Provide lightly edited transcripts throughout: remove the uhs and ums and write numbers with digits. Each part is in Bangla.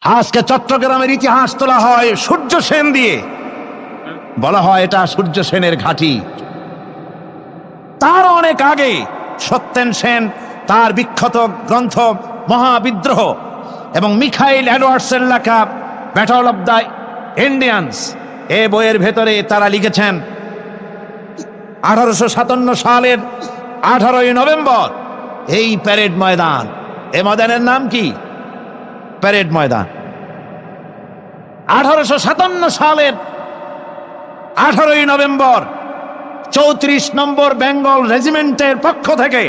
আজকে চট্টগ্রামের ইতিহাস তোলা হয় সূর্য সেন দিয়ে, বলা হয় এটা সূর্য সেনের ঘাঁটি। তার অনেক আগে সত্যেন সেন তার বিখ্যাত গ্রন্থ মহাবিদ্রোহ এবং মিখাইল এডওয়ার্ডসের লেখা ব্যাটল অব দ্য ইন্ডিয়ান্স এ বইয়ের ভেতরে তারা লিখেছেন 1857 সালের 18ই নভেম্বর এই প্যারেড ময়দান, এ ময়দানের নাম কি? প্যারেড ময়দান। 1857 সালের 18ই নভেম্বর 34 নম্বর বেঙ্গল রেজিমেন্টের পক্ষ থেকে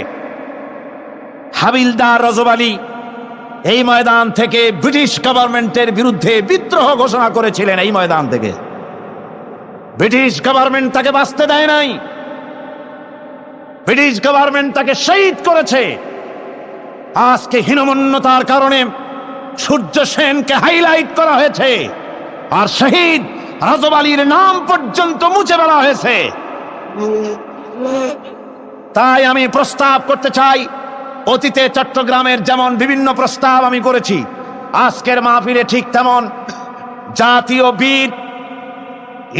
হাবিলদার রজব আলী এই ময়দান থেকে ব্রিটিশ গভর্নমেন্টের বিরুদ্ধে বিদ্রোহ ঘোষণা করেছিলেন। এই ময়দান থেকে ব্রিটিশ গভর্নমেন্ট তাকে বাঁচতে দেয় নাই, ব্রিটিশ গভর্নমেন্ট তাকে শহীদ করেছে। আজকে হীনমন্যতার কারণে সূর্য সেনকে হাইলাইট করা হয়েছে আর শহীদ রজব আলীর নাম পর্যন্ত মুছে ফেলা হয়েছে। তাই আমি প্রস্তাব করতে চাই, অতীতে চট্টগ্রামের যেমন বিভিন্ন প্রস্তাব আমি করেছি, আজকের মাহফিলে ঠিক তেমন জাতীয় বীর,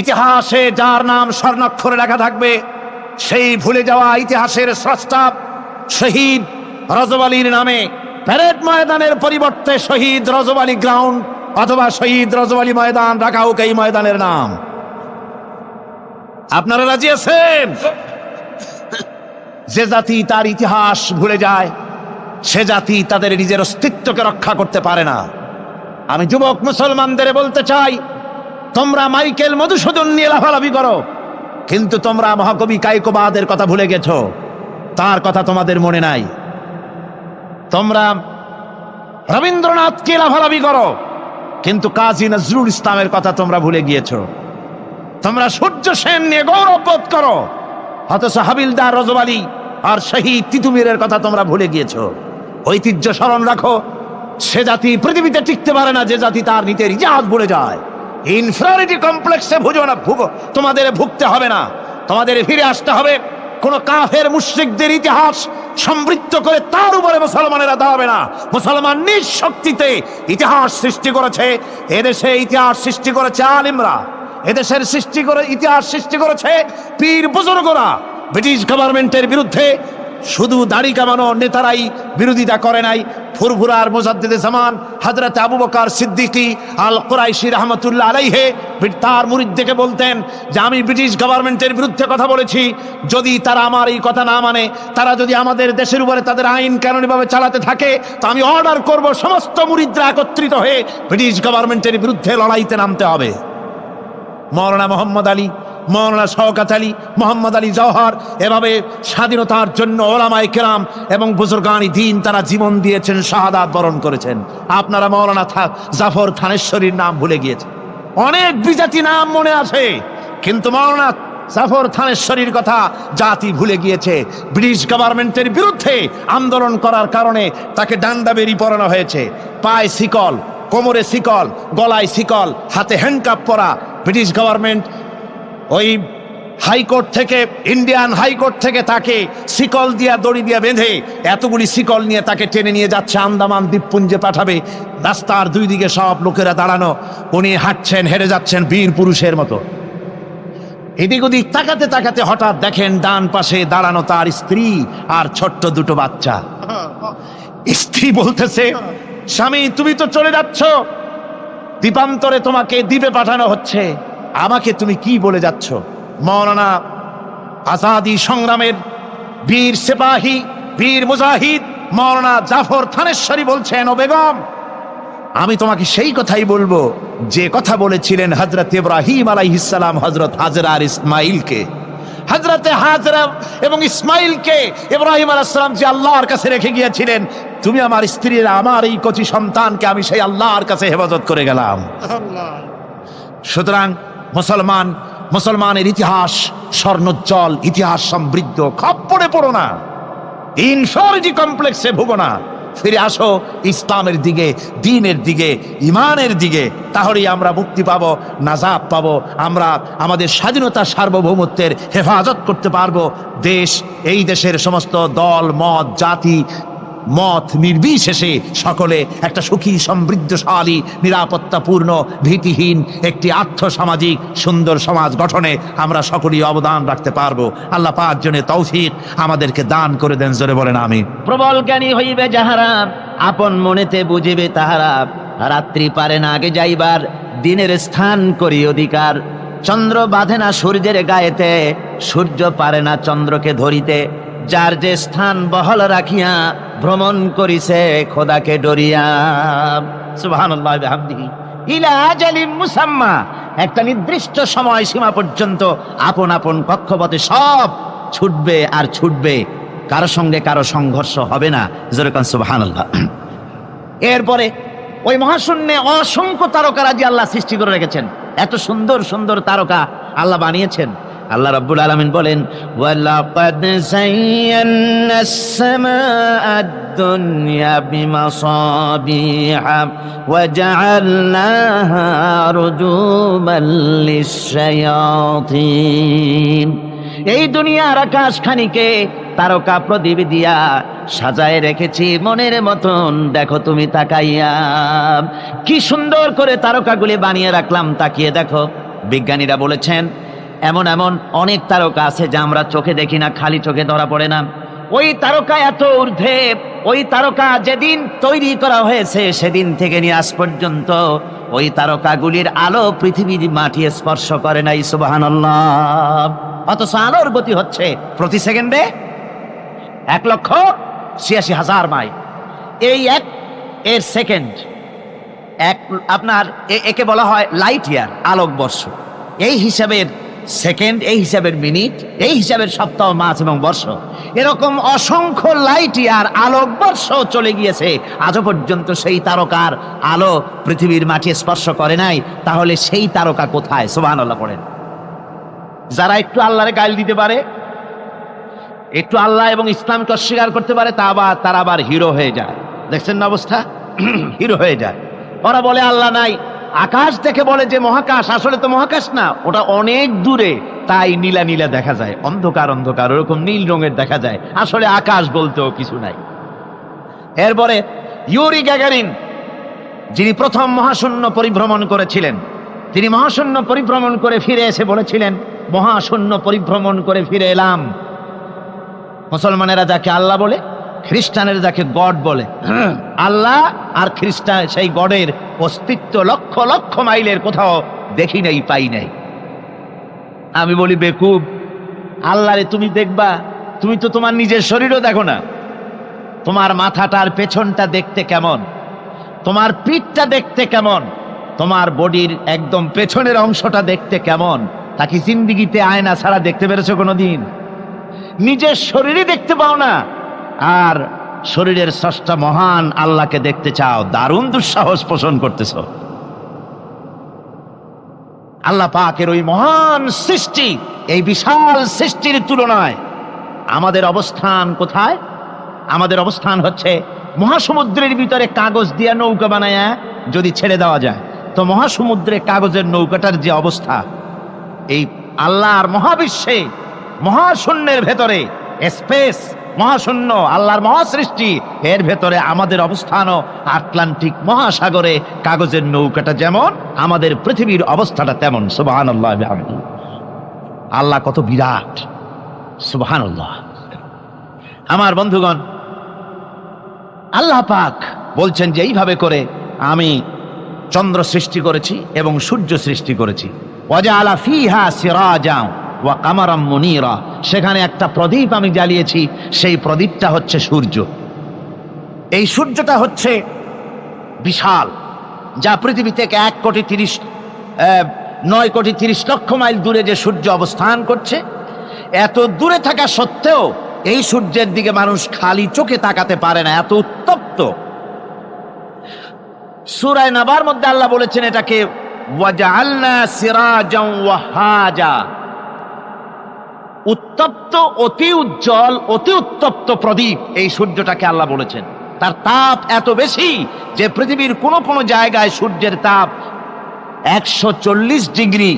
ইতিহাসে যার নাম স্বর্ণাক্ষরে লেখা থাকবে, সেই ভুলে যাওয়া ইতিহাসের স্রষ্টা শহীদ রজব আলীর নামে প্যারেড ময়দানের পরিবর্তে শহীদ রজব আলী গ্রাউন্ড অথবা শহীদ রজব আলী ময়দান রাখা হোক এই ময়দানের নাম। আপনারা রাজি আছেন? যে জাতি তার ইতিহাস ভুলে যায়, সে জাতি তাদের নিজের অস্তিত্বকে রক্ষা করতে পারে না। আমি যুবক মুসলমানদের বলতে চাই, তোমরা মাইকেল মধুসূদন নিয়ে লাফালাফি করো, কিন্তু তোমরা মহাকবি কায়কোবাদের কথা ভুলে গেছো, তার কথা তোমাদের মনে নাই। তোমরা রবীন্দ্রনাথকে লাফালাফি করো, কিন্তু কাজী নজরুল ইসলামের কথা তোমরা ভুলে গিয়েছো। তোমরা সূর্য সেন নিয়ে গৌরব বোধ করো, অথচ হাবিলদার রজব আলী আর শহীদ তিতুমিরের কথা তোমরা ভুলে গিয়েছো। ঐতিহ্য স্মরণ রাখো। সে জাতি পৃথিবীতে টিকতে পারে না যে জাতি তার নিজের ইতিহাস ভুলে যায়। ইনফিরিয়রিটি কমপ্লেক্সে তোমাদের ভুগতে হবে না, তোমাদের ফিরে আসতে হবে কোন কাফের মুশরিকদের ইতিহাস সমৃদ্ধ করে তার উপরে মুসলমানেরা দাঁড়াবে না। মুসলমান নিজ শক্তিতে ইতিহাস সৃষ্টি করেছে। এদেশে ইতিহাস সৃষ্টি করেছে আলিমরা, এদেশের ইতিহাস সৃষ্টি করেছে পীর বুজুর্গরা। ব্রিটিশ গভর্নমেন্টের বিরুদ্ধে শুধু দাড়ি কামানো নেতারাই বিরোধিতা করে নাই। ফুরফুরার মুজাদ্দিদে জামান হযরত আবু বকর সিদ্দিকী আল কুরাইশি রাহমাতুল্লাহ আলাইহি তার মুরিদদেরকে বলতেন যে আমি ব্রিটিশ গভর্নমেন্টের বিরুদ্ধে কথা বলেছি, যদি তারা আমার এই কথা না মানে, তারা যদি আমাদের দেশের উপরে তাদের আইন কানুনিভাবে চালাতে থাকে, তো আমি অর্ডার করব সমস্ত মুরিদরা একত্রিত হয়ে ব্রিটিশ গভর্নমেন্টের বিরুদ্ধে লড়াইতে নামতে হবে। মৌলানা মোহাম্মদ আলী, মৌলানা শওকত আলী, মোহাম্মদ আলী জওহর, এভাবে স্বাধীনতার জন্য ওলামায়ে কেরাম এবং বুজুর্গানি দ্বীন তারা জীবন দিয়েছেন, শাহাদাত বরণ করেছেন। আপনারা মৌলানা জাফর থানেশ্বরীর নাম ভুলে গিয়েছেন। অনেক বিজাতি নাম মনে আছে, কিন্তু মৌলানা জাফর থানেশ্বরীর কথা জাতি ভুলে গিয়েছে। ব্রিটিশ গভর্নমেন্টের বিরুদ্ধে আন্দোলন করার কারণে তাকে ডান্ডা বেরি পরানো হয়েছে, পায়ে শিকল, কোমরে শিকল, গলায় শিকল, হাতে হ্যান্ডকাপ পরা। ব্রিটিশ গভর্নমেন্ট ওই হাইকোর্ট থেকে, ইন্ডিয়ান হাইকোর্ট থেকে তাকে শিকল দিয়া, দড়ি দিয়া বেঁধে এতগুলি শিকল নিয়ে তাকে টেনে নিয়ে যাচ্ছে, আন্দামান দ্বীপপুঞ্জে পাঠাবে। রাস্তার দুই দিকে সব লোকেরা দাঁড়ানো, উনি হাঁটছেন, হেরে যাচ্ছেন বীর পুরুষের মতো। এদিক ওদিক তাকাতে তাকাতে হঠাৎ দেখেন ডান পাশে দাঁড়ানো তার স্ত্রী আর ছোট্ট দুটো বাচ্চা। স্ত্রী বলতেছে, স্বামী তুমি তো চলে যাচ্ছ, দ্বীপান্তরে তোমাকে দ্বীপে পাঠানো হচ্ছে, আমাকে তুমি কি বলে যাচ্ছ? মৌলানা আজাদি সংগ্রামের বীর সিপাহী, বীর মুজাহিদ মৌলানা জাফর থানেশ্বরী বলছেন, ও বেগম, আমি তোমাকে সেই কথাই বলবো যে কথা বলেছিলেন হযরত ইব্রাহিম আলাইহিস সালাম হযরত হাজরা আর ইসমাইলকে। হযরতে হাজরা এবং ইসমাইলকে ইব্রাহিম আলাইহিস সালাম যে আল্লাহর কাছে রেখে গিয়েছিলেন, তুমি আমার স্ত্রীর, আমার এই কচি সন্তানকে আমি সেই আল্লাহর কাছে হেফাজত করে গেলাম। সুতরাং মুসলমানের ইতিহাস স্বর্ণোজ্জ্বল, ইতিহাস সমৃদ্ধ। খপ্পরে পড়ো না, ইনফিরিয়রিটি কমপ্লেক্সে ভুগো না, ফিরে আসো ইসলামের দিকে, দ্বীনের দিকে, ইমানের দিকে। তাহলেই আমরা মুক্তি পাবো, নাজাত পাবো, আমরা আমাদের স্বাধীনতা সার্বভৌমত্বের হেফাজত করতে পারবো। দেশ, এই দেশের সমস্ত দল মত জাতি মত নির্বিশেষে সকলে একটা সুখী সমৃদ্ধশালী নিরাপত্তাপূর্ণ ভীতিহীন একটি আর্থসামাজিক সুন্দর সমাজ গঠনে আমরা সকলেই অবদান রাখতে পারবো। আল্লাহ পাক যেন তৌফিক আমাদেরকে দান করে দেন, জোরে বলেন আমিন। প্রবল জ্ঞানী হইবে যাহারা, আপন মনেতে বুঝিবে তাহারা, রাত্রি পারে না আগে যাইবার, দিনের স্থান করি অধিকার। চন্দ্র বাঁধে না সূর্যের গায়েতে, সূর্য পারে না চন্দ্রকে ধরিতে, যার যে স্থান বহল রাখিয়া ভ্রমণ করিছে খোদাকে ডরিয়া। সুবহানাল্লাহ ওয়া বিহামদিহি। ইলা আজালিম মুসাম্মা, একটা নির্দিষ্ট সময় সীমা পর্যন্ত আপন আপন কক্ষপথে সব ছুটবে আর ছুটবে, কারো সঙ্গে কারো সংঘর্ষ হবে না, যেরকম সুবহানাল্লাহ। এরপরে ওই মহাশূন্যে অসংখ্য তারকারাজি আল্লাহ সৃষ্টি করে রেখেছেন। এত সুন্দর সুন্দর তারকা আল্লাহ বানিয়েছেন। আল্লাহ রাব্বুল আলামিন বলেন, ওয়ালাকাদ যায়্যানাস সামাআদ দুনিয়া বিমাসাবিহা ওয়া জাআলনাহা রুজুমান লিশ-শায়াতিন। এই দুনিয়ার আকাশখানিকে তারকা প্রদীপ দিয়া সাজায় রেখেছি মনের মতন, দেখো তুমি তাকাইয়া। কি সুন্দর করে তারকাগুলি বানিয়ে রাখলাম, তাকিয়ে দেখো। বিজ্ঞানীরা বলেছেন এমন এমন অনেক তারকা আছে যা আমরা চোখে দেখি না, খালি চোখে ধরা পড়ে না। ওই তারকা এত ঊর্ধ্বে, ওই তারকা যেদিন তৈরি করা হয়েছে সেদিন থেকে নিয়ে আজ পর্যন্ত ওই তারকাগুলির আলো পৃথিবীর মাটি স্পর্শ করে নাই। সুবহানাল্লাহ। অথচ আলোর গতি হচ্ছে প্রতি সেকেন্ডে 1,86,000 মাইল। এই এর সেকেন্ড আপনার একে বলা হয় লাইট ইয়ার, আলোকবর্ষ। এই হিসাবের সেকেন্ড, এই হিসাবের মিনিট, এই হিসাবের সপ্তাহ, মাস এবং বর্ষ, এরকম অসংখ্য লাইট ইয়ার আলোকবর্ষ চলে গিয়েছে, আজও পর্যন্ত সেই তারকার আলো পৃথিবীর মাটি স্পর্শ করে নাই। তাহলে সেই তারকা কোথায়? সুবহানাল্লাহ পড়েন। যারা একটু আল্লাহরে গাইল দিতে পারে, একটু আল্লাহ এবং ইসলামকে অস্বীকার করতে পারে, তারা আবার হিরো হয়ে যায়। দেখছেন না অবস্থা? হিরো হয়ে যায়। ওরা বলে আল্লাহ নাই, আকাশ দেখে বলে যে মহাকাশ, আসলে তো মহাকাশ না, ওটা অনেক দূরে, তাই নীলা নীলা দেখা যায়, অন্ধকার অন্ধকার ওরকম নীল রঙের দেখা যায়, আসলে আকাশ বলতেও কিছু নাই। এরপরে ইউরি গ্যাগারিন, যিনি প্রথম মহাশূন্য পরিভ্রমণ করেছিলেন, তিনি মহাশূন্য পরিভ্রমণ করে ফিরে এসে বলেছিলেন, মহাশূন্য পরিভ্রমণ করে ফিরে এলাম। মুসলমানেরা যাকে আল্লাহ বলে, খ্রিস্টানেরা যাকে গড বলে, আল্লাহ আর খ্রিস্টান সেই গডের অস্তিত্ব লক্ষ লক্ষ মাইলের কোথাও দেখি নাই, পাই নাই। আমি বলি বেকুব, আল্লাহরে তুমি দেখবা, তুমি তো তোমার নিজের শরীরও দেখো না। তোমার মাথাটার পেছনটা দেখতে কেমন, তোমার পিঠটা দেখতে কেমন, তোমার বডির একদম পেছনের অংশটা দেখতে কেমন, তা কি জিন্দিগিতে আয়না ছাড়া দেখতে পেরেছো কোনোদিন? নিজের শরীরই দেখতে পাও না, আর শরীরের স্রষ্টা মহান আল্লাহকে দেখতে চাও, দারুণ দুঃসাহস পোষণ করতেছ। আল্লাহ পাকের ওই মহান সৃষ্টি, এই বিশাল সৃষ্টির তুলনায় আমাদের অবস্থান কোথায়? আমাদের অবস্থান হচ্ছে মহাসমুদ্রের ভিতরে কাগজ দিয়ে নৌকা বানায়া যদি ছেড়ে দেওয়া যায়, তো মহাসমুদ্রে কাগজের নৌকাটার যে অবস্থা, এই আল্লাহর মহাবিশ্বে মহাশূন্যের ভেতরে স্পেস, মহাশূন্য আল্লাহর মহাসৃষ্টি, এর ভেতরে আমাদের অবস্থানও আটলান্টিক মহাসাগরে কাগজের নৌকাটা যেমন, আমাদের পৃথিবীর অবস্থাটা তেমন। সুবহানাল্লাহ। আল্লাহ কত বিরাট! সুবহানাল্লাহ। আমার বন্ধুগণ, আল্লাহ পাক বলছেন যে এইভাবে করে আমি চন্দ্র সৃষ্টি করেছি এবং সূর্য সৃষ্টি করেছি। ওয়াজআলা ফিহা সিরাজান ওয়া কামারাম মুনীরা, সেখানে একটা প্রদীপ আমি জ্বালিয়েছি, সেই প্রদীপটা হচ্ছে সূর্য। এই সূর্যটা হচ্ছে বিশাল, যা পৃথিবী থেকে 9,30,00,000 মাইল দূরে যে সূর্য অবস্থান করছে, এত দূরে থাকা সত্ত্বেও এই সূর্যের দিকে মানুষ খালি চোখে তাকাতে পারে না, এত উত্তপ্ত। সূরা নাবার মধ্যে আল্লাহ বলেছেন এটাকে ওয়াজআলনা সিরাজান ওয়াহাজা, উত্তপ্ত, অতি উজ্জ্বল, অতি উত্তপ্ত প্রদীপ। এই সূর্যটাকে আল্লাহ বলেছেন তার তাপ এত বেশি যে পৃথিবীর কোন কোন জায়গায় সূর্যের তাপ 140 ডিগ্রি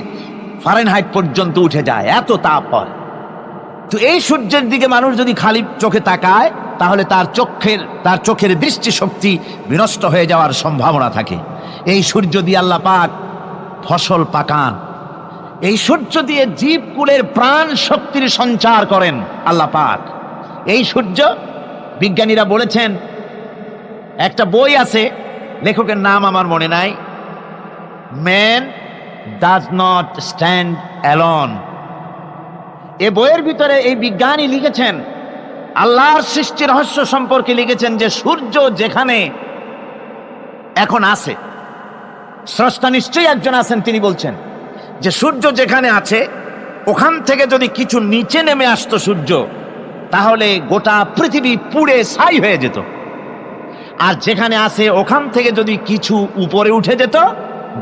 ফারেনহাইট পর্যন্ত উঠে যায়, এত তাপ হয়। তো এই সূর্যের দিকে মানুষ যদি খালি চোখে তাকায় তাহলে তার চোখের দৃষ্টিশক্তি বিনষ্ট হয়ে যাওয়ার সম্ভাবনা থাকে। এই সূর্য দিয়ে আল্লাহ পাক ফসল পাকান, এই সূর্য দিয়ে জীবকুলের প্রাণ শক্তির সঞ্চার করেন আল্লাহ পাক। এই সূর্য, বিজ্ঞানীরা বলেছেন, একটা বই আছে, লেখকের নাম আমার মনে নাই, man does not stand alone. এ বইয়ের ভিতরে এই বিজ্ঞানী লিখেছেন, আল্লাহর সৃষ্টি রহস্য সম্পর্কে লিখেছেন যে সূর্য যেখানে এখন আছে, স্রষ্টা নিশ্চয়ই একজন আছেন, তিনি বলছেন যে সূর্য যেখানে আছে ওখান থেকে যদি কিছু নিচে নেমে আসতো সূর্য, তাহলে গোটা পৃথিবী পুড়ে ছাই হয়ে যেত। আর যেখানে আছে ওখান থেকে যদি কিছু উপরে উঠে যেত,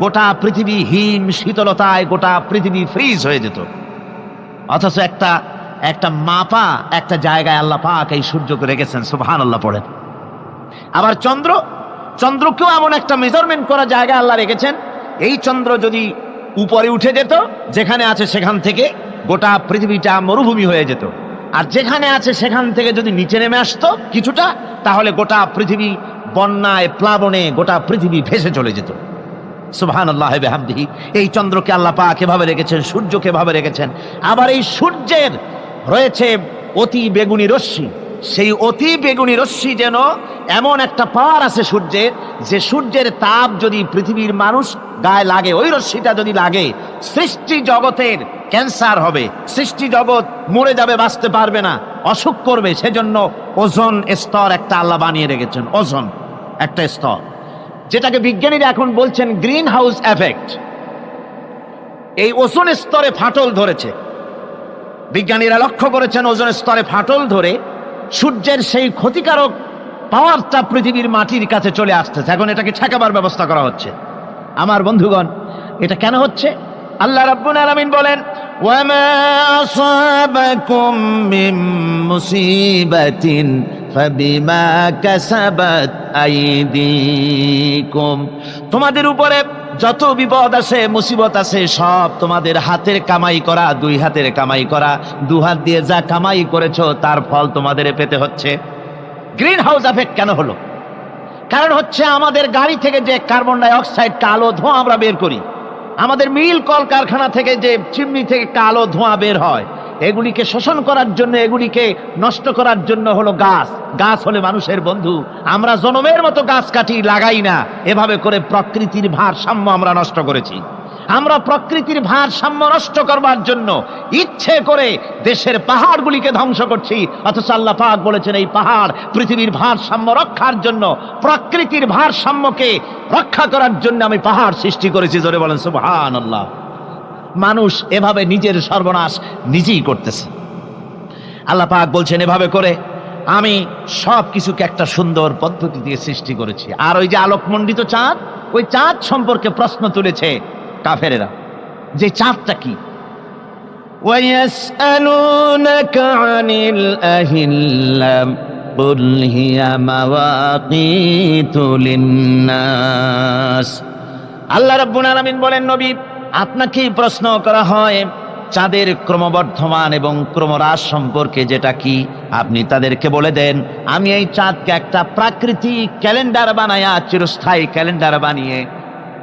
গোটা পৃথিবী হিম শীতলতায় গোটা পৃথিবী ফ্রিজ হয়ে যেত। অথচ একটা মাপা একটা জায়গায় আল্লাহ পাক এই সূর্যকে রেখেছেন, সুবহানাল্লাহ পড়েন। আবার চন্দ্রকেও এমন একটা মেজারমেন্ট করা জায়গায় আল্লাহ রেখেছেন, এই চন্দ্র যদি উপরে উঠে যেত, যেখানে আছে সেখান থেকে গোটা পৃথিবীটা মরুভূমি হয়ে যেত। আর যেখানে আছে সেখান থেকে যদি নিচে নেমে আসতো কিছুটা, তাহলে গোটা পৃথিবী বন্যায় প্লাবনে গোটা পৃথিবী ভেসে চলে যেত। সুবহানাল্লাহ বিহামদিহি। এই চন্দ্রকে আল্লাহ পাক এভাবে রেখেছেন, সূর্যকে এভাবে রেখেছেন। আবার এই সূর্যের রয়েছে অতি বেগুনি রশ্মি, সেই অতি বেগুনি রশ্মি যেন এমন একটা পাওয়ার আছে সূর্যের, যে সূর্যের তাপ যদি পৃথিবীর মানুষ গায়ে লাগে, ওই রশ্মিটা যদি লাগে, সৃষ্টি জগতের ক্যান্সার হবে, সৃষ্টি জগৎ মরে যাবে, বাঁচতে পারবে না, অসুখ করবে। সেজন্য ওজোন স্তর একটা আল্লাহ বানিয়ে রেখেছেন, ওজোন একটা স্তর, যেটাকে বিজ্ঞানীরা এখন বলছেন গ্রিন হাউস এফেক্ট। এই ওজোন স্তরে ফাটল ধরেছে, বিজ্ঞানীরা লক্ষ্য করেছেন ওজোন স্তরে ফাটল ধরে সূর্যের সেই ক্ষতিকারক পাওয়ারটা পৃথিবীর মাটির কাছে চলে আসতেছে। এখন এটাকে ঠেকাবার ব্যবস্থা করা হচ্ছে। আমার বন্ধুগণ, এটা কেন হচ্ছে? আল্লাহ রাব্বুল আলামিন বলেন, ওয়ামা আসাবাকুম মিন মুসিবাতিন ফাবিমা কাসাবাত আইদিকুম। তোমাদের উপরে যত বিপদ আছে, মুসিবত আছে, সব তোমাদের হাতের কামাই করা, দুই হাতের কামাই করা, দু হাত দিয়ে যা কামাই করেছো তার ফল তোমাদের পেতে হচ্ছে। গ্রিন হাউস এফেক্ট কেন হলো? কারণ হচ্ছে আমাদের গাড়ি থেকে যে কার্বন ডাই অক্সাইড, কালো ধোঁয়া আমরা বের করি, আমাদের মিল কল কারখানা থেকে যে চিমনি থেকে কালো ধোঁয়া বের হয়, এগুলিকে শোষণ করার জন্য, এগুলিকে নষ্ট করার জন্য হলো গাছ। গাছ হলে মানুষের বন্ধু। আমরা জনমের মতো গাছ কাটি, লাগাই না। এভাবে করে প্রকৃতির ভারসাম্য আমরা নষ্ট করেছি। আমরা প্রকৃতির ভারসাম্য নষ্ট করবার জন্য ইচ্ছে করে দেশের পাহাড়গুলিকে ধ্বংস করছি। অথচ আল্লাহ পাক বলেছেন, এই পাহাড় পৃথিবীর ভারসাম্য রক্ষার জন্য, প্রকৃতির ভারসাম্যকে রক্ষা করার জন্য আমি পাহাড় সৃষ্টি করেছি। জোরে বলেন সুবহানাল্লাহ। মানুষ এভাবে নিজের সর্বনাশ নিজেই করতেছে। আল্লাহ পাক বলছেন, এভাবে করে আমি সব কিছুকে একটা সুন্দর পদ্ধতি দিয়ে সৃষ্টি করেছি। আর ওই যে আলোকমণ্ডিত চাঁদ, ওই চাঁদ সম্পর্কে প্রশ্ন তুলেছে কাফেরেরা, যে চাঁদটা কি? ওয়ায়াসআলুনাকা আনিল আহিল্লাম কুল হিয়া মাওয়াকিতু লিন্নাস। আল্লাহ রাব্বুল আলামিন বলেন, নবী আপনাকেই প্রশ্ন করা হয় চাঁদের ক্রমবর্ধমান এবং ক্রমহ্রাস সম্পর্কে, যেটা কি আপনি তাদেরকে বলে দেন। আমি এই চাঁদকে একটা প্রাকৃতিক ক্যালেন্ডার বানায়া, চিরস্থায়ী ক্যালেন্ডার বানিয়ে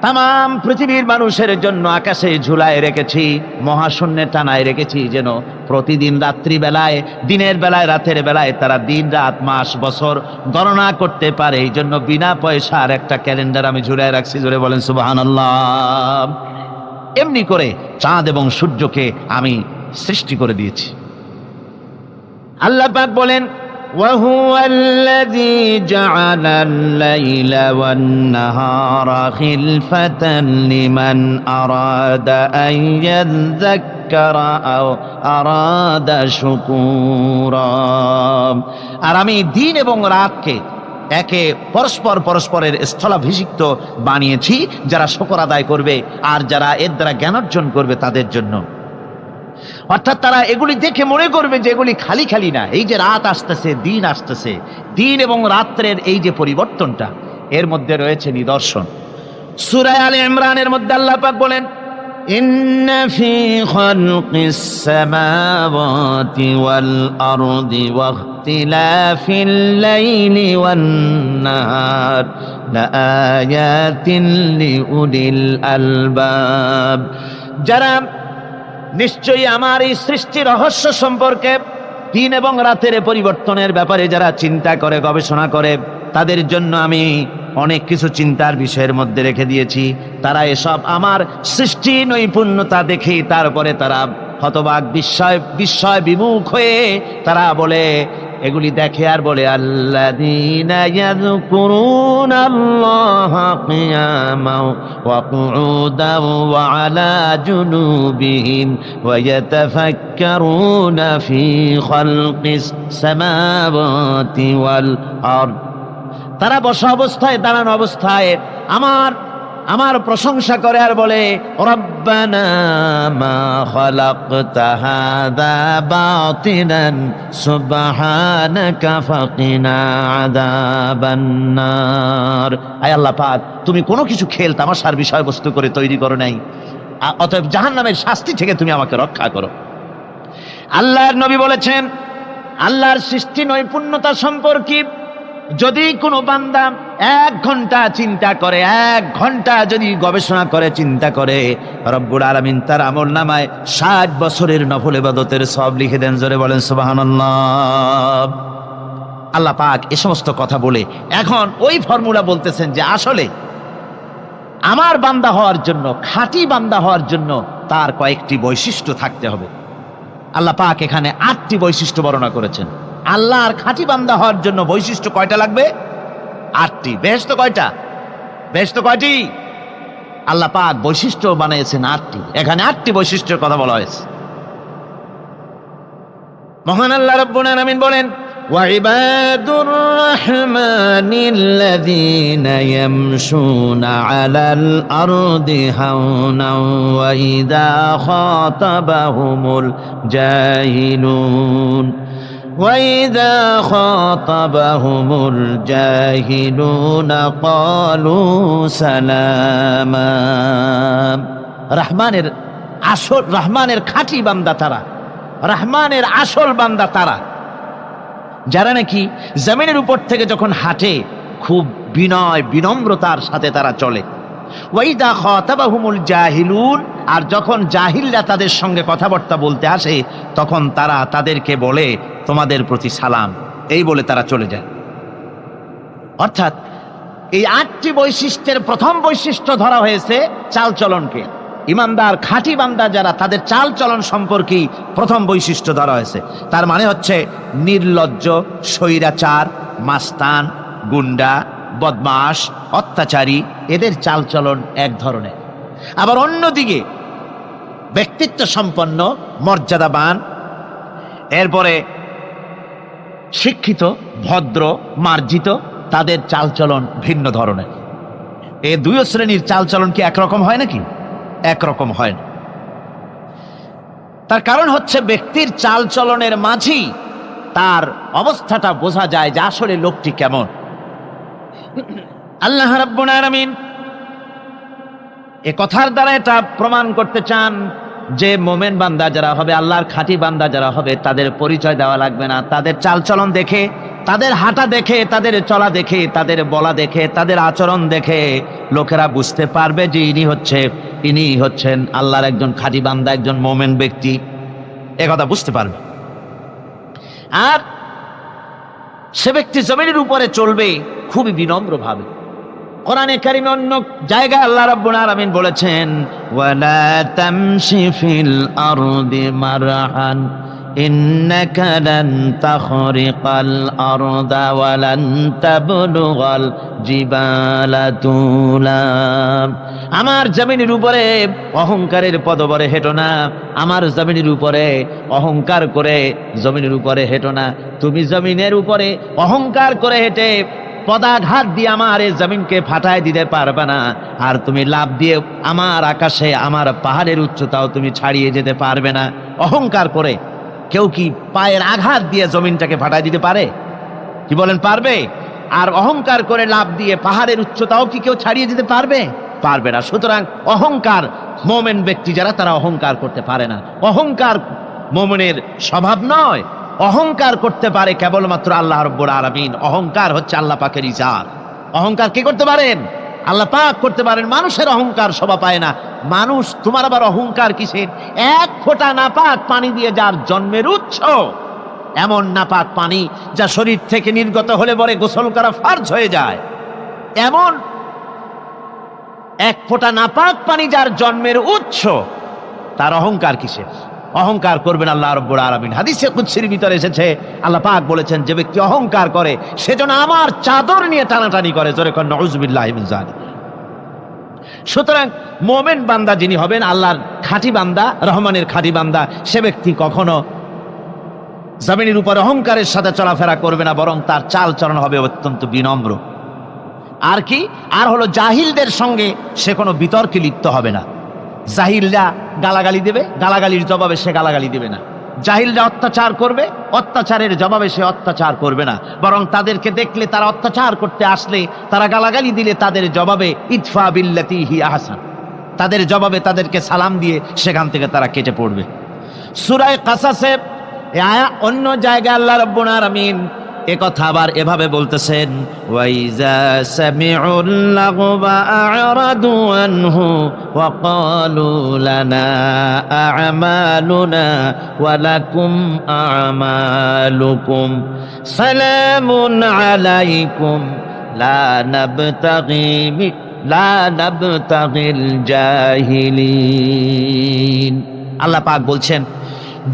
তাম পৃথিবীর মানুষের জন্য আকাশে ঝুলায় রেখেছি, মহাশূন্যে টানায় রেখেছি, যেন প্রতিদিন রাত্রিবেলায়, দিনের বেলায়, রাতের বেলায় তারা দিন রাত মাস বছর গণনা করতে পারে। এই জন্য বিনা পয়সার একটা ক্যালেন্ডার আমি ঝুলায় রাখছি। জোরে বলেন সুবহানাল্লাহ। এমনি করে চাঁদ এবং সূর্যকে আমি সৃষ্টি করে দিয়েছি। আল্লাহ পাক বলেন, وهو الذي جعل الليل والنهار خلفة لمن أراد أن يذكر أو أراد شكورا। আর আমি দিন এবং রাতকে একে পরস্পরের স্থলাভিষিক্ত বানিয়েছি, যারা শুকর আদায় করবে আর যারা এর দ্বারা জ্ঞান অর্জন করবে তাদের জন্য। অর্থাৎ তারা এগুলি দেখে মনে করবে যে এগুলি খালি খালি না। এই যে রাত আসতেছে, দিন আসতেছে, দিন এবং রাত্রের এই যে পরিবর্তনটা, এর মধ্যে রয়েছে নিদর্শন। সূরা আলে ইমরানের মধ্যে আল্লাহ পাক বলেন, إن في خلق السماوات والأرض واختلاف الليل والنهار لآيات لأولي الألباب যারা নিশ্চয়ই আমার এই সৃষ্টি রহস্য সম্পর্কে দিন এবং রাতের পরিবর্তনের ব্যাপারে যারা চিন্তা করে গবেষণা করে তাদের জন্য আমি অনেক কিছু চিন্তার বিষয়ের মধ্যে রেখে দিয়েছি। তারা এসব আমার সৃষ্টি নৈপুণ্যতা দেখে তারপরে তারা হতবাক বিস্ময় বিমুখ হয়ে তারা বলে, এগুলি দেখে আর বলে, আল্লাযীনা ইয়াযকুরুনাল্লাহা কিয়ামান ওয়া কুউদান ওয়া আলা জুনুবিহিম ওয়া ইয়াতাফাক্কারুনা ফি খালকিস সামাওয়াতি ওয়াল আরদ। তারা বসা অবস্থায় দাঁড়ানো অবস্থায় আমার প্রশংসা করে আর বলে, রব্বানা মা খালাকতা হাযা বাতিলান সুবহানাকা ফাকিনা আযাবান নার। আয় আল্লাহ পাক, তুমি কোনো কিছু খেল তামাশার বিষয়বস্তু করে তৈরি করো নাই, অতএব জাহান্নামের শাস্তি থেকে তুমি আমাকে রক্ষা করো। আল্লাহর নবী বলেছেন, আল্লাহর সৃষ্টি নৈপুণ্যতা সম্পর্কে যদি কোনো বান্দা 1 ঘন্টা চিন্তা করে, 1 ঘন্টা যদি গবেষণা করে চিন্তা করে, রব্বুল আলামিন তার আমলনামায় 60 বছরের নফল ইবাদতের সওয়াব লিখে দেন। জোরে বলেন সুবহানাল্লাহ। আল্লাহ পাক এ সমস্ত কথা বলে এখন ওই ফর্মুলা বলতেছেন যে আসলে আমার বান্দা হওয়ার জন্য, খাঁটি বান্দা হওয়ার জন্য তার কয়েকটি বৈশিষ্ট্য থাকতে হবে। আল্লাহ পাক এখানে 8টি বৈশিষ্ট্য বর্ণনা করেছেন। আল্লাহর খাঁটি বান্দা হওয়ার জন্য বৈশিষ্ট্য কয়টা লাগবে? 8টি। বেহেশত কয়টা? বেহেশত কয়টি? আল্লাহ পাক বৈশিষ্ট্য বানিয়েছেন 8টি। এখানে 8টি বৈশিষ্ট্যের কথা বলা হয়েছে। মহান আল্লাহ রাব্বুল আলামিন বলেন, ওয়াইবাদুর রাহমানিল্লাযীনা ইয়ামশুনা আলাল আরদি হাওনা ওয়া ইযা খাতাবাহুমুল জাহিলুন وَإِذَا خَاطَبَهُمُ الْجَاهِلُونَ قَالُوا سَلَامًا। রহমানের খাঁটি বান্দা তারা, রহমানের আসল বান্দা তারা যারা নাকি জমিনের উপর থেকে যখন হাঁটে খুব বিনয় বিনম্রতার সাথে তারা চলে। ওয়াইদা খাতাবাহুমুল জাহিলুন, আর যখন জাহিলরা তাদের সঙ্গে কথাবার্তা বলতে আসে তখন তারা তাদেরকে বলে, তোমাদের প্রতি সালাম, এই বলে তারা চলে যায়। অর্থাৎ এই 8টি বৈশিষ্ট্যের প্রথম বৈশিষ্ট্য ধরা হয়েছে চালচলনকে। ইমানদার খাঁটি বান্দা যারা, তাদের চালচলন সম্পর্কেই প্রথম বৈশিষ্ট্য ধরা হয়েছে। তার মানে হচ্ছে নির্লজ্জ, স্বৈরাচার, মাস্তান, গুন্ডা, বদমাশ, অত্যাচারী, এদের চালচলন এক ধরনের। আবার অন্যদিকে ব্যক্তিত্ব সম্পন্ন, মর্যাদাবান, এরপরে শিক্ষিত, ভদ্র, মার্জিত, তাদের চালচলন ভিন্ন ধরনের। এই 2 শ্রেণীর চালচলন কি একরকম হয় নাকি? একরকম হয় না। তার কারণ হচ্ছে ব্যক্তির চালচলনের মাঝেই তার অবস্থাটা বোঝা যায় যে আসলে লোকটি কেমন। আল্লাহ রাব্বুল আলামিন এ কথার দ্বারা এটা প্রমাণ করতে চান যে মোমেন বান্দা যারা হবে, আল্লাহর খাঁটি বান্দা যারা হবে, তাদের পরিচয় দেওয়া লাগবে না। তাদের চালচলন দেখে, তাদের হাঁটা দেখে, তাদের চলা দেখে, তাদের বলা দেখে, তাদের আচরণ দেখে লোকেরা বুঝতে পারবে যে ইনি হচ্ছেন আল্লাহর একজন খাঁটি বান্দা, একজন মোমেন ব্যক্তি, একথা বুঝতে পারবে। আর সে ব্যক্তি জমিনের উপরে চলবে খুবই বিনম্রভাবে। কোরআনে কারিমে অন্য জায়গায় আল্লাহ রাব্বুল আলামিন বলেছেন, ওয়ালা তামশি ফিল আরদি মারহান ইন্নাকা লান তাখরিকাল আরদা ওয়া লান তাবলুগাল জিবালা তুলা। আমার জমিনের উপরে অহংকারের পদবরে হেঁটো না, আমার জমিনের উপরে অহংকার করে জমিনের উপরে হেঁটো না। তুমি জমিনের উপরে অহংকার করে হেঁটে পদাঘাত দিয়ে আমার এই জমিনকে ফাটায় দিতে পারবে না। আর তুমি লাভ দিয়ে আমার আকাশে, আমার পাহাড়ের উচ্চতাও তুমি ছাড়িয়ে যেতে পারবে না। অহংকার করে কেউ কি পায়ের আঘাত দিয়ে জমিনটাকে ফাটায় দিতে পারে? কি বলেন, পারবে? আর অহংকার করে লাভ দিয়ে পাহাড়ের উচ্চতাও কি কেউ ছাড়িয়ে যেতে পারবে? পারবে না। সুতরাং অহংকার মোমেন ব্যক্তি যারা তারা অহংকার করতে পারে না। অহংকার মোমেনের স্বভাব নয়, অহংকার করতে পারে কেবলমাত্র আল্লাহ রাব্বুল আলামিন। অহংকার হচ্ছে আল্লাহ পাকের ইজাত। অহংকার কি করতে পারেন? আল্লাহ পাক করতে পারেন। মানুষের অহংকার শোভা পায় না। মানুষ, তোমার আবার অহংকার কিসের? এক ফোঁটা নাপাক পানি দিয়ে যার জন্মের উৎস, এমন নাপাক পানি যা শরীর থেকে নির্গত হলে পরে গোসল করা ফরজ হয়ে যায়, এমন এক ফোঁটা নাপাক পানি যার জন্মের উৎস, তার অহংকার কিসের? অহংকার করবেন আল্লাহ রাব্বুল আলামিন। হাদিসে কুদসির ভিতরে এসেছে, আল্লাহ পাক বলেছেন, যে ব্যক্তি অহংকার করে সেজন্য আমার চাদর নিয়ে টানাটানি করে। জোরে কোন নাউযুবিল্লাহি মিন যালিক। সুতরাং মোমেন বান্দা যিনি হবেন, আল্লাহর খাঁটি বান্দা, রহমানের খাঁটি বান্দা, সে ব্যক্তি কখনো জমিনের উপর অহংকারের সাথে চলাফেরা করবে না, বরং তার চাল চলন হবে অত্যন্ত বিনম্র। আর কি? আর হলো জাহিলদের সঙ্গে সে কোনো বিতর্কে লিপ্ত হবে না। জাহিলরা গালাগালি দেবে, গালাগালির জবাবে সে গালাগালি দেবে না। জাহিলরা অত্যাচার করবে, অত্যাচারের জবাবে সে অত্যাচার করবে না, বরং তাদেরকে দেখলে, তারা অত্যাচার করতে আসলে, তারা গালাগালি দিলে তাদের জবাবে ইদফা বিল্লাতি হিয়া আহসান, তাদের জবাবে তাদেরকে সালাম দিয়ে সেখান থেকে তারা কেটে পড়বে। সূরা কাসাসে অন্য জায়গায় আল্লাহ রাব্বুল আলামিন একথা আবার এভাবে বলতেছেন, ওয়াইজা সামিউল লাগবা আ'রাদু আনহু ওয়া ক্বালু লানা আ'মালুনা ওয়া লাকুম আ'মালুকুম সালামুন আলাইকুম লা নাবতাগিল জাহিলিন। আল্লাহ পাক বলছেন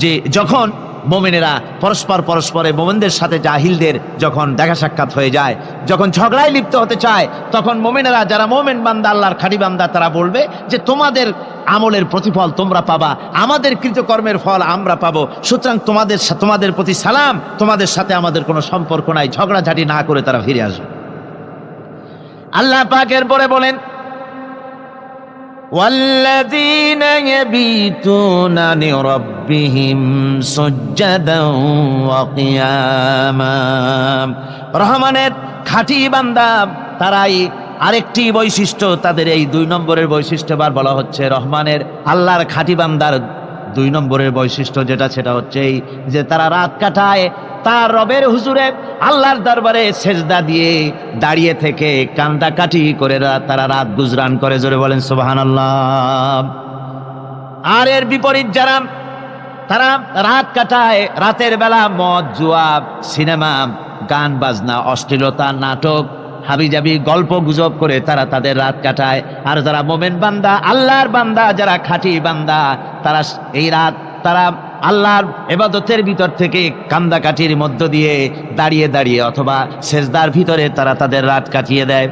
যে যখন মোমেনেরা পরস্পরে মোমেনদের সাথে জাহিলদের যখন দেখা সাক্ষাৎ হয়ে যায়, যখন ঝগড়ায় লিপ্ত হতে চায়, তখন মোমেনেরা, যারা মোমেন বান্দা, আল্লাহর খাঁটি বান্দা, তারা বলবে যে তোমাদের আমলের প্রতিফল তোমরা পাবা, আমাদের কৃতকর্মের ফল আমরা পাবো, সুতরাং তোমাদের প্রতি সালাম, তোমাদের সাথে আমাদের কোনো সম্পর্ক নাই। ঝগড়াঝাটি না করে তারা ফিরে আসবে। আল্লাহ পাক এরপরে বলেন, والذين يبيتون لربهم سجدا وقياما। রহমানের খাঁটি বান্দা তারাই আরেকটি বৈশিষ্ট্য, তাদের এই 2 নম্বরের বৈশিষ্ট্য বার বলা হচ্ছে। রহমানের, আল্লাহর খাঁটি বান্দার 2 নম্বরের বৈশিষ্ট্য যেটা, সেটা হচ্ছে এই যে তারা রাত কাটায় তার রবের হুজুরে, আল্লাহর দরবারে সেজদা দিয়ে দাঁড়িয়ে থেকে কান্দাকাটি করে তারা রাত গুজরান করে। জোরে বলেন সুবহানাল্লাহ। আর এর বিপরীত যারা, তারা রাত কাটায়, রাতের বেলা মদ, জুয়া, সিনেমা, গান বাজনা, অশ্লীলতা, নাটক, হাবিজাবি গল্প গুজব করে তারা তাদের রাত কাটায়। আর যারা মোমেন বান্দা, আল্লাহর বান্দা, যারা খাঁটি বান্দা, তারা এই রাত তারা আল্লাহর ইবাদতের ভিতর থেকে কান্দাকাটির মধ্য দিয়ে দাঁড়িয়ে দাঁড়িয়ে অথবা সেজদার ভিতরে তারা তাদের রাত কাটিয়ে দেয়।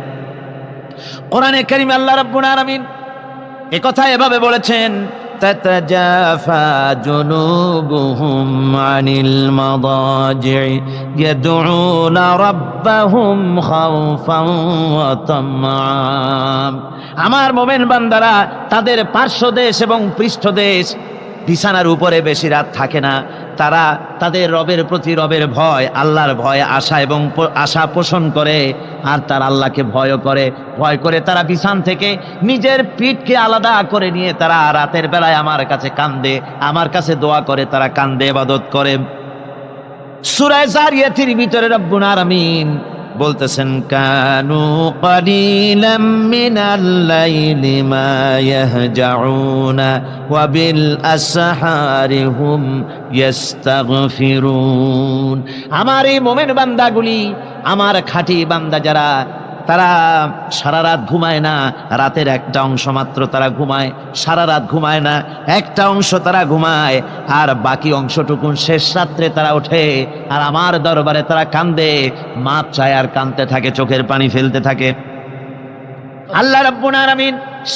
কোরআনে কারীমে আল্লাহ রাব্বুল আলামিন একথা এভাবে বলেছেন, তাতাজাফা জুনুবুহুম আনিল মাদাজি'i ইয়াদউনা রাব্বাহুম খাওফান ওয়া তামআন। আমার মুমিন বান্দারা তাদের পার্শ্বদেশ এবং পৃষ্ঠদেশ, বিছানার উপরে বেশি রাত থাকে না। তারা তাদের রবের প্রতি, রবের ভয়, আল্লাহর ভয়, আশা এবং আশা পোষণ করে। আর তারা আল্লাহকে ভয় করে তারা বিছান থেকে নিজের পিঠকে আলাদা করে নিয়ে তারা রাতের বেলায় আমার কাছে কান্দে, আমার কাছে দোয়া করে, তারা কান্দে, ইবাদত করে। সূরা যারিয়াতের ভিতরে রব্বুল আলামিন বলতেছেন, কানু কালিলাম মিনাল লাইলি মা ইয়াহজাউনা ওয়া বিল আসহারি হুম ইস্তাগফিরুন। আমার এই মুমিন বান্দাগুলি, আমার খাঁটি বান্দা যারা, তারা সারা রাত ঘুমায় না। রাতের একটা অংশ মাত্র তারা ঘুমায়, সারা রাত ঘুমায় না, একটা অংশ তারা ঘুমায়, আর বাকি অংশটুকু শেষ রাত্রে তারা ওঠে আর আমার দরবারে তারা কান্দে, মাপ চায় আর কাঁদতে থাকে, চোখের পানি ফেলতে থাকে। আল্লাহ রাব্বুল আলামিন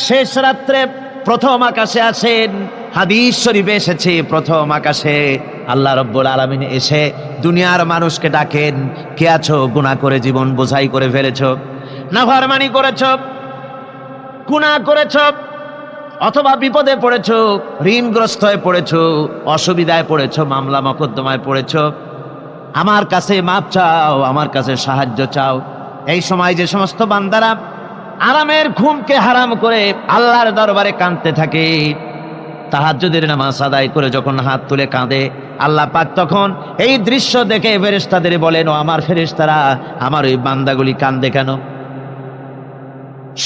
শেষ রাত্রে প্রথম আকাশে আসেন। হাদিস শরীফে এসেছে, প্রথম আকাশে আল্লাহ রাব্বুল আলামিন এসে দুনিয়ার মানুষকে ডাকেন, কে আছো? গুনাহ করে জীবন বোঝাই করে ফেলেছো, নাফরমানি করেছো, গুনাহ করেছো, অথবা বিপদে পড়েছো, ঋণগ্রস্ত হয়ে পড়েছো, অসুবিধায় পড়েছো, মামলা মকদ্দমায় পড়েছো, আমার কাছে মাপ চাও, আমার কাছে সাহায্য চাও। এই সময় যে সমস্ত বান্দারা আরামের ঘুমকে হারাম করে আল্লাহর দরবারে কাঁদতে থাকে। তাহাজ্জুদের নামাজ আদায় করে যখন হাত তুলে কাঁদে, আল্লাহ পাক তখন এই দৃশ্য দেখে ফেরেশতাদের বলেন, ও আমার ফেরেশতারা, আমার ওই বান্দাগুলি কাঁদে কেন?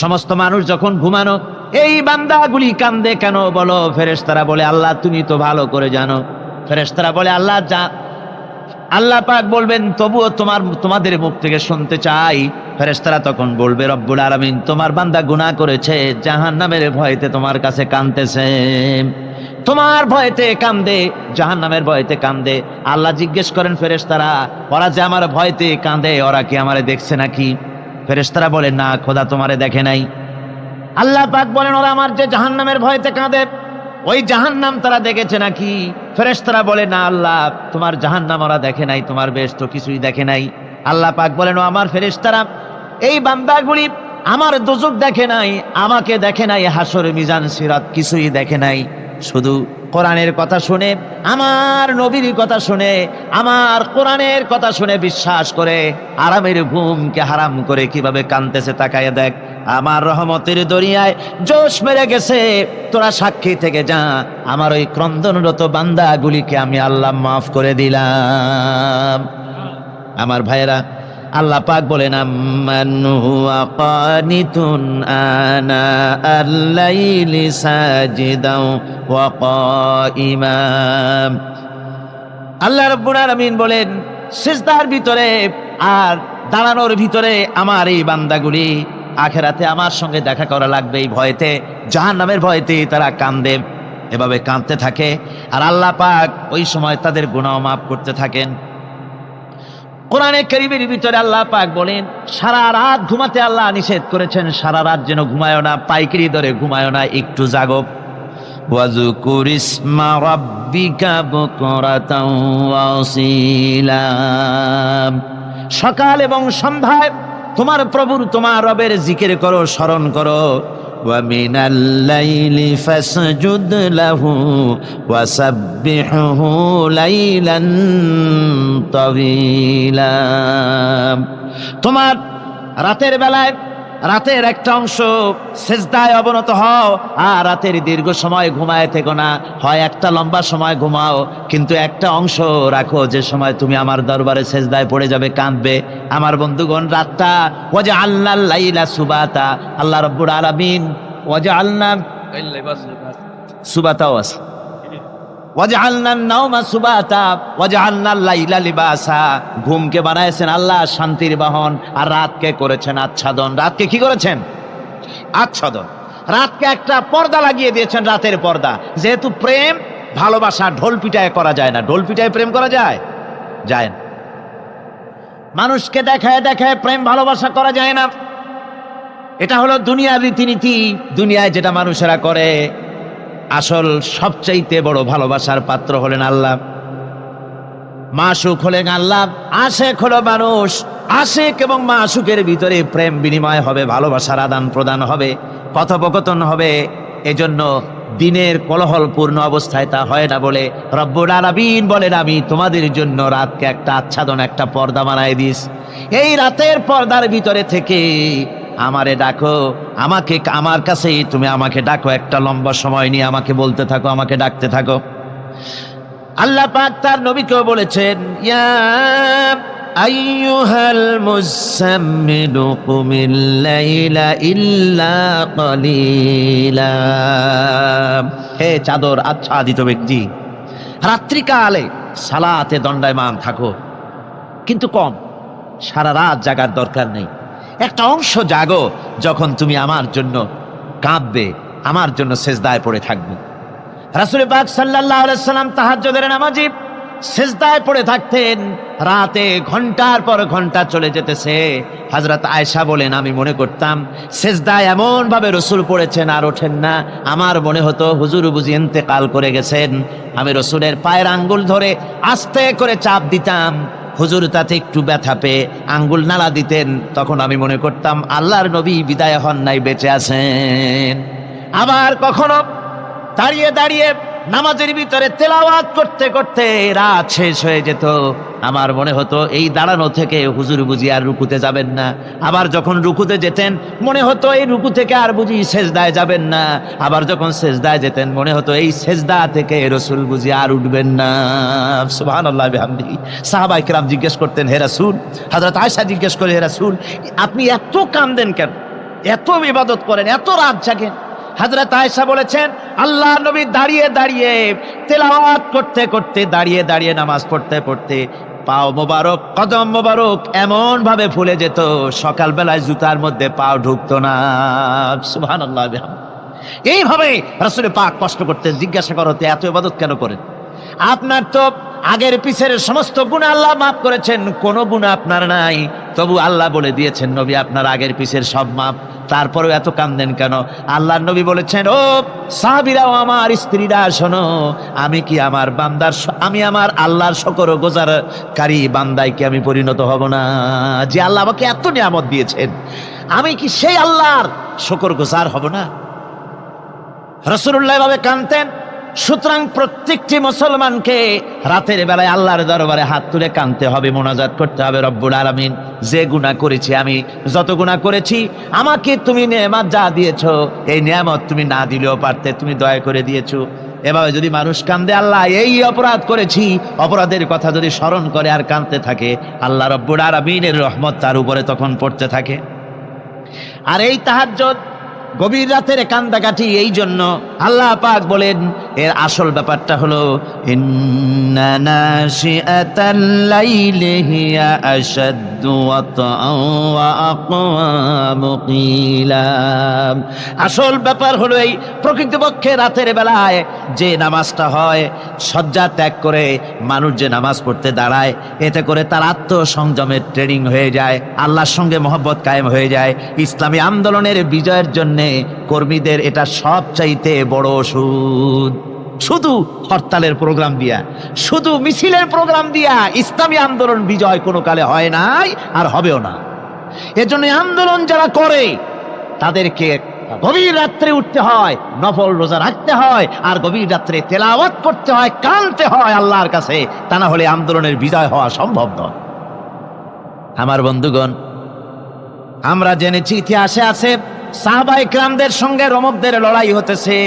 সমস্ত মানুষ যখন ঘুমানো, এই বান্দাগুলি কাঁদে কেন বলো? ফেরেশতারা বলে, আল্লাহ তুমি তো ভালো করে জানো। ফেরেশতারা বলে, আল্লাহ পাক বলবেন, তবুও তোমাদের মুখ থেকে শুনতে চাই। ফেরেশতারা তখন বলবে, রব্বুল আলামিন, তোমার বান্দা গুনাহ করেছে, জাহান্নামের ভয়তে তোমার কাছে কাঁদতেছে, তোমার ভয়তে কাঁদে, জাহান্নামের ভয়তে কাঁদে। আল্লাহ জিজ্ঞেস করেন, ফেরেশতারা, ওরা যে আমার ভয়তে কাঁদে, ওরা কি আমারে দেখছে নাকি? ফেরেশতারা বলে, না খোদা, তোমারে দেখে নাই। আল্লাহ পাক বলেন, ওরা আমার যে জাহান্নামের ভয়তে কাঁদে, ওই জাহান্নাম তারা দেখেছে নাকি? ফেরেশতারা বলে, না আল্লাহ, তোমার জাহান্নাম ওরা দেখে নাই, তোমার বেশ তো কিছুই দেখে নাই। আল্লাহ পাক বলেন, ও আমার ফেরেশতারা, এই বান্দাগুলি আমার দোজক দেখে নাই, আমাকে দেখে নাই, হাসর মিজান সিরাত কিছুই দেখে নাই, শুধু কোরআনের কথা শুনে, আমার নবীর কথা শুনে, আমার কোরআনের কথা শুনে বিশ্বাস করে আরামের ঘুমকে হারাম করে কিভাবে কাঁদতেছে তাকায় দেখ। আমার রহমতের দরিয়ায় জোশ মেরে গেছে, তোরা সাক্ষী থেকে যা, আমার ওই ক্রন্দনরত বান্দাগুলিকে আমি আল্লাহ মাফ করে দিলাম। আমার ভাইয়েরা, আল্লাহ পাক বলেন, আম্মান হুয়া কানিতুন আনা আল-লাইলি সাজিদাও ওয়া কাইমা। আল্লাহ রাব্বুল আলামিন বলেন, সিজদার ভিতরে আর দাঁড়ানোর ভিতরে আমার এই বান্দাগুলি আখিরাতে আমার সঙ্গে দেখা করা লাগবে এই ভয়তে, জাহান্নামের ভয়তে তারা কাঁদে, এভাবে কাঁদতে থাকে। আর আল্লাহ পাক ওই সময় তাদের গুনাহ মাফ করতে থাকেন। কোরআনে কারীমের ভিতরে আল্লাহ পাক বলেন, সারা রাত ঘুমাতে আল্লাহ নিষেধ করেছেন, সারা রাত যেন ঘুমায়ও না, পাইকারি দরে ঘুমায়ও না, একটু জাগো। ওয়াজকুর ইসমা রাব্বিকা বুকরাতাও ওয়া আসীলা। সকাল এবং সন্ধ্যায় তোমার প্রভুর, তোমার রবের জিকির করো, স্মরণ করো। ওয়া মিনাল লাইলি ফাসজুদ লাহু ওয়া সাব্বিহহু লাইলান তাওয়িলা। তোমার রাতের বেলায় রাতের একটা অংশ সেজদায় অবনত হও, আর রাতের দীর্ঘ সময় ঘুমায় থেকো না, হয় একটা লম্বা সময় ঘুমাও, কিন্তু একটা অংশ রাখো যে সময় তুমি আমার দরবারে সেজদায় পড়ে যাবে, কাঁদবে। আমার বন্ধুগণ, রাতটা ওয়াজআলনাল লাইলা সুবাতা, আল্লাহ রাব্বুল আলামিন ওয়াজআলনা সুবাতাও আছে, ওয়াজআলনান নাওমা সুবাতা ওয়াজআলনাল লাইলা লিবাসা। ঘুমকে বানাইছেন আল্লাহ শান্তির বাহন, আর রাতকে করেছেন আচ্ছাদন। রাতকে কি করেছেন? আচ্ছাদন। রাতকে একটা পর্দা লাগিয়ে দিয়েছেন, রাতের পর্দা। যেহেতু প্রেম ভালোবাসা ঢোল পিটায় করা যায় না, ঢোল পিটায় প্রেম করা যায়? যায় না। মানুষকে দেখায় দেখায় প্রেম ভালোবাসা করা যায় না। এটা হলো দুনিয়ার রীতিনীতি, দুনিয়ায় যেটা মানুষেরা করে। আসল সবচাইতে বড় ভালোবাসার পাত্র হলেন আল্লাহ, মাশুক হলেন আল্লাহ, আশেক হলো মানুষ। আশেক এবং মাশুকের ভিতরে প্রেম বিনিময় হবে, ভালোবাসার আদান প্রদান হবে, কথোপকথন হবে। এজন্য দিনের কোলাহলপূর্ণ অবস্থায় তা হয় না বলে রব্বুল আলামিন বলেন, আমি তোমাদের জন্য রাতকে একটা আচ্ছাদন, একটা পর্দা বানায় দিস। এই রাতের পর্দার ভিতরে থেকে আমারে ডাকো, আমাকে, আমার কাছেই তুমি আমাকে ডাকো, একটা লম্বা সময় নিয়ে আমাকে বলতে থাকো, আমাকে ডাকতে থাকো। আল্লাহ পাক তার নবীকেও বলেছেন, ইয়া আইয়ুহাল মুযাম্মিলু কুমিল লাইলা ইল্লা কালিলা। হে চাদর আচ্ছাদিত ব্যক্তি, রাত্রিকালে সালাতে দণ্ডায়মান থাকো, কিন্তু কম, সারা রাত জাগার দরকার নেই। একটা অংশ জাগো, যখন তুমি আমার জন্য কাঁদবে, আমার জন্য সেজদায় পড়ে থাকবে। রাসূল পাক সাল্লাল্লাহু আলাইহি সাল্লাম তাহাজ্জুদের নামাজি সেজদায় পড়ে থাকতেন, রাতে ঘন্টার পর ঘন্টা চলে যেতেছে। হযরত আয়েশা বলেন, আমি মনে করতাম সেজদায় এমন ভাবে রাসূল পড়েছেন আর ওঠেন না, আমার মনে হতো হুজুর বুঝি ইন্তেকাল করে গেছেন। আমি রাসূলের পায়ের আঙ্গুল ধরে আস্তে করে চাপ দিতাম, হুজুর তাতে একটু ব্যথা পেয়ে আঙ্গুল নাড়া দিতেন, তখন আমি মনে করতাম আল্লাহর নবী বিদায় হন নাই, বেঁচে আছেন। আবার কখনো দাঁড়িয়ে দাঁড়িয়ে নামাজের ভিতরে তেলাওয়াত করতে করতে রাত শেষ হয়ে যেত। আমার মনে হতো এই দাঁড়ানো থেকে হুজুর বুঝি আর রুকুতে যাবেন না। আবার যখন রুকুতে যেতেন মনে হতো এই রুকু থেকে আর বুঝি সেজদায় যাবেন না। আবার যখন সেজদায় যেতেন মনে হতো এই সেজদা থেকে রসুল বুঝি আর উঠবেন না। সুবহানাল্লাহ বিহামদিহি। সাহাবায়ে কেরাম জিজ্ঞেস করতেন, হে রাসূল, হযরত আয়েশা জিজ্ঞেস করে, হে রাসূল, আপনি এত কাঁদেন কেন, এত ইবাদত করেন, এত রাত জাগেন? হযরত আয়েশা বলেছেন, আল্লাহ নবী দাঁড়িয়ে দাঁড়িয়ে তেলাওয়াত করতে করতে, দাঁড়িয়ে দাঁড়িয়ে নামাজ পড়তে পড়তে পাও মোবারক, কদম মোবারক এমন ভাবে ফুলে যেত সকালবেলায় জুতার মধ্যে পাও ঢুকতো না। সুবহানাল্লাহ বিহামদিহি। এইভাবে রাসূল পাক কষ্ট করতেন। জিজ্ঞাসা করতে এত ইবাদত কেন করেন? আপনার তো আগের পিছের সমস্ত গুনাহ আল্লাহ মাফ করেছেন, কোনো গুনাহ আপনার নাই। তবু আল্লাহ বলে দিয়েছেন, নবী আপনার আগের পিছের সব মাফ, তারপরেও এত কান্দেন কেন? আল্লাহর নবী বলেছেন, ও সাহাবীরাও, আমার স্ত্রীরা শোনো, আমি কি আমার বান্দার, আমি আমার আল্লাহর শুকরগুজারকারী বান্দায় কি আমি পরিণত হব না? যে আল্লাহ আমাকে এত নিয়ামত দিয়েছেন, আমি কি সেই আল্লাহর শুকরগুজার হব না? রাসূলুল্লাহ এভাবে কাঁদতেন। সুতরাং প্রত্যেকটি মুসলমানকে রাতের বেলায় আল্লাহর দরবারে হাত তুলে কাঁদতে হবে, মোনাজাত করতে হবে, রব্বুল আলামিন, যে গুনাহ করেছি, আমি যত গুনাহ করেছি, আমাকে তুমি নেয়ামত যা দিয়েছো, এই নেয়ামত তুমি না দিলেও পারতে, তুমি দয়া করে দিয়েছো। এভাবে যদি মানুষ কান্দে, আল্লাহ এই অপরাধ করেছি, অপরাধের কথা যদি স্মরণ করে আর কাঁদতে থাকে, আল্লাহ রব্বুল আলামিনের রহমত তার উপরে তখন পড়তে থাকে। আর এই তাহাজ্জুদ, গভীর রাতের কান্দাকাটি, এই জন্য আল্লাহ পাক বলেন, এর আসল ব্যাপারটা হলো, ইন্না নাশিআতাল লাইলি হিয়া আশাদ্দু ওয়াতআন ওয়া আকওয়ামু কিলা। আসল ব্যাপার হলো এই প্রকৃতপক্ষে রাতের বেলায় যে নামাজটা হয়, শয্যা ত্যাগ করে মানুষ যে নামাজ পড়তে দাঁড়ায়, এতে করে তার আত্মসংযমের ট্রেনিং হয়ে যায়, আল্লাহর সঙ্গে মহব্বত কায়েম হয়ে যায়। ইসলামী আন্দোলনের বিজয়ের জন্য কর্মীদের এটা সবচাইতে বড় ওষুধ। শুধু হরতালের প্রোগ্রাম দিয়া, শুধু মিছিলের প্রোগ্রাম দিয়া ইসলামী আন্দোলন বিজয় কোনো কালে হয় নাই, আর হবেও না। এজন্য আন্দোলন যারা করে তাদেরকে গভীর রাত্রে উঠতে হয়, নফল রোজা রাখতে হয়, আর গভীর রাত্রে তেলাওয়াত করতে হয়, কাঁদতে হয় আল্লাহর কাছে, তা না হলে আন্দোলনের বিজয় হওয়া সম্ভব নয়। আমার বন্ধুগণ, আমরা জেনেছি ইতিহাসে আছে, সাহাবায়ে কেরামদের সঙ্গে রোমকদের লড়াই হতেছে,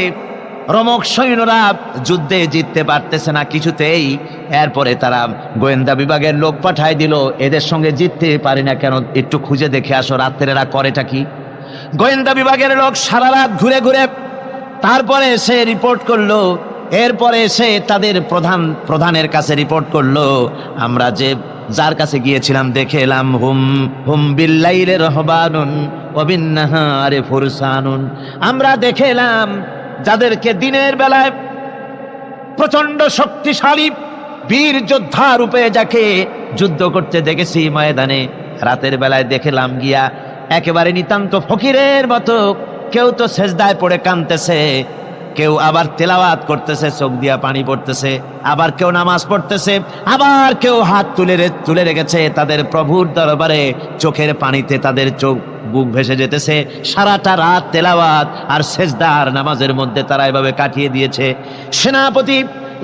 রোমক সৈন্যরা যুদ্ধে জিততে পারতেছে না কিছুতেই। এরপরে তারা গোয়েন্দা বিভাগের লোক পাঠায় দিল, এদের সঙ্গে জিততে পারি না কেন, একটু খুঁজে দেখে আসো রাত্রে এরা করেটা কি। গোয়েন্দা বিভাগের লোক সারা রাত ঘুরে ঘুরে তারপরে সে রিপোর্ট করলো। এরপরে সে তাদের প্রধানের কাছে রিপোর্ট করলো, আমরা যে যার কাছে গিয়েছিলাম দেখে এলাম, হুম হুম বিল্লাইলি রহবানুন ওয়া বিন্নাহারি ফুরসানুন, আমরা দেখে এলাম যাদেরকে দিনের বেলায় প্রচন্ড শক্তিশালী বীর যোদ্ধা রূপে যাকে যুদ্ধ করতে দেখেছি ময়দানে, রাতের বেলায় দেখলাম গিয়া একেবারে নিতান্ত ফকিরের মতো, কেউ তো সেজদায় পড়ে কাঁদতেছে, কেউ আবার তেলাওয়াত করতেছে, চোখ দিয়া পানি পড়তেছে, আবার কেউ নামাজ পড়তেছে, আবার কেউ হাত তুলে রেখেছে তাদের প্রভুর দরবারে, চোখের পানিতে তাদের চোখ বুক ভেসে যেতেছে। সারাটা রাত তেলাওয়াত আর সেজদার নামাজের মধ্যে তারা এভাবে কাটিয়ে দিয়েছে। সেনাপতি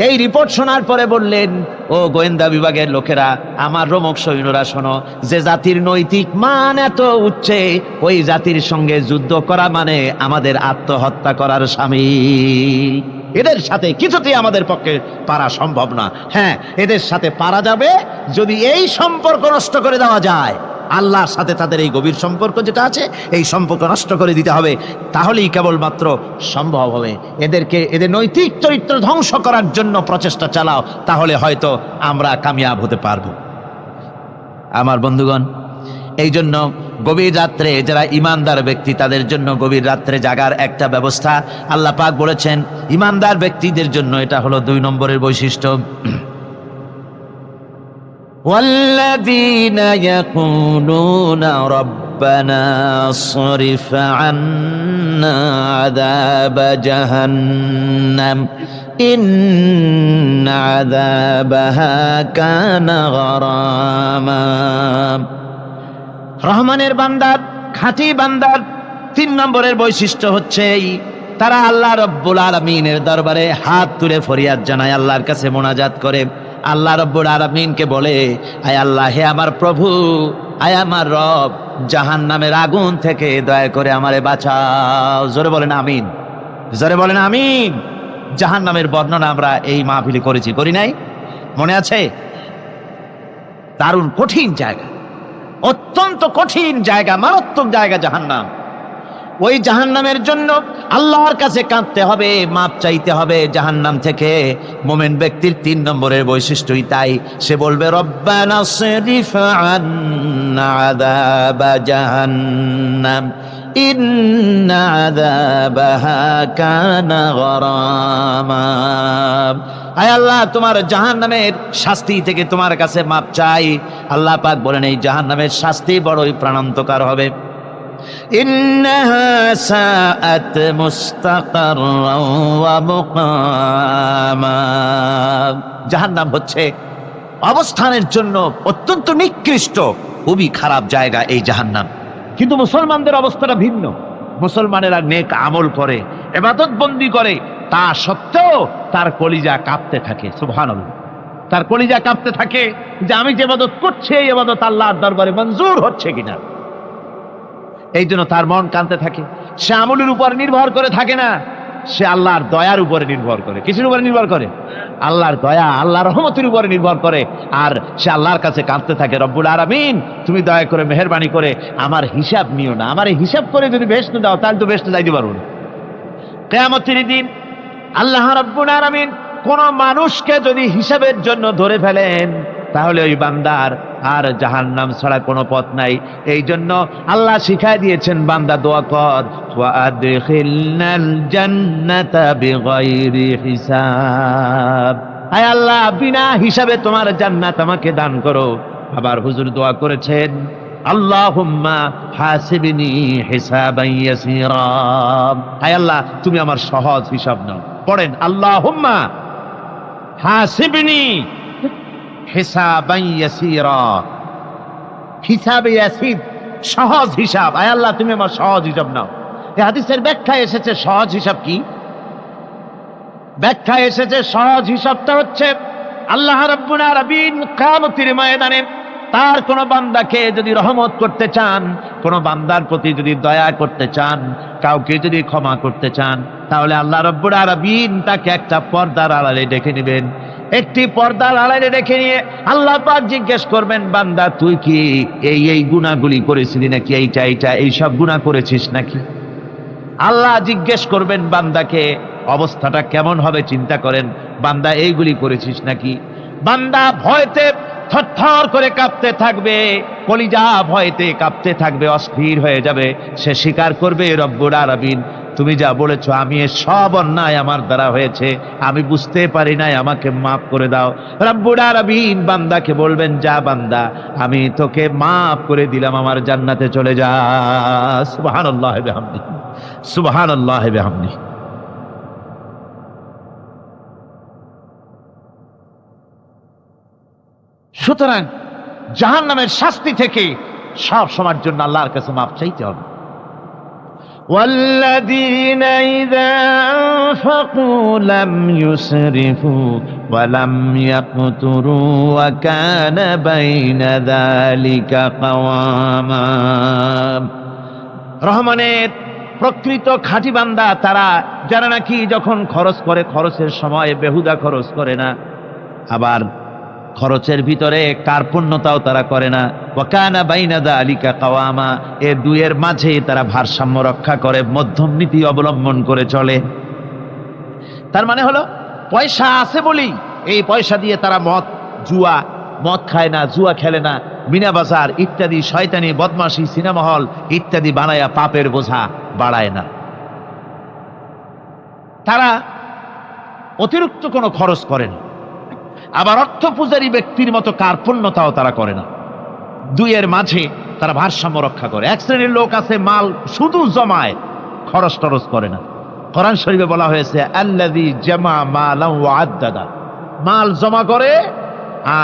এই রিপোর্ট শোনার পরে বললেন, ও গোয়েন্দা বিভাগের লোকেরা, আমার রোমক সৈন্যরা শোনো, যে জাতির নৈতিক মান এত উচ্চে, ওই জাতির সঙ্গে যুদ্ধ করা মানে আমাদের আত্মহত্যা করার শামিল। এদের সাথে কিছুতেই আমাদের পক্ষে পারা সম্ভব না। হ্যাঁ, এদের সাথে পারা যাবে যদি এই সম্পর্ক নষ্ট করে দেওয়া যায়। আল্লাহর সাথে তাদের এই গভীর সম্পর্ক যেটা আছে, এই সম্পর্ক নষ্ট করে দিতে হবে, তাহলেই কেবলমাত্র সম্ভব হবে। এদের নৈতিক চরিত্র ধ্বংস করার জন্য প্রচেষ্টা চালাও, তাহলে হয়তো আমরা কামিয়াব হতে পারবো। আমার বন্ধুগণ, এই জন্য গভীর রাত্রে যারা ইমানদার ব্যক্তি, তাদের জন্য গভীর রাত্রে জাগার একটা ব্যবস্থা আল্লাহ পাক বলেছেন। ইমানদার ব্যক্তিদের জন্য এটা হলো 2 নম্বরের বৈশিষ্ট্য। والذين يقولون ربنا اصرف عنا عذاب جهنم إن عذابها كان غراما। রহমানের বান্দার, খাঁটি বান্দার 3 নম্বরের বৈশিষ্ট্য হচ্ছে এই তারা আল্লাহ রব্বুল আলামিনের দরবারে হাত তুলে ফরিয়াদ জানায়, আল্লাহর কাছে মোনাজাত করে। আল্লাহ রব্বুল আলামিনকে বলে, আয় আল্লাহ, হে আমার প্রভু, আয় আমার রব, জাহান্নামের আগুন থেকে দয়া করে আমারে বাঁচাও। জোরে বলেন আমিন, জোরে বলেন আমিন। জাহান্নামের বর্ণনা আমরা এই মাহফিলে করেছি, করি নাই? মনে আছে? দারুণ কঠিন জায়গা, অত্যন্ত কঠিন জায়গা, মারাত্মক জায়গা জাহান্নাম। ওই জাহান্নামের জন্য আল্লাহর কাছে কাঁদতে হবে, মাপ চাইতে হবে জাহান্নাম থেকে। মোমেন ব্যক্তির 3 নম্বরের বৈশিষ্ট্যই তাই। সে বলবে, রব্বানা সরিফ আন্না আযাবা জাহান্নাম ইন্না আযাবাহা কানা গরামা। আয় আল্লাহ, তোমার জাহান্নামের শাস্তি থেকে তোমার কাছে মাপ চাই। আল্লাহ পাক বলেন, এই জাহান্নামের শাস্তি বড়ই প্রাণান্তকার হবে। ইন্নাহা সাআত মুস্তাকাররাও ওয়া মুকামা। জাহান্নাম হচ্ছে অবস্থানের জন্য অত্যন্ত নিকৃষ্ট, খুবই খারাপ জায়গা এই জাহান্নাম। কিন্তু মুসলমানদের অবস্থাটা ভিন্ন। মুসলমানেরা নেক আমল করে, ইবাদত বন্দি করে, তা সত্ত্বেও তার কলিজা কাঁপতে থাকে। সুবহানাল্লাহ, তার কলিজা কাঁপতে থাকে যে আমি যে ইবাদত করছি এই ইবাদত আল্লাহর দরবারে মঞ্জুর হচ্ছে কিনা। এই জন্য তার মন কাঁদতে থাকে। সে আমলের উপর নির্ভর করে থাকে না, সে আল্লাহর দয়ার উপরে নির্ভর করে। কিসের উপরে নির্ভর করে? আল্লাহর দয়া, আল্লাহর রহমতের উপরে নির্ভর করে। আর সে আল্লাহর কাছে কাঁদতে থাকে, রব্বুল আলামিন, তুমি দয়া করে মেহেরবানি করে আমার হিসাব নিও না। আমার এই হিসাব করে যদি বেহেশতে দাও তাহলে তো বেহেশতে যাইতে পারবো না। কিয়ামতের দিন আল্লাহ রব্বুল আলামিন কোন মানুষকে যদি হিসাবের জন্য ধরে ফেলেন, তাহলে ওই বান্দার আর জাহান্নাম ছাড়া কোনো পথ নাই। এই জন্য আল্লাহ শিখায় দিয়েছেন, বান্দা দোয়া কর, ওয়া আদখিলনাল জান্নাতা বিগাইরি হিসাব। আয় আল্লাহ, বিনা হিসাবে তোমার জান্নাত আমাকে দান করো। আবার হুজুর দোয়া করেছেন, আল্লাহুম্মা হাসিবনি হিসাবান ইয়াসীরা। আয় আল্লাহ, তুমি আমার সহজ হিসাব নাও। পড়েন, আল্লাহুম্মা হাসিবনি হিসাবান ইয়াসীরা। হিসাবে ইয়াসির, সহজ হিসাব। আয় আল্লাহ, তুমি আমার সহজ হিসাব নাও। এই হাদিসের ব্যাখ্যায় এসেছে সহজ হিসাব কি? ব্যাখ্যায় এসেছে সহজ হিসাবটা হচ্ছে আল্লাহ রাব্বুল আলামিন কিয়ামতের ময়দানে তার কোন বান্দাকে যদি রহমত করতে চান, কোন বান্দার প্রতি যদি দয়া করতে চান, কাউকে যদি ক্ষমা করতে চান, তাহলে আল্লাহ রাব্বুল আলামিন তাকে একটা পর্দার আড়ালে ডেকে নেবেন। একটি পর্দার আড়ালে ডেকে নিয়ে আল্লাহ পাক জিজ্ঞেস করবেন, বান্দা তুই কি এই গুনাহগুলি করেছিলি নাকি? এইটা এই সব গুনাহ করেছিস নাকি? আল্লাহ জিজ্ঞেস করবেন বান্দাকে, অবস্থাটা কেমন হবে চিন্তা করেন। বান্দা এইগুলি করেছিস নাকি? বান্দা ভয়তে থরথর করে কাঁপতে থাকবে, কলিজা ভয়তে কাঁপতে থাকবে, অস্থির হয়ে যাবে। সে স্বীকার করবে, রব্বুল আলামিন, তুমি যা বলেছো আমি এর সব অন্যায় আমার দ্বারা হয়েছে, আমি বুঝতে পারি নাই, আমাকে মাফ করে দাও। রব্বুল আলামিন বান্দাকে বলবেন, যা বান্দা, আমি তোকে মাফ করে দিলাম, আমার জান্নাতে চলে যা। সুবহানাল্লাহ ওয়া বিহামদিহি, সুবহানাল্লাহ ওয়া বিহামদিহি। সুতরাং জাহান্নামের শাস্তি থেকে সব সময়ের জন্য আল্লাহর কাছে মাফ চাইতে হবে। والذين إذا أنفقوا لم يسرفوا ولم يقتروا وكان بين ذلك قواما। রহমানের প্রকৃত খাঁটি বান্দা তারা, যারা নাকি যখন খরচ করে খরচের সময় বেহুদা খরচ করে না, আবার খরচের ভিতরে কার্পণ্যতাও তারা করে না। ওয়াকানা বাইনা যালিকা কাওয়ামা, এর দুইয়ের মাঝে তারা ভারসাম্য রক্ষা করে, মধ্যম নীতি অবলম্বন করে চলে। তার মানে হলো, পয়সা আছে বলি এই পয়সা দিয়ে তারা মদ খায় না, জুয়া খেলে না, মিনা বাজার ইত্যাদি শয়তানি, বদমাশি, সিনেমা হল ইত্যাদি বানায়া পাপের বোঝা বাড়ায় না। তারা অতিরিক্ত কোনো খরচ করে না, আবার অর্থ পূজারী ব্যক্তির মতো কার্পণ্যতাও তারা করে না। দুইয়ের মাঝে তারা ভারসাম্য রক্ষা করে। এক শ্রেণীর লোক আছে, মাল শুধু জমায়, খরচ টরচ করে না। কোরআন শরীফে বলা হয়েছে, আল্লাযী জামা মালান ওয়া আদ্দাদা, মাল জমা করে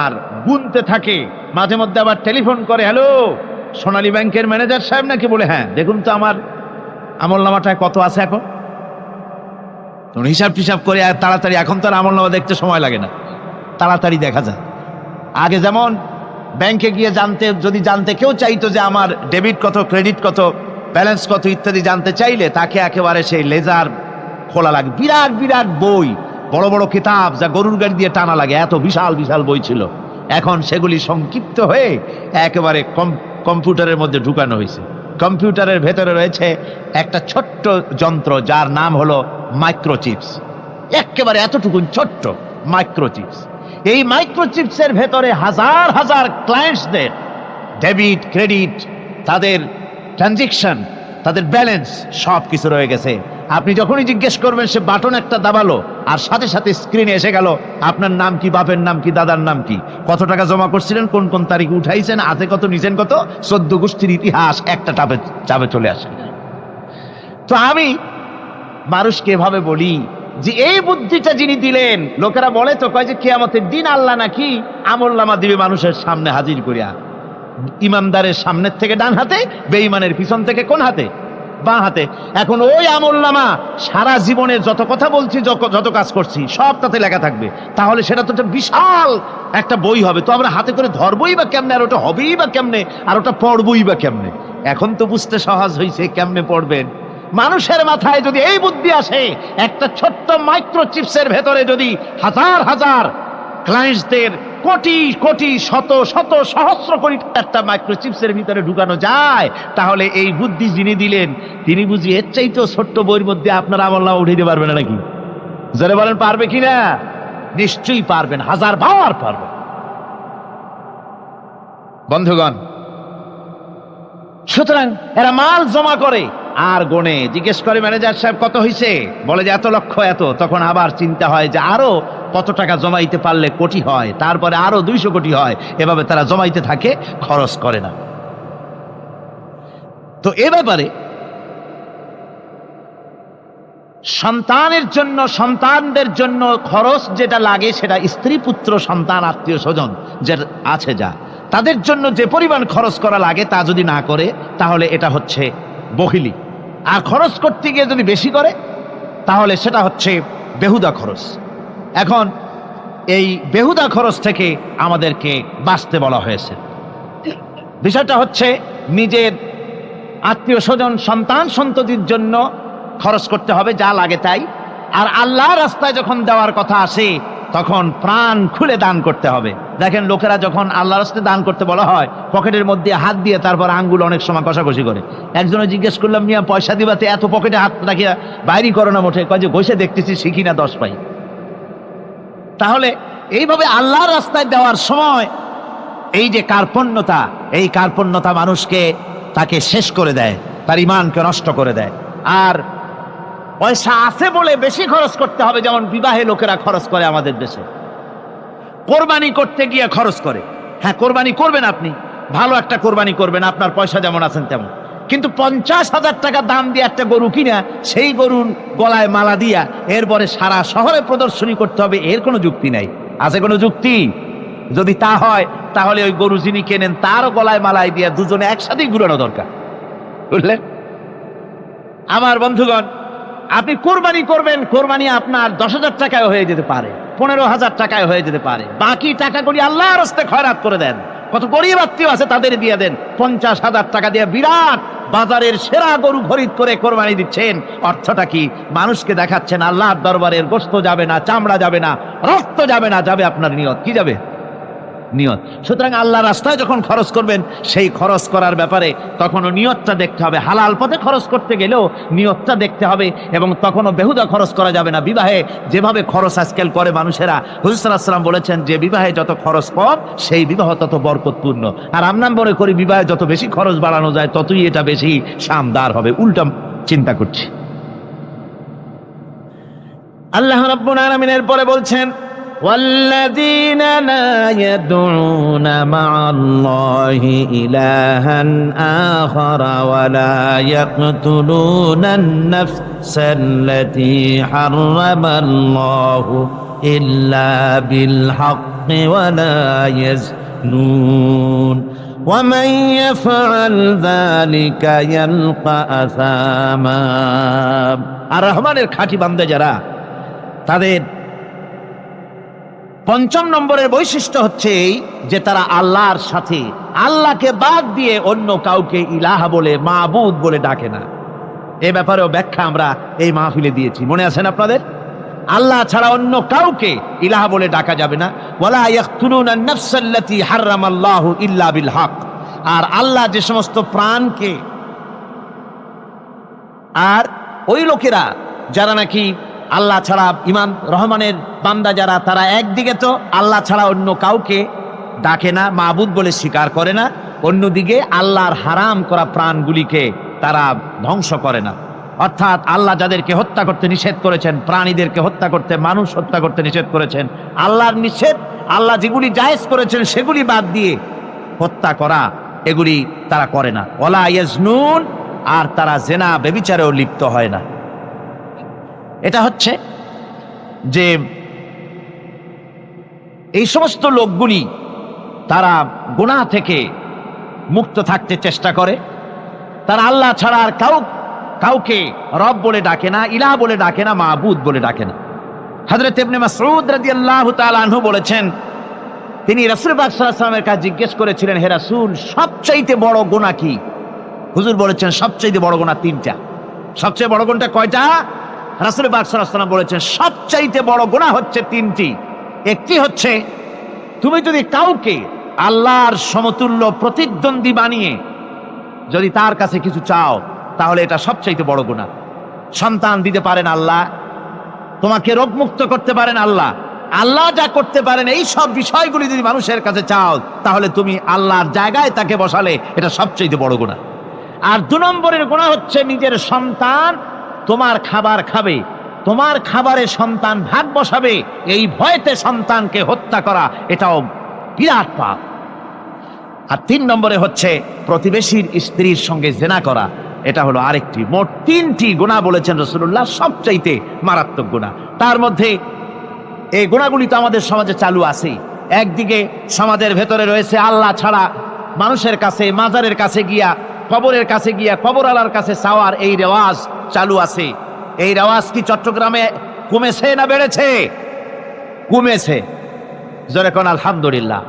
আর গুনতে থাকে, মাঝে মধ্যে আবার টেলিফোন করে, হ্যালো সোনালী ব্যাংকের ম্যানেজার সাহেব নাকি? বলে হ্যাঁ, দেখুন তো আমার আমলনামাটায় কত আছে এখন। তখন হিসাব টিসাব করে আর তাড়াতাড়ি, এখন তো আর আমলনামা দেখতে সময় লাগে না, তাড়াতাড়ি দেখা যায়। আগে যেমন ব্যাংকে গিয়ে যদি জানতে কেউ চাইতো যে আমার ডেবিট কত, ক্রেডিট কত, ব্যালেন্স কত ইত্যাদি জানতে চাইলে তাকে একেবারে সেই লেজার খোলা লাগে, বিরাট বিরাট বই, বড় বড় কিতাব যা গরুর গাড়ি দিয়ে টানা লাগে, এত বিশাল বিশাল বই ছিল। এখন সেগুলি সংক্ষিপ্ত হয়ে একেবারে কম্পিউটারের মধ্যে ঢুকানো হয়েছে। কম্পিউটারের ভেতরে রয়েছে একটা ছোট্ট যন্ত্র যার নাম হলো মাইক্রোচিপস, একেবারে এতটুকু ছোট্ট মাইক্রোচিপস। এই মাইক্রোচিপসের ভেতরে হাজার হাজার ক্লায়েন্টসদের ডেবিট, ক্রেডিট, তাদের ট্রানজেকশন, তাদের ব্যালেন্স সব কিছু রয়ে গেছে। আপনি যখনই জিজ্ঞেস করবেন সে বাটন একটা দাবালো আর সাথে সাথে স্ক্রিনে এসে গেল আপনার নাম কি, বাপের নাম কি, দাদার নাম কি, কত টাকা জমা করছিলেন, কোন কোন তারিখে উঠাইছেন, হাতে কত, নিচেন কত, 14 গোষ্ঠীর ইতিহাস একটা চাপে চলে আসে। তো আমি মানুষকে এভাবে বলি যে এই বুদ্ধিটা যিনি দিলেন, লোকেরা বলে তো কয় যে কিয়ামতের দিন আল্লাহ নাকি আমলনামা দিবে মানুষের সামনে হাজির করিয়া, ইমানদারের সামনের থেকে ডান হাতে, বেঈমানের পিছন থেকে কোন হাতে, বাঁ হাতে। এখন ওই আমলনামা সারা জীবনের যত কথা বলছি, যত কাজ করছি সব তাতে লেখা থাকবে। তাহলে সেটা তো একটা বিশাল একটা বই হবে, তো আমরা হাতে করে ধরবই বা কেমনে, আর ওটা হবেই বা কেমনে, আর ওটা পড়বই বা কেমনে। এখন তো বুঝতে সহজ হয়েছে কেমনে পড়বেন। মানুষের মাথায় যদি এই বুদ্ধি আসে, একটা ছোট্ট মাইক্রোচিপসের ভেতরে যদি হাজার হাজার ক্লায়েন্টসদের কোটি কোটি শত শত সহস্র কোটি একটা মাইক্রোচিপসের ভিতরে ঢুকানো যায়, তাহলে এই বুদ্ধি যিনি দিলেন তিনি বুঝি এর চাইতেও ছোট্ট বইয়ের মধ্যে আপনার আমলনামা উঠাইতে পারবেন না নাকি? যারা বলেন পারবে কিনা? নিশ্চয়ই পারবেন, হাজার বার পারবেন। বন্ধুগণ, সুতরাং এরা মাল জমা করে আর গোনে, জিজ্ঞেস করে ম্যানেজার সাহেব কত হয়েছে, বলে যে এত লক্ষ এত, তখন আবার চিন্তা হয় যে আরো কত টাকা জমাইতে পারলে কোটি হয়, তারপরে আরো 200 কোটি হয়, এভাবে তারা জমাইতে থাকে, খরচ করে না। তো এ ব্যাপারে সন্তানদের জন্য খরচ যেটা লাগে, সেটা স্ত্রী, পুত্র, সন্তান, আত্মীয় স্বজন যে আছে যা, তাদের জন্য যে পরিমাণ খরচ করা লাগে তা যদি না করে তাহলে এটা হচ্ছে বখিলি। আর খরচ করতে গিয়ে যদি বেশি করে তাহলে সেটা হচ্ছে বেহুদা খরচ। এখন এই বেহুদা খরচ থেকে আমাদেরকে বাঁচতে বলা হয়েছে। বিষয়টা হচ্ছে নিজের আত্মীয় স্বজন, সন্তান সন্ততির জন্য খরচ করতে হবে যা লাগে তাই। আর আল্লাহর রাস্তায় যখন দেওয়ার কথা আসে তখন প্রাণ খুলে দান করতে হবে। দেখেন, লোকেরা যখন আল্লাহর রাস্তায় দান করতে বলা হয়, পকেটের মধ্যে হাত দিয়ে তারপর আঙ্গুল অনেক সময় কষাকষি করে। একজনে জিজ্ঞেস করলাম, মিয়া পয়সা দিবাতে এত পকেটে হাত রাখিয়া বাইরে করো না মোটে? কয় যে বসে দেখতেছি শিখি না 10 পাই। তাহলে এইভাবে আল্লাহর রাস্তায় দেওয়ার সময় এই যে কার্পণ্যতা, এই কার্পণ্যতা মানুষকে, তাকে শেষ করে দেয়, তার ঈমানকে নষ্ট করে দেয়। আর পয়সা আছে বলে বেশি খরচ করতে হবে, যেমন বিবাহে লোকেরা খরচ করে আমাদের দেশে, কোরবানি করতে গিয়ে খরচ করে। হ্যাঁ, কোরবানি করবেন, আপনি ভালো একটা কোরবানি করবেন, আপনার পয়সা যেমন আছেন তেমন, কিন্তু 50,000 টাকা দাম দিয়ে একটা গরু কিনা, সেই গরুর গলায় মালা দিয়া এরপরে সারা শহরে প্রদর্শনী করতে হবে, এর কোনো যুক্তি নাই। আছে কোনো যুক্তি? যদি তা হয় তাহলে ওই গরু যিনি কেনেন তারও গলায় মালাই দিয়া দুজনে একসাথেই ঘুরানো দরকার, বুঝলেন? আমার বন্ধুগণ, আপনি কোরবানি করবেন, কোরবানি আপনার 10,000 টাকায় হয়ে যেতে পারে, 15,000 টাকায় হয়ে যেতে পারে। বাকি টাকাগুলি আল্লাহর রাস্তায় খয়রাত করে দেন। কত গরিব আত্মীয় আছে তাদের দিয়ে দেন। 50,000 টাকা দিয়ে বিরাট বাজারের সেরা গরু খরিদ করে কোরবানি দিচ্ছেন। অর্থটা কি? মানুষকে দেখাচ্ছেন আল্লাহর দরবারের গোশত যাবে না, চামড়া যাবে না, রক্ত যাবে না, যাবে আপনার নিয়ত। কি যাবে? নিয়ত। সুতরাং আল্লাহ রাস্তায় যখন খরচ করবেন, সেই খরচ করার ব্যাপারে তখনও নিয়তটা দেখতে হবে। হালাল পথে খরচ করতে গেলেও নিয়তটা দেখতে হবে, এবং তখনও বেহুদা খরচ করা যাবে না। বিবাহে যেভাবে খরচ আজকাল করে মানুষেরা, হুজুর সাল্লাল্লাহু আলাইহি ওয়াসাল্লাম বলেছেন যে বিবাহে যত খরচ কম সেই বিবাহ তত বরকতপূর্ণ। আর আমরা মনে করি বিবাহে যত বেশি খরচ বাড়ানো যায় ততই এটা বেশি শানদার হবে। উল্টা চিন্তা করছি। আল্লাহ রাব্বুল আলামিন এরপরে বলছেন, والذين لا يدعون مع الله إلها آخر ولا يقتلون النفس التي حرم الله إلا بالحق ولا يزنون ومن يفعل ذلك يلقى أثاما। আর রহমানের খাঁটি বান্দা যারা, তাদের পঞ্চম নম্বরের বৈশিষ্ট্য হচ্ছে এই যে তারা আল্লাহর সাথে আল্লাহকে বাদ দিয়ে অন্য কাউকে ইলাহ বলে মাবুদ বলে ডাকে না। এ ব্যাপারেও ব্যাখ্যা আমরা এই মাহফিলে দিয়েছি, মনে আছেন আপনাদের? আল্লাহ ছাড়া অন্য কাউকে ইলাহ বলে ডাকা যাবে না। ওয়ালা ইয়াকতুলুনা আন-নাফসাল্লাতী হারামাল্লাহু ইল্লা বিল হক। আর আল্লাহ যে সমস্ত প্রাণকে, আর ওই লোকেরা যারা নাকি আল্লাহ ছাড়া ইমান রহমানের বান্দা যারা, তারা একদিকে তো আল্লাহ ছাড়া অন্য কাউকে ডাকে না, মাবুদ বলে স্বীকার করে না, অন্যদিকে আল্লাহর হারাম করা প্রাণগুলিকে তারা ধ্বংস করে না। অর্থাৎ আল্লাহ যাদেরকে হত্যা করতে নিষেধ করেছেন, প্রাণীদেরকে হত্যা করতে, মানুষ হত্যা করতে নিষেধ করেছেন, আল্লাহর নিষেধ, আল্লাহ যেগুলি জায়েজ করেছেন সেগুলি বাদ দিয়ে হত্যা করা, এগুলি তারা করে না। ওয়ালা ইয়াজনুন, আর তারা জেনা ব্যভিচারেও লিপ্ত হয় না। এটা হচ্ছে যে এই সমস্ত লোকগুলি তারা গুনাহ থেকে মুক্ত থাকতে চেষ্টা করে। তারা আল্লাহ ছাড়া আর কাউকে রব বলে ডাকে না, ইলাহ বলে ডাকে না, মাবুদ বলে ডাকে না। হযরত ইবনে মাসউদ রাদিয়াল্লাহু তাআলা আনহু বলেছেন, তিনি রাসূল পাক সাল্লাল্লাহু আলাইহি ওয়াসাল্লামের কাছে জিজ্ঞেস করেছিলেন, হে রাসূল, সবচাইতে বড় গুনাহ কি? হুজুর বলেছেন সবচাইতে বড় গুনাহ তিনটা। সবচেয়ে বড় গুনাহটা কয়টা? রাসূল পাক সাল্লাল্লাহু আলাইহি ওয়াসাল্লাম বলেছেন সবচাইতে বড় গুনাহ হচ্ছে তিনটি। একটি হচ্ছে তুমি যদি কাউকে আল্লাহর সমতুল্য প্রতিদ্বন্দ্বী বানিয়ে যদি তার কাছে কিছু চাও, তাহলে এটা সবচাইতে বড় গুনাহ। সন্তান দিতে পারেন আল্লাহ, তোমাকে রোগমুক্ত করতে পারেন আল্লাহ, আল্লাহ যা করতে পারেন এই সব বিষয়গুলি যদি মানুষের কাছে চাও, তাহলে তুমি আল্লাহর জায়গায় তাকে বসালে এটা সবচাইতে বড় গুনাহ। আর 2 নম্বরের গুনাহ হচ্ছে নিজের সন্তান তোমার খাবার খাবে, তোমার খাবারে সন্তান ভাগ বসাবে, এই ভয়তে সন্তানকে হত্যা করা, এটাও বিরাট পাপ। আর 3 নম্বরে হচ্ছে প্রতিবেশীর স্ত্রীর সঙ্গে জেনা করা, এটা হলো আরেকটি। মোট 3টি গুনাহ বলেছেন রাসূলুল্লাহ সবচাইতে মারাত্মক গুনাহ। তার মধ্যে এই গুনাহগুলি তো আমাদের সমাজে চালু আছে। একদিকে সমাজের ভেতরে রয়েছে আল্লাহ ছাড়া মানুষের কাছে, মাজারের কাছে গিয়া, কবরের কাছে গিয়া, কবরওয়ালার কাছে চাওয়ার এই রেওয়াজ চালু আছে। এই রেওয়াজ কি চট্টগ্রামে কমেছে না বেড়েছে? কমেছে। জোরে কোন আলহামদুলিল্লাহ।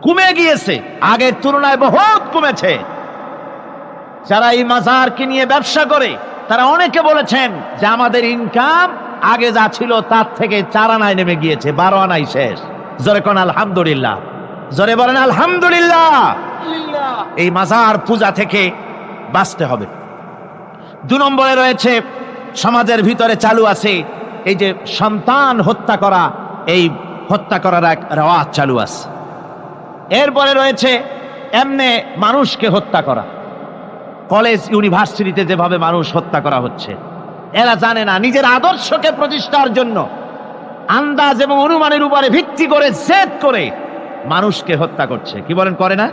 কমে গিয়েছে, আগের তুলনায় বহুত কমেছে। যারা এই মাজারকে নিয়ে ব্যবসা করে তারা অনেকে বলেছেন যে আমাদের ইনকাম আগে যা ছিল তার থেকে 4 আনায় নেমে গিয়েছে, 12 আনাই শেষ। জোরে কোন আলহামদুলিল্লাহ, জোরে বলেন আলহামদুলিল্লাহ। এই মাজার পূজা থেকে বাঁচতে হবে। 2 নম্বরে রয়েছে সমাজের ভিতরে চালু আছে এই যে সন্তান হত্যা করা, এই হত্যা করার এক রেওয়াজ চালু আছে। এরপরে রয়েছে এমনে মানুষকে হত্যা করা। কলেজ ইউনিভার্সিটিতে যেভাবে মানুষ হত্যা করা হচ্ছে, এরা জানে না নিজের আদর্শকে প্রতিষ্ঠার জন্য আন্দাজ এবং অনুমানের উপরে ভিত্তি করে জেদ করে মানুষকে হত্যা করছে। কি বলেন, করে না?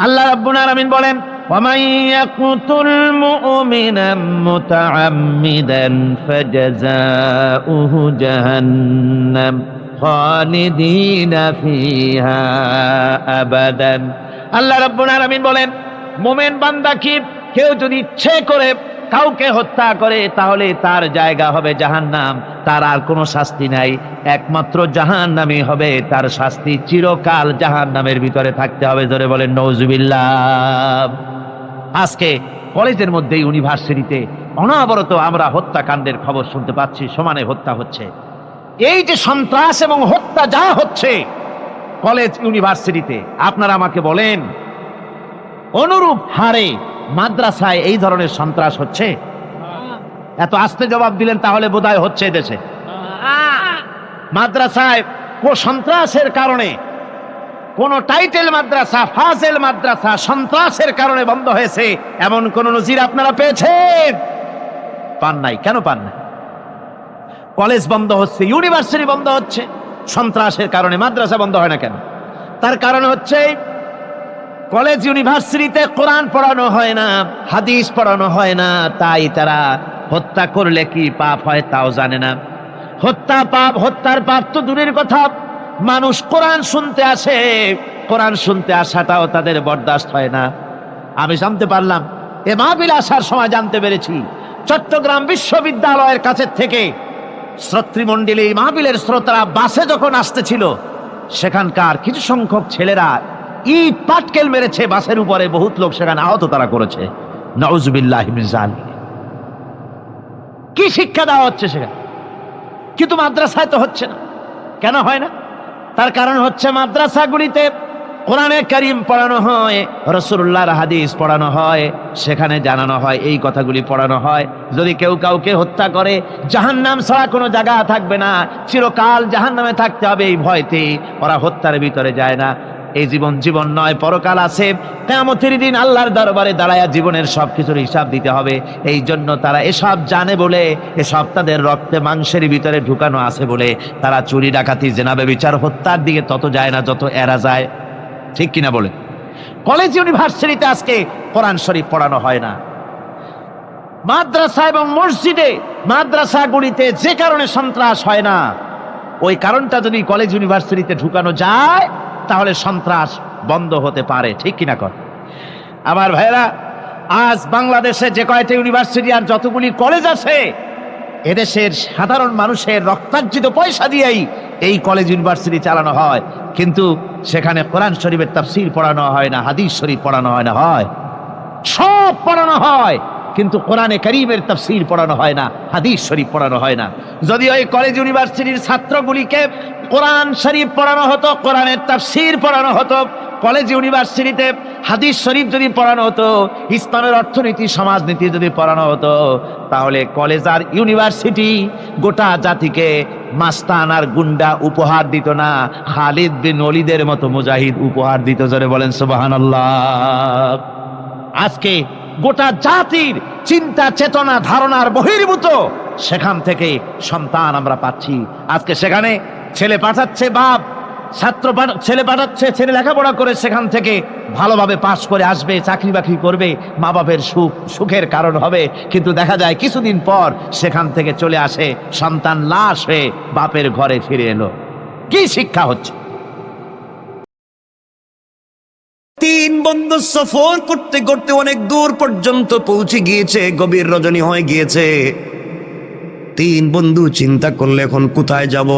আল্লাহ রাব্বুল আলামিন বলেন, وَمَن يَقْتُلْ مُؤْمِنًا مُتَعَمِّدًا فَجَزَاؤُهُ جَهَنَّمُ خَالِدِينَ فِيهَا أَبَدًا। আল্লাহ রাব্বুল আলামিন বলেন, মুমিন বান্দা কি কেউ যদি ইচ্ছে করে কাউকে হত্যা করে তাহলে তার জায়গা হবে জাহান্নাম, তার আর কোনো শাস্তি নাই, একমাত্র জাহান্নামই হবে তার শাস্তি, চিরকাল জাহান্নামের ভিতরে থাকতে হবে। জোরে বলেন নাউজুবিল্লাহ। আজকে কলেজের মধ্যে, ইউনিভার্সিটিতে অনবরত আমরা হত্যাকাণ্ডের খবর শুনতে পাচ্ছি, সমানে হত্যা হচ্ছে। এই যে সন্ত্রাস এবং হত্যা যা হচ্ছে কলেজ ইউনিভার্সিটিতে, আপনারা আমাকে বলেন অনুরূপ হারে মাদ্রাসায় এই ধরনের সন্ত্রাস হচ্ছে? এত আস্তে জবাব দিলেন তাহলে বোধহয় হচ্ছে দেশে। মাদ্রাসায় সন্ত্রাসের কারণে, কোন টাইটেল মাদ্রাসা, ফাজেল মাদ্রাসা সন্ত্রাসের কারণে বন্ধ হয়েছে এমন কোন নজির আপনারা পেয়েছেন? পান নাই। কেন পান নাই? কলেজ বন্ধ হচ্ছে, ইউনিভার্সিটি বন্ধ হচ্ছে সন্ত্রাসের কারণে, মাদ্রাসা বন্ধ হয় না কেন? তার কারণ হচ্ছে কলেজ ইউনিভার্সিটিতে কোরআন পড়ানো হয় না, হাদিস পড়ানো হয় না, তাই তারা হত্যা করলে কি পাপ হয় তাও জানে না। হত্যা পাপ, হত্যার পাপ তো দূরের কথা, মানুষ কোরআন শুনতে আসে, কোরআন শুনতে আসাটাও তাদের বরদাস্ত হয় না। আমি জানতে পারলাম, এ মাহফিল আসার সময় জানতে পেরেছি, চট্টগ্রাম বিশ্ববিদ্যালয়ের কাছে থেকে শ্রোতৃমণ্ডলী মাহফিলের শ্রোতারা বাসে যখন আসতেছিল, সেখানকার কিছু সংখ্যক ছেলেরা ইট পাটকেল মেরেছে বাসের উপরে, বহুত লোক সেখানে আহত তারা করেছে। নাউজুবিল্লাহি মিন যালিক। কি শিক্ষা দেওয়া হচ্ছে সেখানে? কিন্তু মাদ্রাসায় তো হচ্ছে না। কেন হয় না? তার কারণ হচ্ছে মাদ্রাসাগুলিতে কোরআনে কারীম পড়ানো হয়, রাসূলুল্লাহর হাদিস পড়ানো হয়, সেখানে জানানো হয়, এই কথাগুলি পড়ানো হয়। যদি কেউ কাউকে হত্যা করে, জাহান্নাম ছাড়া কোনো জায়গা থাকবে না, চিরকাল জাহান্নামে থাকতে হবে, এই ভয়তে ওরা হত্যার ভিতরে যায় না। এই জীবন জীবন নয়, পরকাল আছে, কিয়ামতের দিন আল্লাহর দরবারে দাঁড়ায়া জীবনের সবকিছুর হিসাব দিতে হবে। এই জন্য তারা এসব জানে বলে, এসব তাদের রক্তে মাংসের ভিতরে ঢুকানো আছে বলে তারা চুরি ডাকাতি জেনা ব্যভিচার হত্যার দিকে তত যায় না যত এরা যায়। ঠিক কিনা বলে? কলেজ ইউনিভার্সিটিতে আজকে কোরআন শরীফ পড়ানো হয় না। মাদ্রাসা এবং মসজিদে, মাদ্রাসাগুলিতে যে কারণে সন্ত্রাস হয় না, ওই কারণটা যদি কলেজ ইউনিভার্সিটিতে ঢুকানো যায়, তাহলে সন্ত্রাস বন্ধ হতে পারে। ঠিক কিনা কর? আমার ভাইরা, আজ বাংলাদেশে যে কয়টা ইউনিভার্সিটি আর যতগুলি কলেজ আছে, এদেশের সাধারণ মানুষের রক্তার্জিত পয়সা দিয়েই এই কলেজ ইউনিভার্সিটি চালানো হয়, কিন্তু সেখানে কোরআন শরীফের তাফসীর পড়ানো হয় না, হাদিস শরীফ পড়ানো হয় না। হয়, সব পড়ানো হয়, কিন্তু কোরআনে কারীমের তাফসীর পড়ানো হয় না, হাদিস শরীফ পড়ানো হয় না। যদি ওই কলেজ ইউনিভার্সিটির ছাত্রগুলিকে কোরআন শরীফ পড়ানো হতো, কোরআনের তাফসীর পড়ানো হতো, কলেজ ইউনিভার্সিটিতে হাদিস শরীফ যদি পড়ানো হতো, ইসলামের অর্থনীতি সমাজনীতি যদি পড়ানো হতো, তাহলে কলেজ আর ইউনিভার্সিটি গোটা জাতিকে মাস্তান আর গুন্ডা উপহার দিত না, খালিদ বিন ওলীদের মতো মুজাহিদ উপহার দিত। জোরে বলেন সুবহানাল্লাহ। আজকে গোটা জাতির চিন্তা চেতনা ধারণার বহির্ভূত সেখান থেকে সন্তান আমরা পাচ্ছি। আজকে সেখানে ছেলে পাঠাচ্ছে বাপ, ছেলে পাঠাচ্ছে, ছেলে লেখাপড়া করে সেখান থেকে ভালোভাবে পাশ করে আসবে, চাকরি বাকরি করবে, মা বাপের সুখের কারণ হবে। কিন্তু দেখা যায় কিছুদিন পর সেখান থেকে চলে আসে সন্তান লাশ হয়ে বাপের ঘরে ফিরে এলো। কি শিক্ষা হচ্ছে? তিন বন্ধু সফর করতে করতে অনেক দূর পর্যন্ত পৌঁছে গিয়েছে, গভীর রজনী হয়ে গিয়েছে। তিন বন্ধু চিন্তা করলে এখন কোথায় যাব।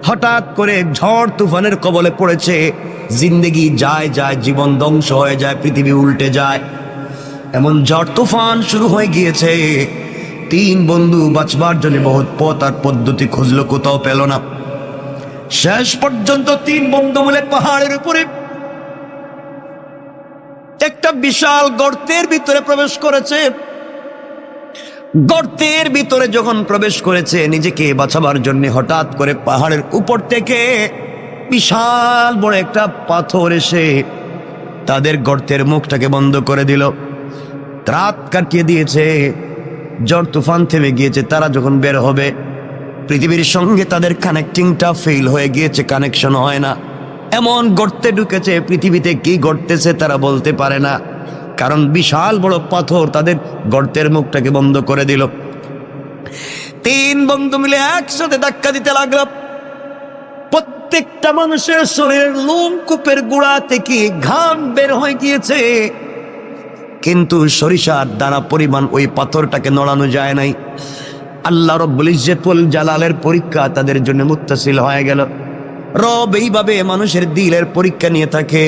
হঠাৎ করে ঝড় তুফানের কবলে পড়েছে, জিন্দেগি যায় যায়, জীবন ধ্বংস হয়ে যায়, পৃথিবী উল্টে যায়, এমন ঝড় তুফান শুরু হয়ে গিয়েছে। তিন বন্ধু বাঁচবার জন্য বহুত পথ আর পদ্ধতি খুঁজলো, কোথাও পেল না। শেষ পর্যন্ত তিন বন্ধু মিলে পাহাড়ের উপরে একটা বিশাল গর্তের ভিতরে প্রবেশ করেছে। গর্তের ভিতরে যখন প্রবেশ করেছে নিজেকে বাঁচাবার জন্য, হঠাৎ করে পাহাড়ের উপর থেকে বিশাল বড় একটা পাথর এসে তাদের গর্তের মুখটাকে বন্ধ করে দিল, রাত কাটিয়ে দিয়েছে। ঝড় তুফান থেমে গিয়েছে। তারা যখন বের হবে, পৃথিবীর সঙ্গে তাদের কানেক্টিংটা ফেল হয়ে গিয়েছে, কানেকশন হয় না। এমন গর্তে ঢুকেছে, পৃথিবীতে কি ঘটতেছে তারা বলতে পারে না, কারণ বিশাল বড় পাথর তাদের গর্তের মুখটাকে বন্ধ করে দিল। তিন বন্ধু মিলে একসাথে ধাক্কা দিতে লাগলো। প্রত্যেকটা মানুষের শরীরের লোমকূপের গোড়া থেকে ঘাম বের হয়ে গিয়েছে, কিন্তু সরিষার দানা পরিমাণ ওই পাথরটাকে নড়ানো যায় নাই। আল্লাহ রব্বুল ইজ্জতুল জালালের পরীক্ষা তাদের জন্য মুত্তাসিল হয়ে গেল। রব এইভাবে মানুষের দিলের পরীক্ষা নিয়ে থাকে।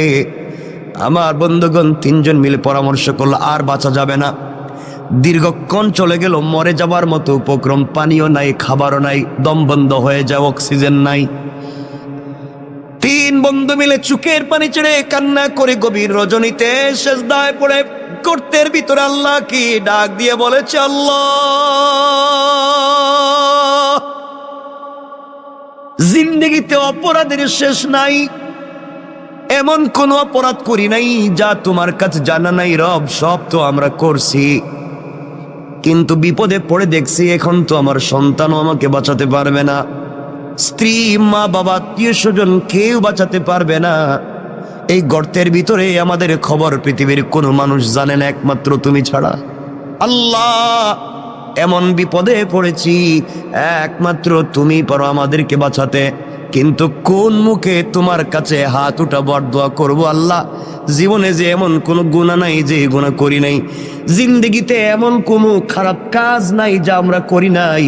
আমার বন্ধুগণ তিনজন মিলে পরামর্শ করলো, আর বাঁচা যাবে না। দীর্ঘক্ষণ চলে গেল, মরে যাবার মতো উপক্রম, পানিও নাই, খাবারও নাই, দম বন্ধ হয়ে যায়, অক্সিজেন নাই। তিন বন্ধু মিলে চোখের পানি ছেড়ে কান্না করে গভীর রজনীতে সেজদায় পড়ে গর্তের ভিতরে আল্লাহ কি ডাক দিয়ে বলেছে, আল্লাহ, জিন্দেগিতে অপরাধের শেষ নাই, এমন কোন অপরাধ করি নাই যা তোমার কাছে জানা নাই। রব, সব তো আমরা করছি, কিন্তু বিপদে পড়ে দেখছি এখন তো আমার সন্তানও আমাকে বাঁচাতে পারবে না, স্ত্রী, মা, বাবা, আত্মীয় স্বজন কেউ বাঁচাতে পারবে না। এই গর্তের ভিতরে আমাদের খবর পৃথিবীর কোনো মানুষ জানে না, একমাত্র তুমি ছাড়া। আল্লাহ, এমন বিপদে পড়েছি, একমাত্র তুমি পারো আমাদেরকে বাঁচাতে, কিন্তু কোন মুখে তোমার কাছে হাত উঠাবো আর দোয়া করবো? আল্লাহ, জীবনে যে এমন কোনো গুনাহ নাই যে গুনাহ করি নাই, জিন্দেগিতে এমন কোনো খারাপ কাজ নাই যা আমরা করি নাই।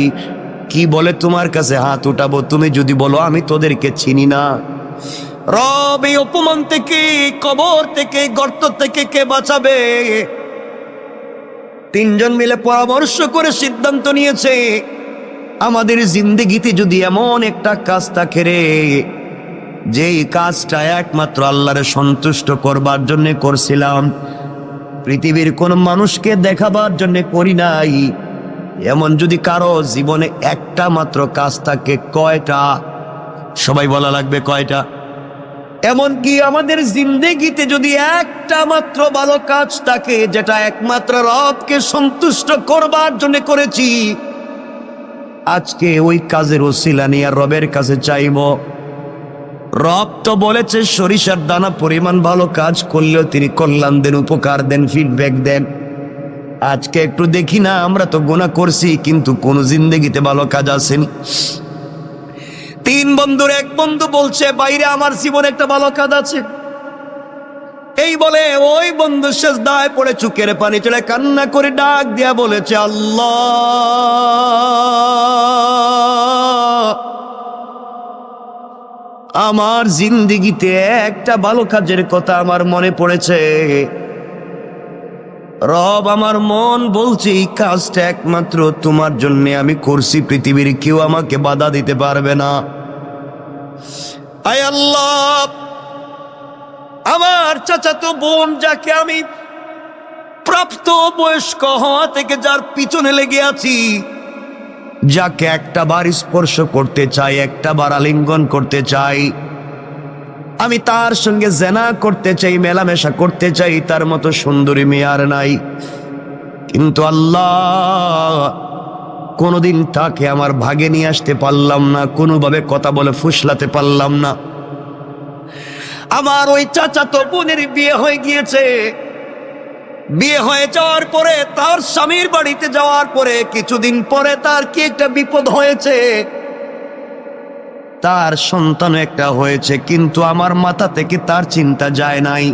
কি বলে তোমার কাছে হাত উঠাবো? তুমি যদি বলো আমি তোদেরকে চিনি না। রব এই অপমান থেকে, কবর থেকে, গর্ত থেকে কে বাঁচাবে? তিনজন মিলে পরামর্শ করে সিদ্ধান্ত নিয়েছে, আমাদের জিন্দেগিতে যদি এমন একটা কাজ থাকে রে, যেই কাজটা একমাত্র আল্লাহরে সন্তুষ্ট করবার জন্য করছিলাম, পৃথিবীর কোন মানুষকে দেখাবার জন্য করি নাই, এমন যদি কারো জীবনে একটা মাত্র কাজ থাকে, কয়টা? সবাই বলা লাগবে কয়টা? এমনকি আমাদের জিন্দেগিতে যদি একটা মাত্র ভালো কাজ থাকে, যেটা একমাত্র রবকে সন্তুষ্ট করবার জন্য করেছি, আজকে ওই কাজের ওসিলা নিয়ে রবের কাছে চাইব। রব তো বলেছে সরিষার দানা পরিমাণ ভালো কাজ করলেও তিনি কল্যাণ দেন, উপকার দেন, ফিডব্যাক দেন। আজকে একটু দেখি না, আমরা তো গুনাহ করছি কিন্তু কোন জিন্দেগিতে ভালো কাজ আসেনি। তিন বন্ধুর এক বন্ধু বলছে, বাইরে আমার জীবনে একটা ভালো কাজ আছে। এই বলে ওই বন্ধু সেজদায় পড়ে চোখের পানি চলে কান্না করে ডাক দিয়া বলেছে, আল্লাহ, আমার জিন্দেগিতে একটা ভালো কাজের কথা আমার মনে পড়েছে। রব, আমার মন বলছে এই কাজটা একমাত্র তোমার জন্য আমি করছি, পৃথিবীর কেউ আমাকে বাধা দিতে পারবে না। আয় আল্লাহ, আমার চাচাতো বোন, যাকে আমি প্রাপ্ত বয়স্ক হওয়া থেকে যার পিছনে লেগে আছি, যাকে একটা বার স্পর্শ করতে চাই, একটা বার আলিঙ্গন করতে চাই, আমি তার সঙ্গে জেনা করতে চাই, মেলামেশা করতে চাই, তার মতো সুন্দরী মেয়ে আর নাই। কিন্তু আল্লাহ, কোনোদিন তাকে আমার ভাগে নিয়ে আসতে পারলাম না, কোনোভাবে কথা বলে ফুসলাতে পারলাম না। আমার ওই চাচাতো বোনের বিয়ে হয়ে গিয়েছে। বিয়ে হয়ে যাওয়ার পরে, তার স্বামীর বাড়িতে যাওয়ার পরে কিছুদিন পরে তার কি একটা বিপদ হয়েছে, তার সন্তান একটা হয়েছে, কিন্তু আমার মাথা থেকে তার চিন্তা যায় নাই।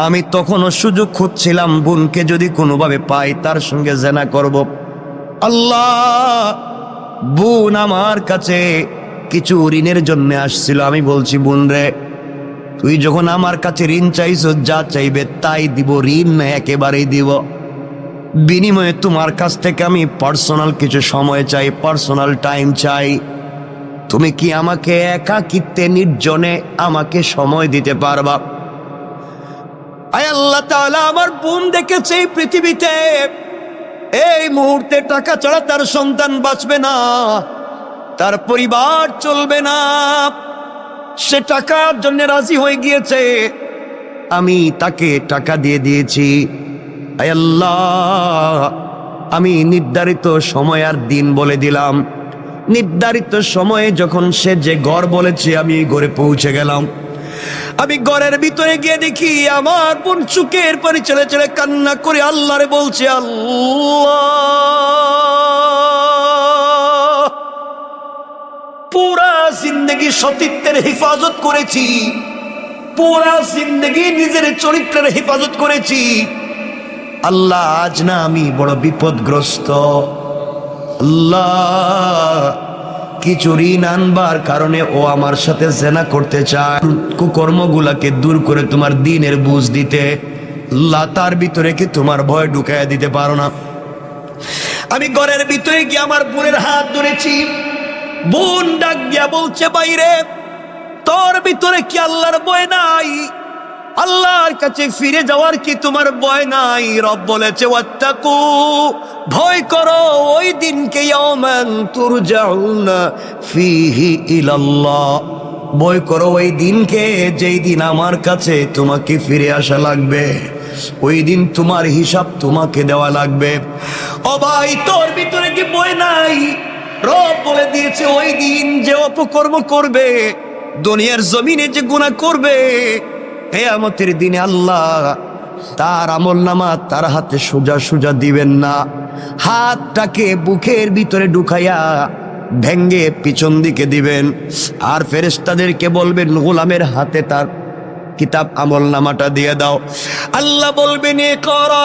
আমি তখনও সুযোগ খুঁজছিলাম, বোনকে যদি কোনোভাবে পাই তার সঙ্গে জেনা করব। আল্লাহ, বোন আমার কাছে কিছু ঋণের জন্য আসছিল। আমি বলছি, বোন রে, তুই যখন আমার কাছে ঋণ চাইছ, যা চাইবে তাই দিব, ঋণ না একেবারেই দিব। বিনিময়ে তোমার কাছ থেকে আমি পার্সোনাল কিছু সময় চাই, পার্সোনাল টাইম চাই। তুমি কি আমাকে একাকিত্বে, নির্জনে আমাকে সময় দিতে পারবা? আয় আল্লাহ তাআলা, আমার বোন দেখেছে এই পৃথিবীতে এই মুহূর্তে টাকা ছাড়া তার সন্তান বাঁচবে না, তার পরিবার চলবে না। সে টাকার জন্য রাজি হয়ে গিয়েছে, আমি তাকে টাকা দিয়ে দিয়েছি। আয় আল্লাহ, আমি নির্ধারিত সময় আর দিন বলে দিলাম। নির্ধারিত সময়ে যখন সে যে ঘর বলেছে, আমি ঘরে পৌঁছে গেলাম। আমি ঘরের ভিতরে গিয়ে দেখি আমার বোন চোখের পানি ছেড়ে ছেড়ে কান্না করে আল্লাহরে বলছে, আল্লাহ, পুরা জিন্দগি সতীত্বের হেফাজত করেছি, পুরা জিন্দগি নিজের চরিত্রের হেফাজত করেছি। আল্লাহ, আজ না আমি বড় বিপদগ্রস্ত। আল্লাহ, কিছু ঋণ আনবার কারণে ও আমার সাথে জেনা করতে চায়, কুকর্মগুলাকে দূর করে তোমার দ্বীনের বুঝ দিতে। আল্লাহ, তার ভিতরে কি তোমার ভয় ঢুকাইয়া দিতে পারো না? আমি ঘরের ভিতরে গিয়ে আমার বোনের হাত ধরেছি। বোন ডাক দিয়া বলছে, বাইরে, তোর ভিতরে কি আল্লাহর ভয় নাই? আল্লাহর কাছে ফিরে যাওয়ার কি তোমার ভয় নাই? রব বলেছে, ওয়াত্তাকু, ভয় করো ওই দিনকে, ইয়াওমান তুরজাউনা ফীহি ইলাল্লাহ, ভয় করো ওই দিনকে যেই দিন আমার কাছে তোমাকে ফিরে আসা লাগবে, ওই দিন তোমার হিসাব তোমাকে দেওয়া লাগবে। ও ভাই, তোর ভিতরে কি ভয় নাই? রব বলে দিয়েছে, ওই দিন যে অপকর্ম করবে, দুনিয়ার জমিনে যে গুনাহ করবে, কিয়ামতের দিনে আল্লাহ তার আমলনামা তার হাতে সোজা সোজা দিবেন না। হাতটাকে বুকের ভিতরে ঢুকাইয়া ভেঙ্গে পিছন দিকে দিবেন, আর ফেরেশতাদেরকে বলবেন, গোলামের হাতে তার কিতাব আমলনামাটা দিয়ে দাও। আল্লাহ বলবেন, ইকরা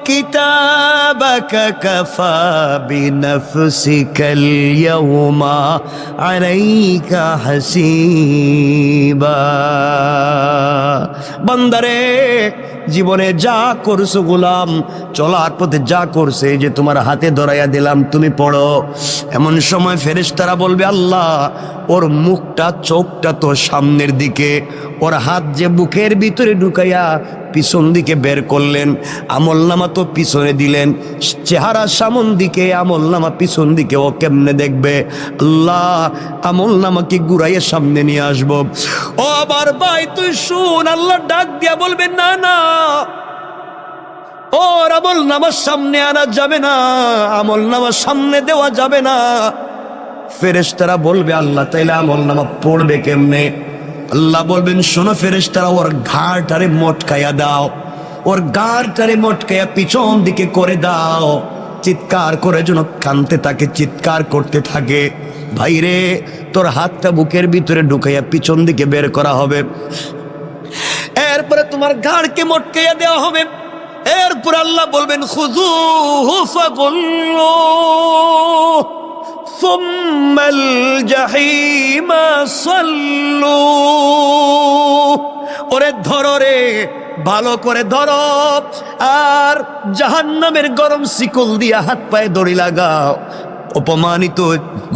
كتابك كفى بنفسك اليوم عليك حسيبا বান্দারে জীবনে যা করছো গোলাম, চলার পথে যা করছে যে তোমার হাতে ধরাইয়া দিলাম তুমি পড়ো। এমন সময় ফেরেশতারা বলবে আল্লাহ ওর মুখটা চোখটা তো সামনের দিকে, ওর হাত যে বুকের ভিতরে ঢুকাইয়া পিছন দিকে বের করলেন, আমলনামা তো পিছনে দিলেন, চেহারা সামন দিকে আমলনামা পিছন দিকে, ও কেমনে দেখবে? আল্লাহ আমলনামাকে ঘুরাইয়া সামনে নিয়ে আসবো। ও আমার ভাই তুই শুন, আল্লাহ ডাক দিয়া বলবেন না না, ওর আমলনামার সামনে আনা যাবে না, আমলনামার সামনে দেওয়া যাবে না। ফেরেশতারা বলবে আল্লাহ তাইলে আমলনামা পড়বে কেমনে? আল্লাহ বলবেন শোনো ফেরেশতারা, ওর ঘাড়টারে মটকাইয়া দাও, ওর ঘাড়টারে মটকাইয়া পিছন দিকে করে দাও, চিৎকার করে যেন কানতে থাকে, চিৎকার করতে থাকে। ভাইরে তোর হাতটা বুকের ভিতরে ঢুকাইয়া পিছন দিকে বের করা হবে, এরপরে তোমার ঘাড়কে মটকাইয়া দেওয়া হবে। এরপর আল্লাহ বলবেন খুযূহু ফাগুল্লুহু সুম্মাল জাহিমা সাল্লু। ওরে ধরো রে, ভালো করে ধরো, আর জাহান্নামের গরম শিকল দিয়া হাত পায়ে দড়ি লাগাও, অপমানিত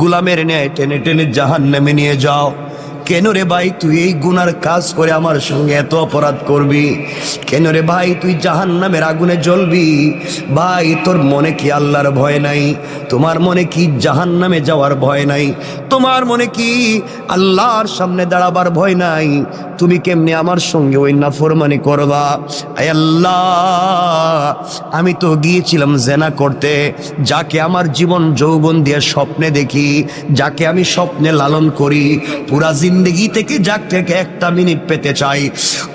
গোলামের ন্যায় টেনে টেনে জাহান্নামে নিয়ে যাও। কেন রে ভাই তুই এই গুনার কাজ করে আমার সঙ্গে এত অপরাধ করবি? কেন রে ভাই তুই জাহান্নামের আগুনে জ্বলবি? ভাই তোর মনে কি আল্লাহর ভয় নাই? তোমার মনে কি জাহান্নামে যাওয়ার ভয় নাই? তোমার মনে কি আল্লাহর সামনে দাঁড়াবার ভয় নাই? তুমি কেমনে আমার সঙ্গে ওই নাফরমানি করবা? আয় আল্লাহ, আমি তো গিয়েছিলাম জেনা করতে, যাকে আমার জীবন যৌবন দিয়ে স্বপ্নে দেখি, যাকে আমি স্বপ্নে লালন করি, পুরা জিন্দগি থেকে যাকে একটা মিনিট পেতে চাই,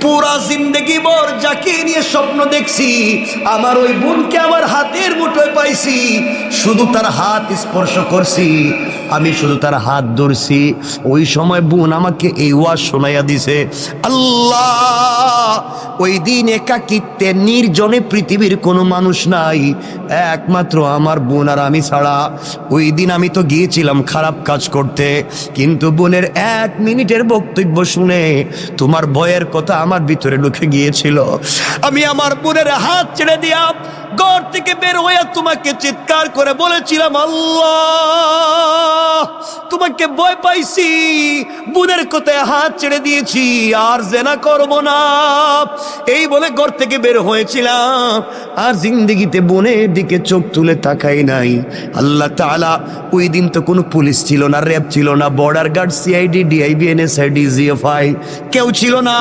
পুরা জিন্দগি ভর যাকে নিয়ে স্বপ্ন দেখছি, আমার ওই বোনকে আমার হাতের মুঠোয় পাইছি, শুধু তার হাত স্পর্শ করছি, আমি শুধু তার হাত ধরছি। ওই সময় বোন আমাকে এই ওয়াজ শোনাইয়া দিছে। আল্লাহ ওই দিন একাকিত্বে নির্জনে পৃথিবীর কোনো মানুষ নাই, একমাত্র আমার বোন আর আমি ছাড়া। ওই দিন আমি তো গিয়েছিলাম খারাপ কাজ করতে, কিন্তু বোনের এক মিনিটের বক্তব্য শুনে তোমার ভয়ের কথা আমার ভিতরে ঢুকে গিয়েছিল। আমি আমার বোনের হাত ছেড়ে দিয়া ঘর থেকে বের হইয়া তোমাকে চিৎকার করে বলেছিলাম আল্লাহ তোমাকে ভয় পাইছি, বোনের কথায় হাত ছেড়ে দিয়েছি, আর জেনা করব না, এই বলে ঘর থেকে বের হয়েছিলাম, আর জিন্দেগিতে বোনের দিকে চোখ তুলে তাকাই নাই। আল্লাহ তাআলা ওই দিন তো কোনো পুলিশ ছিল না, র্যাব ছিল না, border guard, CID, DIB, NSID, GFI কেউ ছিল না,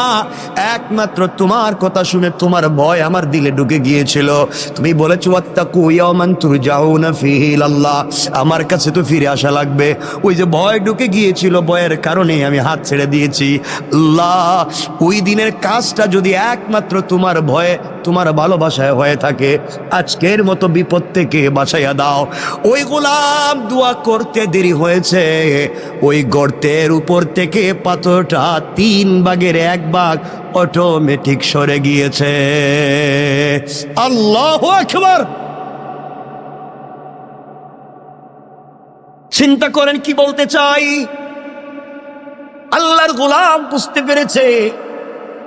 একমাত্র তোমার কথা শুনে তোমার ভয় আমার দিলে ঢুকে গিয়েছিল। তুমি বলেছো ওয়াত্তাকু ইয়াওমান তুরজাউনা ফীহি ইলাল্লাহ, আমার কাছে তো ফিরে আসা লাগবে। ওই যে ভয় ঢুকে গিয়েছিল, ভয়ের কারণে আমি হাত ছেড়ে দিয়েছি। আল্লাহ ওই দিনের কাজটা যদি একমাত্র তোমার ভয়ে, তোমার ভালোবাসায় হয়ে থাকে, আজকের মতো বিপদ থেকে বাঁচাইয়া দাও। ওই গোলাম দোয়া করতে দেরি হয়েছে, ওই গর্তের উপর থেকে পাথরটা 3 ভাগের 1 ভাগ অটোমেটিক সরে গিয়েছে। আল্লাহু আকবার। চিন্তা করেন কি বলতে চাই। আল্লাহর গোলাম বুঝতে পেরেছে।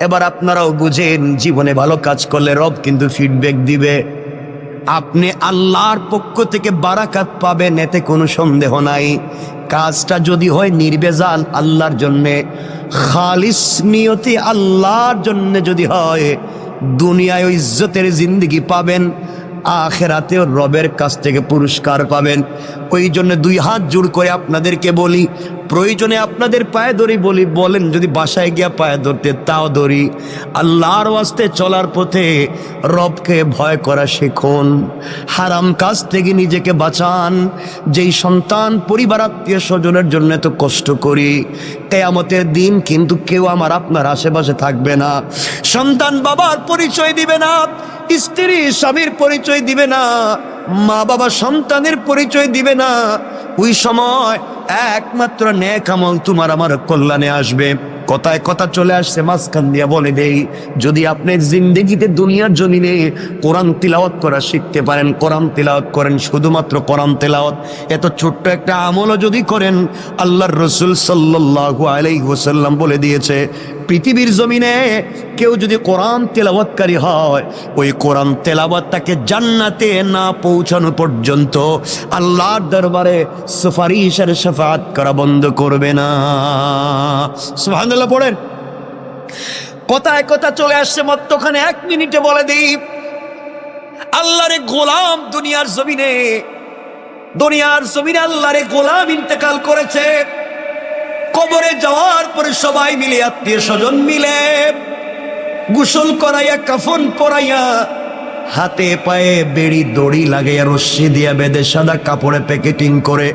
এবার আপনারাও বুঝেন, জীবনে ভালো কাজ করলে রব কিন্তু ফিডব্যাক দিবে। আপনি আল্লাহর পক্ষ থেকে বারাকাত পাবেন, এতে কোনো সন্দেহ নাই। কাজটা যদি হয় নির্বেজাল আল্লাহর জন্যে, খালিস নিয়তি আল্লাহর জন্য যদি হয়, দুনিয়ায় ইজ্জতের জিন্দেগি পাবেন, আখেরাতেও রবের কাছ থেকে পুরস্কার পাবেন। ওই জন্য 2 হাত জোড় করে আপনাদেরকে বলি, প্রয়োজনে আপনাদের পায়ে ধরি, বলি বলেন যদি বাসায় গিয়া পায়ে ধরতে তাও ধরি, আল্লাহর ওয়াস্তে চলার পথে রবকে ভয় করা শিখুন, হারাম কাজ থেকে নিজেকে বাঁচান। যেই সন্তান পরিবার আত্মীয় স্বজনের জন্য এত কষ্ট করি, কিয়ামতের দিন কিন্তু কেউ আমার আপনার আশেপাশে থাকবে না। সন্তান বাবার পরিচয় দিবে না, স্ত্রী স্বামীর পরিচয় দিবে না, মা বাবা সন্তানের পরিচয় দিবে না। ওই সময় একমাত্র নেক আমল তোমার আমার কল্যাণে আসবে। কথায় কথা চলে আসছে মাঝখান দিয়া বলে দেই, যদি আপনি জিন্দেগিতে দুনিয়ার জমিনে কোরআন তিলাওয়াত করা শিখতে পারেন, কোরআন তিলাওয়াত করেন, শুধুমাত্র কোরআন তিলাওয়াত, এত ছোট্ট একটা আমলও যদি করেন, আল্লাহর রাসূল সাল্লাল্লাহু আলাইহি ওয়াসাল্লাম বলে দিয়েছে, পৃথিবীর জমিনে কেউ যদি কোরআন তেলাওয়াতকারী হয়, ওই কোরআন তেলাওয়াত তাকে জান্নাতে না পৌঁছানো পর্যন্ত আল্লাহর দরবারে সুপারিশের শাফাআত করা বন্ধ করবে না। সুবহানাল্লাহ পড়েন। কথায় কথা চলে আসছে মধ্যখানে, 1 মিনিটে বলে দিই, আল্লাহর গোলাম দুনিয়ার জমিনে আল্লাহর গোলাম ইন্তেকাল করেছে। কবরে যাওয়ার পরে সবাই মিলে, আত্মীয় স্বজন মিলে গোসল করাইয়া, কাফন পরাইয়া, হাতে পায়ে বেড়ি দড়ি লাগাইয়া, রশ্মি দিয়া বেঁধে সাদা কাপড়ে প্যাকেটিং করে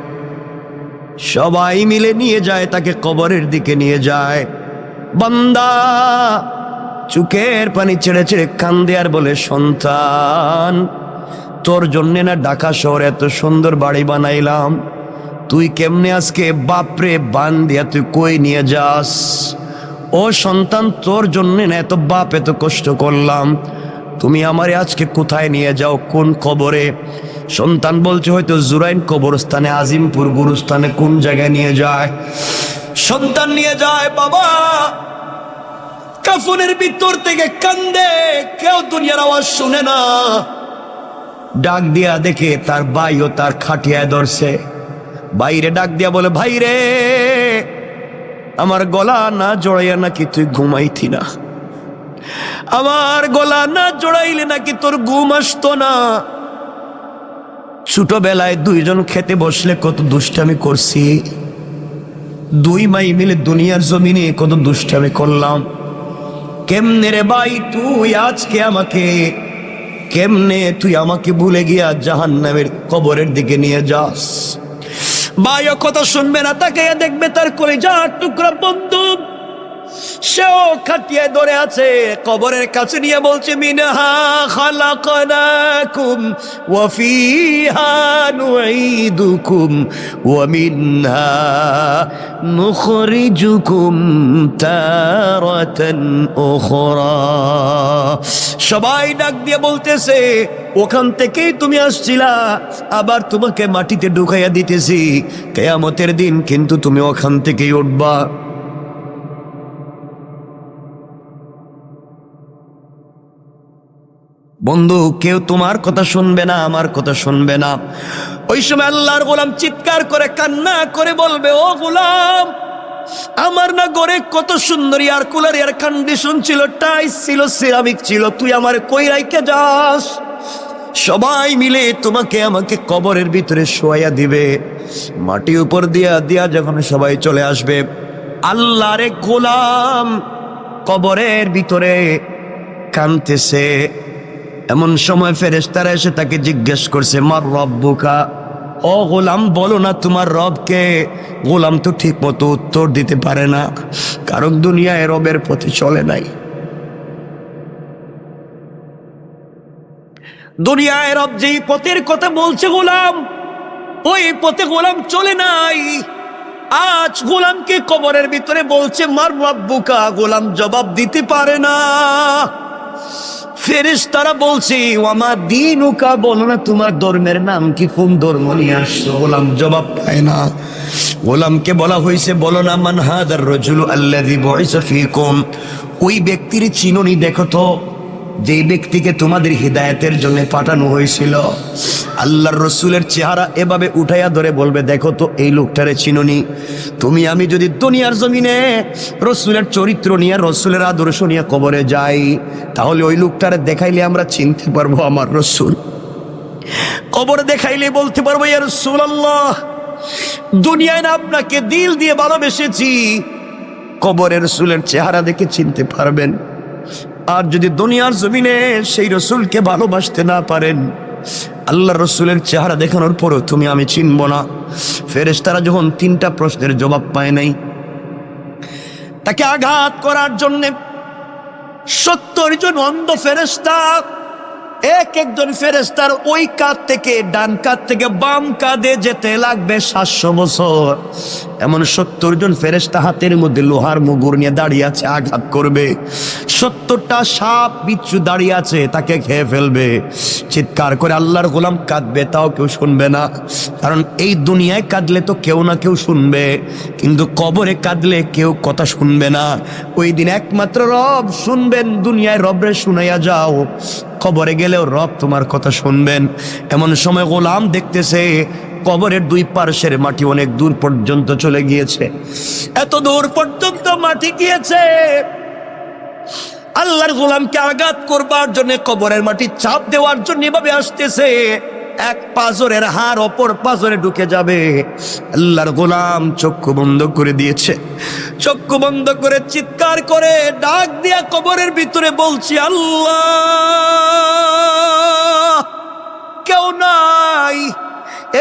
সবাই মিলে নিয়ে যায়, তাকে কবরের দিকে নিয়ে যায়। বান্দা চোখের পানি ছেড়ে ছেড়ে কান্দে আর বলে, সন্তান, তোর জন্যে না ঢাকা শহরে এত সুন্দর বাড়ি বানাইলাম, তুই কেমনে আজকে বাপরে বান দিয়া তুই কই নিয়ে যাস? ও সন্তান, তোর জন্য না এত বাপ এত কষ্ট করলাম, তুমি আমারে আজকে কোথায় নিয়ে যাও, কোন কবরে? সন্তান বলছে, হয়তো জুরাইন কবরস্থানে, আজিমপুর গুরুস্থানে, কোন জায়গায় নিয়ে যায়? সন্তান নিয়ে যায়, বাবা কাফনের ভিতর থেকে কান্দে, কেউ দুনিয়ার আওয়াজ শুনে না। ডাক দিয়া দেখে তার ভাইও তার খাটিয়ায় ধরছে। বাইরে ডাক দিয়া বলে, ভাই রে, আমার গলা না জড়াইয়া নাকি তুই ঘুমাইতি না? আমার গলা না জড়াইলে নাকি তোর ঘুম আসতো না? ছোটবেলায় দুইজন খেতে বসলে কত দুষ্টামি করছি, 2 ভাই মিলে দুনিয়ার জমিনে কত দুষ্টামি করলাম। কেমনে রে ভাই তুই আজকে আমাকে, কেমনে তুই আমাকে ভুলে গিয়া জাহান্নামের কবরের দিকে নিয়ে যাস? ভাইও কথা শুনবে না, তাকে দেখবে তার কলিজার টুকরা বন্ধু, সেও খাটিয়ে ধরে আছে, কবরের কাছে নিয়ে বলছে, মিনহা খালাকনাকুম ওয়া ফিহা নুঈদুকুম ওয়া মিনহা নুখরিজুকুম তারাতান উখরা। সবাই ডাক দিয়ে বলতেছে, ওখান থেকেই তুমি আসছিলা, আবার তোমাকে মাটিতে ঢুকাইয়া দিতেছি, কিয়ামতের দিন কিন্তু তুমি ওখান থেকেই উঠবা। বন্ধু, কেউ তোমার কথা শুনবে না, আমার কথা শুনবে না। ওই সময় আল্লাহর গোলাম চিৎকার করে কান্না করে বলবে, ও গোলাম, আমার না ঘরে কত সুন্দর এয়ার কুলার, এয়ার কন্ডিশন ছিল, টাইস ছিল, সিরামিক ছিল, তুই আমার কই রাইখা যাস? সবাই মিলে তোমাকে আমাকে কবরের ভিতরে শোয়াইয়া দিবে, মাটি উপর দিয়া দিয়া যখন সবাই চলে আসবে, আল্লাহর গোলাম কবরের ভিতরে কাঁদতেছে। এমন সময় ফেরেশতারা এসে তাকে জিজ্ঞেস করছে, মার রব্বুকা, ও গোলাম বলো না তোমার রবকে? গোলাম তো ঠিক মতো উত্তর দিতে পারে না, কারণ দুনিয়ায় রবের পথে চলে নাই। দুনিয়ায় রব যেই পথের কথা বলছে গোলাম, ওই পথে গোলাম চলে নাই। আজ গোলামকে কবরের ভিতরে বলছে, মার রব্বুকা, গোলাম জবাব দিতে পারে না। ফেরেশতারা বলছে, ওয়ামা দীনুকা, বলো না তোমার ধর্মের নাম কি, কোন ধর্ম নিয়ে আসছো? গোলাম জবাব পায় না। গোলামকে বলা হয়েছে, বলো না, মান হাদার রাজুলু আল্লাযী বুইসা ফীকুম, ওই ব্যক্তির চিনুনি দেখো তো, যেই ব্যক্তিকে তোমাদের হিদায়াতের জন্য পাঠানো হয়েছিল। আল্লাহর রসুলের চেহারা এভাবে উঠাইয়া ধরে বলবে, দেখো তো এই লোকটারে চিনুনি? তুমি আমি যদি দুনিয়ার জমিনে রসুলের চরিত্র নিয়ে, রসুলের আদর্শ নিয়ে কবরে যাই, তাহলে ওই লোকটারে দেখাইলে আমরা চিনতে পারবো আমার রসুল। কবরে দেখাইলে বলতে পারবো, ইয়া রাসূলুল্লাহ, দুনিয়ায় না আপনাকে দিল দিয়ে ভালোবেসেছি, কবরের রসুলের চেহারা দেখে চিনতে পারবেন। আর যদি দুনিয়ার জমিনে সেই রসুলকে ভালোবাসতে না পারেন, আল্লাহর রসুলের চেহারা দেখানোর পরও তুমি আমি চিনব না। ফেরেশতারা যখন 3টা প্রশ্নের জবাব পায় নাই, তাকে আঘাত করার জন্য 70 জন অন্ধ ফেরেশতা এক একজন ফেরেশতার ওই কাঁধ থেকে ডান কাঁধ থেকে বাম কাঁধে যেতে লাগবে 700 বছর। এমন 70 জন ফেরেশতা হাতের মধ্যে লোহার মুগুর নিয়ে দাঁড়িয়ে আছে, আঘাত করবে। 70টা সাপ বিচ্ছু দাঁড়িয়ে আছে, তাকে খেয়ে ফেলবে। চিৎকার করে আল্লাহর গোলাম কাঁদবে, তাও কেউ শুনবে না। কারণ এই দুনিয়ায় কাঁদলে তো কেউ না কেউ শুনবে, কিন্তু কবরে কাঁদলে কেউ কথা শুনবে না। ওই দিন একমাত্র রব শুনবেন। দুনিয়ায় রবরে শুনাইয়া যাও, কবরে গেলেও রব তোমার কথা শুনবেন। এমন সময় গোলাম দেখতেছে কবরের দুই পার্শ্বের মাটি অনেক দূর পর্যন্ত চলে গিয়েছে। এত দূর পর্যন্ত মাটি গিয়েছে, আল্লাহর গোলামকে আঘাত করবার জন্য, কবরের মাটি চাপ দেওয়ার জন্য এভাবে আসতেছে। এক পাজরের হাড় অপর পাজরে ঢুকে যাবে। আল্লাহর গোলাম চক্ষু বন্ধ করে দিয়েছে। চক্ষু বন্ধ করে চিৎকার করে ডাক দিয়া কবরের ভিতরে বলছি, আল্লাহ, কেউ নাই।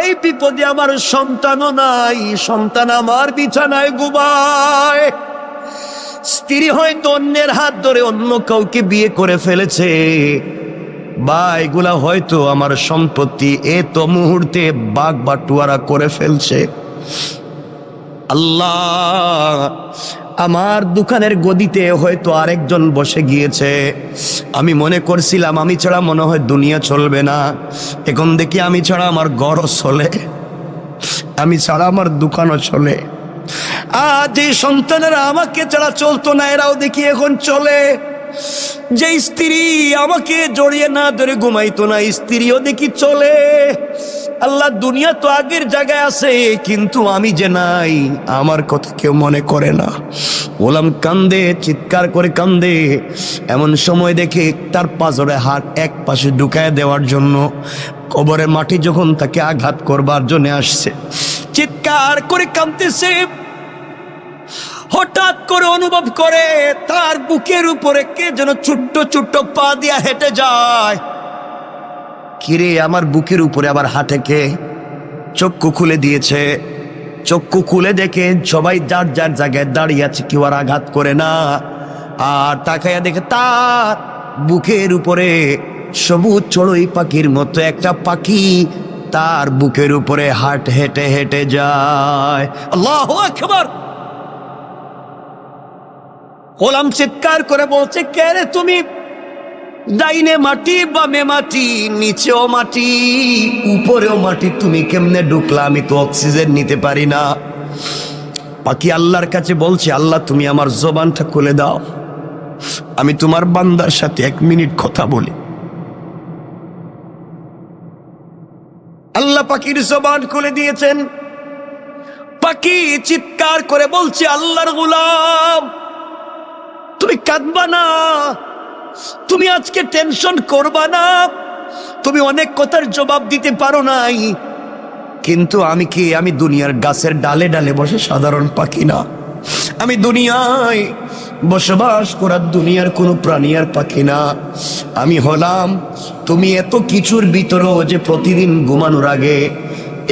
এই বিপদে আমার সন্তানও নাই, সন্তান আমার বিছানায় ঘুমায়। স্ত্রী হয়তো অন্যের হাত ধরে অন্য কাউকে বিয়ে করে ফেলেছে, বা এগুলা হয়তো আমার সম্পত্তি এত মুহূর্তে বাগ বাটুয়ারা করে ফেলছে। আল্লাহ, আমার দোকানের গদিতে হয়তো আরেকজন বসে গিয়েছে। আমি মনে করছিলাম আমি ছাড়া মনে হয় দুনিয়া চলবে না, এখন দেখি আমি ছাড়া আমার ঘরও চলে, আমি ছাড়া আমার দোকানও চলে। আজ এই সন্তানেরা আমাকে ছাড়া চলতো না, এরাও দেখি এখন চলে। যে স্ত্রী আমাকে জড়িয়ে না ধরে ঘুমাইতো না, স্ত্রীও দেখি চলে। আল্লাহ, দুনিয়া তো আগের জায়গায় আছে, কিন্তু আমি যে নাই, আমার কথা কেউ মনে করে না। গোলাম কান্দে, চিৎকার করে কান্দে। এমন সময় দেখে তার পাজরে হাত এক পাশে ঢুকায় দেওয়ার জন্য কবরের মাটি যখন তাকে আঘাত করবার জন্য আসছে, চিৎকার করে কাঁদতেছে। হঠাৎ করে অনুভব করে তার বুকের উপরে কে যেন ছোট্ট ছোট্ট পা দিয়া হেঁটে যায়। কিরে, আমার বুকের উপরে আবার হাঁটে কে? চক্ষু খুলে দিয়েছে। চক্ষু খুলে দেখে সবাই যার যার জায়গায় দাঁড়িয়ে আছে, কেউ আর আঘাত করে না। আর তাকাইয়া দেখে তার বুকের উপরে সবুজ চড়ুই পাখির মতো একটা পাখি তার বুকের উপরে হেঁটে হেঁটে যায়। আল্লাহু আকবার। গোলাম চিৎকার করে বলছে, কে রে তুমি? ডাইনে মাটি, বামে মাটি, নিচেও মাটি, উপরেও মাটি, তুমি কেমনে ঢুকলা? আমি তো অক্সিজেন নিতে পারি না। পাখি আল্লাহর কাছে বলছে, আল্লাহ, তুমি আমার জবানটা খুলে দাও, আমি তোমার বান্দার সাথে 1 মিনিট কথা বলি। আল্লাহ পাখির জবান খুলে দিয়েছেন। পাখি চিৎকার করে বলছে, আল্লাহর গোলাম, তুমি কাঁদবা না, তুমি আজকে টেনশন করবা না, তুমি অনেক কথার জবাব দিতে পারো নাই, কিন্তু আমি কি, আমি দুনিয়ার গাছের ডালে ডালে বসে সাধারণ পাখি না, আমি দুনিয়ায় বসবাস করার দুনিয়ার কোনো প্রাণী আর পাখি না। আমি হলাম তুমি এত কিছুর ভিতরেও যে প্রতিদিন ঘুমানোর আগে,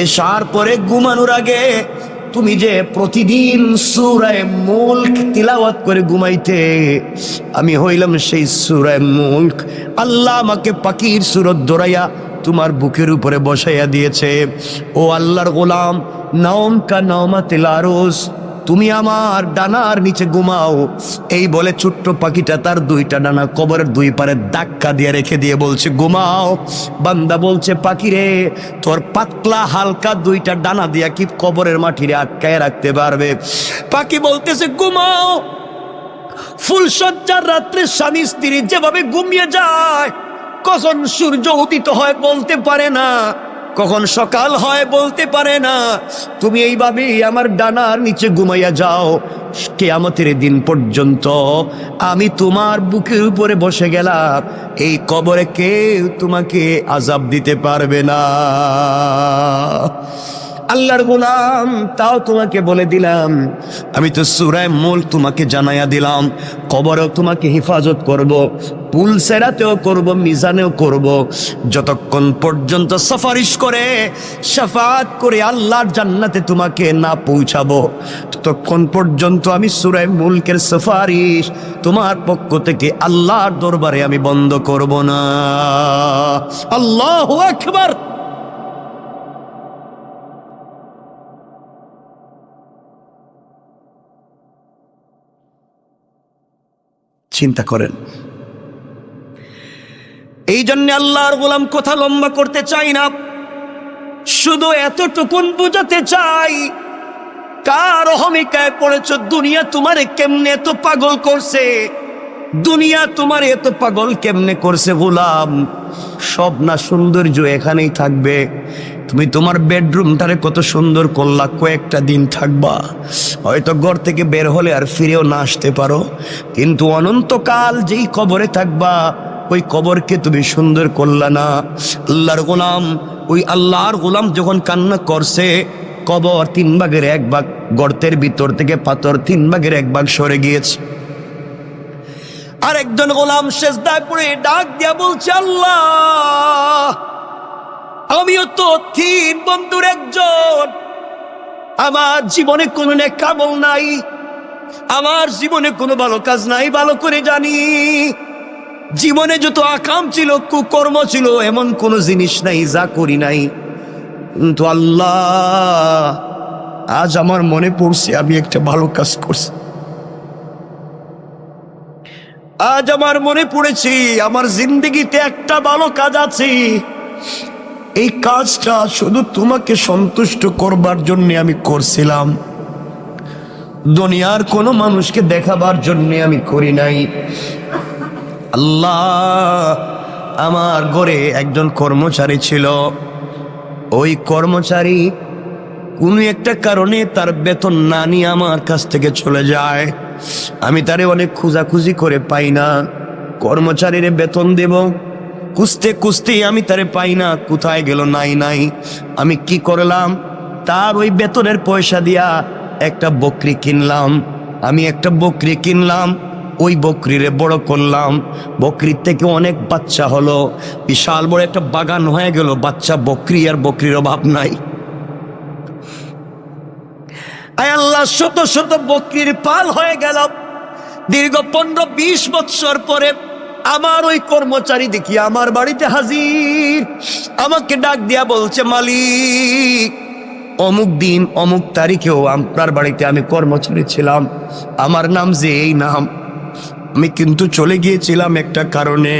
এশার পরে ঘুমানোর আগে তুমি যে প্রতিদিন সূরা মুলক তিলাওয়াত করে ঘুমাইতে, আমি হইলাম সেই সূরা মুলক। আল্লাহ আমাকে পাখির সুরত দৌড়াইয়া তোমার বুকের উপরে বসাইয়া দিয়েছে। ও আল্লাহর গোলাম, নাওম কা নাওমাতিল আরুস, তুমি আমার ডানার নিচে ঘুমাও। এই বলে ছোট্ট পাখিটা তার 2টা ডানা কবরের 2 পারে ধাক্কা দিয়ে রেখে দিয়ে বলছে, ঘুমাও। বান্দা বলছে, পাখি রে, তোর পাতলা হালকা 2টা ডানা দিয়া কি কবরের মাটিরে আটকায় রাখতে পারবে? পাখি বলতেছে, ঘুমাও। ফুলসজ্জার রাত্রে স্বামী স্ত্রী যেভাবে ঘুমিয়ে যায়, কখন সূর্য উদিত হয় বলতে পারে না, কখন সকাল হয় বলতে পারে না, তুমি এইভাবেই আমার ডানার নিচে ঘুমাইয়া যাও। কিয়ামতের দিন পর্যন্ত আমি তোমার বুকের উপরে বসে গেলাম, এই কবরে কেউ তোমাকে আযাব দিতে পারবে না। আল্লাহর গোলাম, তাও তোমাকে বলে দিলাম, আমি তো সূরা মুলক তোমাকে জানাইয়া দিলাম, কবরেও তোমাকে হেফাজত করব, পুলসেরাতেও করব, মিজানেও করব, যতক্ষণ পর্যন্ত সুপারিশ করে শাফাআত করে আল্লাহর জান্নাতে তোমাকে না পৌঁছাবো, ততক্ষণ পর্যন্ত আমি সূরা মুলকের সুপারিশ তোমার পক্ষ থেকে আল্লাহর দরবারে আমি বন্ধ করব না। আল্লাহু আকবার। চিন্তা করেন। এই জন্য আল্লাহর গোলাম কথা লম্বা করতে চাই না, শুধু এতটুকুন বুঝাতে চাই, কার অহমিকায় পড়েছ? দুনিয়া তোমারে কেমনে এত পাগল করছে? দুনিয়া তোমার এত পাগল কেমনে করছে গোলাম? সব না সৌন্দর্য এখানেই থাকবে। তুমি তোমার বেডরুমটারে কত সুন্দর করলা, কয়েকটা দিন থাকবা, হয়তো ঘর থেকে বের হলে আর ফিরেও না আসতে পারো, কিন্তু অনন্তকাল যেই কবরে থাকবা ওই কবরকে তুমি সুন্দর করলা না। আল্লাহর গোলাম, ওই আল্লাহর গোলাম যখন কান্না করছে, কবর 3 ভাগের 1 ভাগ, গর্তের ভিতর থেকে পাথর 3 ভাগের 1 ভাগ সরে গিয়েছে। আর একজন গোলাম সেজদায় পড়ে ডাক দিয়া বলছে, আল্লাহ, আমিও তো 3 বন্ধুর একজন, আমার জীবনে কোনো নেক আমল নাই, আমার জীবনে কোনো ভালো কাজ নাই, ভালো করে জানি। জীবনে যত আকাম ছিল, কুকর্ম ছিল, এমন কোনো জিনিস নাই যা করি নাই, কিন্তু আল্লাহ, আজ আমার মনে পড়ছে আমি একটা ভালো কাজ করছি। আজ আমার মনে পড়েছি আমার জিন্দগিতে একটা ভালো কাজ আছে, এই কাজটা শুধু তোমাকে সন্তুষ্ট করবার জন্য আমি করছিলাম, দুনিয়ার কোনো মানুষকে দেখাবার জন্য আমি করি নাই। আল্লাহ, আমার ঘরে একজন কর্মচারী ছিল, ওই কর্মচারী কোনো একটা কারণে তার বেতন না নিয়ে আমার কাছ থেকে চলে যায়। আমি তারে অনেক খোঁজাখুঁজি করে পাই না, কর্মচারীরে বেতন দেব, খুঁজতে খুঁজতে আমি তারে পাই না, কোথায় গেল নাই নাই। আমি কি করলাম, তার ওই বেতনের পয়সা দিয়া একটা বকরি কিনলাম। আমি একটা বকরি কিনলাম, ওই বকরিরে বড় করলাম, বকরির থেকে অনেক বাচ্চা হলো, বিশাল বড় একটা বাগান হয়ে গেল, বাচ্চা বকরি আর বকরির অভাব নাই। আয় আল্লাহ, শত শত বকরির পাল হয়ে গেল। দীর্ঘ 15-20 বৎসর পরে আমার ওই কর্মচারী দেখি আমার বাড়িতে হাজির, আমাকে ডাক দিয়া বলছে, মালিক, অমুক দিন অমুক তারিখেও আপনার বাড়িতে আমি কর্মচারী ছিলাম, আমার নাম যে এই নাম, আমি কিন্তু চলে গিয়েছিলাম একটা কারণে,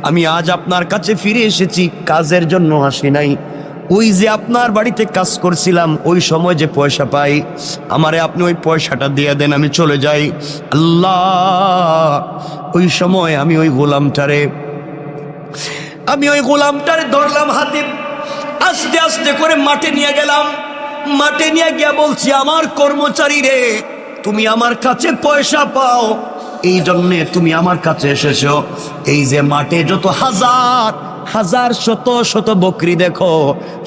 আমি আজ আপনার কাছে ফিরে এসেছি, কাজের জন্য আসি নাই। ওই যে আপনার বাড়িতে কাজ করছিলাম, ওই সময় যে পয়সা পাই, আমারে আপনি ওই পয়সাটা দিয়ে দেন, আমি চলে যাই। আল্লাহ, ওই সময় আমি ওই গোলামটারে ধরলাম হাতে, আস্তে আস্তে করে মাঠে নিয়ে গেলাম। মাঠে নিয়ে গিয়া বলছি, আমার কর্মচারী রে, তুমি আমার কাছে পয়সা পাও, এই জন্যে তুমি আমার কাছে এসেছো। এই যে মাঠে যত হাজার হাজার শত শত বকরি দেখো,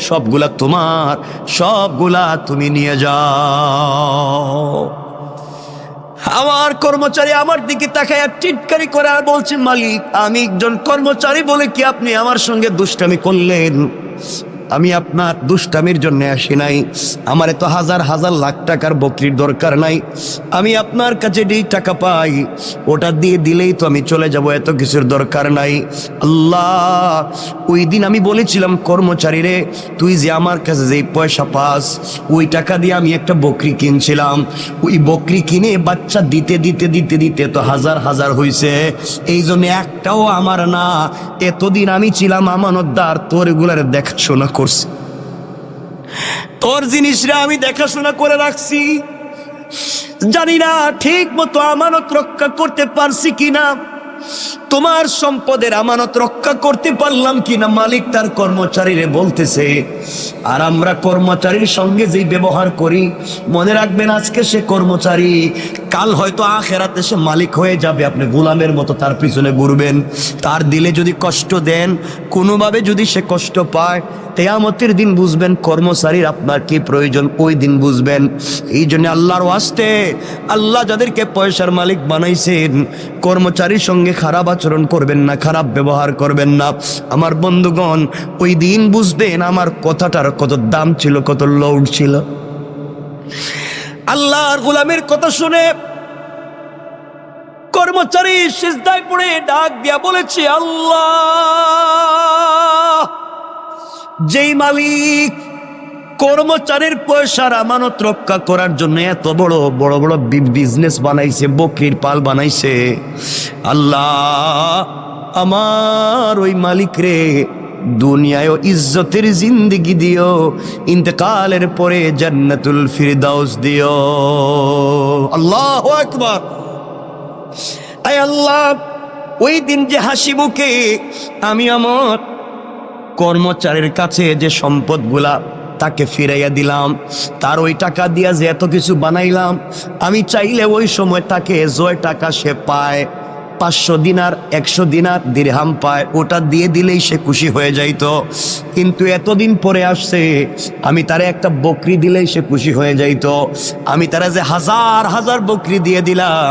সবগুলা তোমার, সবগুলা তুমি নিয়ে যাও। আমার কর্মচারী আমার দিকে তাকায় টিটকারি করে আর বলছে, মালিক, আমি একজন কর্মচারী বলে কি আপনি আমার সঙ্গে দুষ্টামি করলেন? আমি আপনার দুষ্টামির জন্য আসি নাই, আমার এত হাজার হাজার লাখ টাকার বকরির দরকার নাই, আমি আপনার কাছে যেই টাকা পাই ওটা দিয়ে দিলেই তো আমি চলে যাব, এত কিছুর দরকার নাই। আল্লাহ, ওই দিন আমি বলেছিলাম, কর্মচারী রে, তুই যে আমার কাছে যেই পয়সা পাস, ওই টাকা দিয়ে আমি একটা বকরি কিনছিলাম, ওই বকরি কিনে বাচ্চা দিতে দিতে দিতে দিতে তো হাজার হাজার হয়েছে, এই জন্য একটাও আমার না। এতদিন আমি ছিলাম আমানতদার, তোর এগুলার দেখাশোনা করছি, তোর জিনিসরা আমি দেখাশোনা করে রাখছি, জানি না ঠিক মতো আমানত রক্ষা করতে পারছি কিনা, তোমার সম্পদের আমানত রক্ষা করতে পারলাম কিনা। মালিক তার কর্মচারীরে বলতেছে, আর আমরা কর্মচারীর সঙ্গে যেই ব্যবহার করি, মনে রাখবেন আজকে সে কর্মচারী, কাল হয়তো আখেরাতে সে মালিক হয়ে যাবে, আপনি গোলামের মতো তার পিছনে ঘুরবেন। তার দিলে যদি কষ্ট দেন, কোনোভাবে যদি সে কষ্ট পায়, কিয়ামতের দিন বুঝবেন কর্মচারীর আপনার কি প্রয়োজন, ওই দিন বুঝবেন। এই জন্য আল্লাহর ওয়াস্তে, আল্লাহ যাদেরকে পয়সার মালিক বানাইছেন, কর্মচারীর সঙ্গে খারাপ আচরণ করবেন না, খারাপ ব্যবহার করবেন না। আমার বন্ধুগণ, ওই দিন বুঝবেন আমার কথাটার কত দাম ছিল, কত লৌড ছিল। আল্লাহর গোলামের কথা শুনে কর্মচারী সিজদায় পড়ে ডাক দিয়া বলেছে, আল্লাহ, যেই মালিক কর্মচারীর পয়সার আমানত রক্ষা করার জন্য এত বড় বড় বড় বিজনেস বানাইছে, বকরির পাল বানাইছে, আল্লাহ আমার ওই মালিক রে দুনিয়ায় ইজ্জতের জিন্দেগি দিও, ইন্তেকালের পরে জান্নাতুল ফিরদাউস দিও। আল্লাহু আকবার। আয় আল্লাহ, ওই দিন যে হাসি মুখে আমি আমার কর্মচারীর কাছে যে সম্পদগুলা তাকে ফিরাইয়া দিলাম, তার ওই টাকা দিয়া যে এত কিছু বানাইলাম, আমি চাইলে ওই সময় তাকে যে টাকা সে পায়, 500 দিনার 100 দিনার দিরহাম পায়, ওটা দিয়ে দিলেই সে খুশি হয়ে যাইতো। কিন্তু এতদিন পরে আসছে, আমি তারে একটা বকরি দিলেই সে খুশি হয়ে যাইতো। আমি তারা যে হাজার হাজার বকরি দিয়ে দিলাম,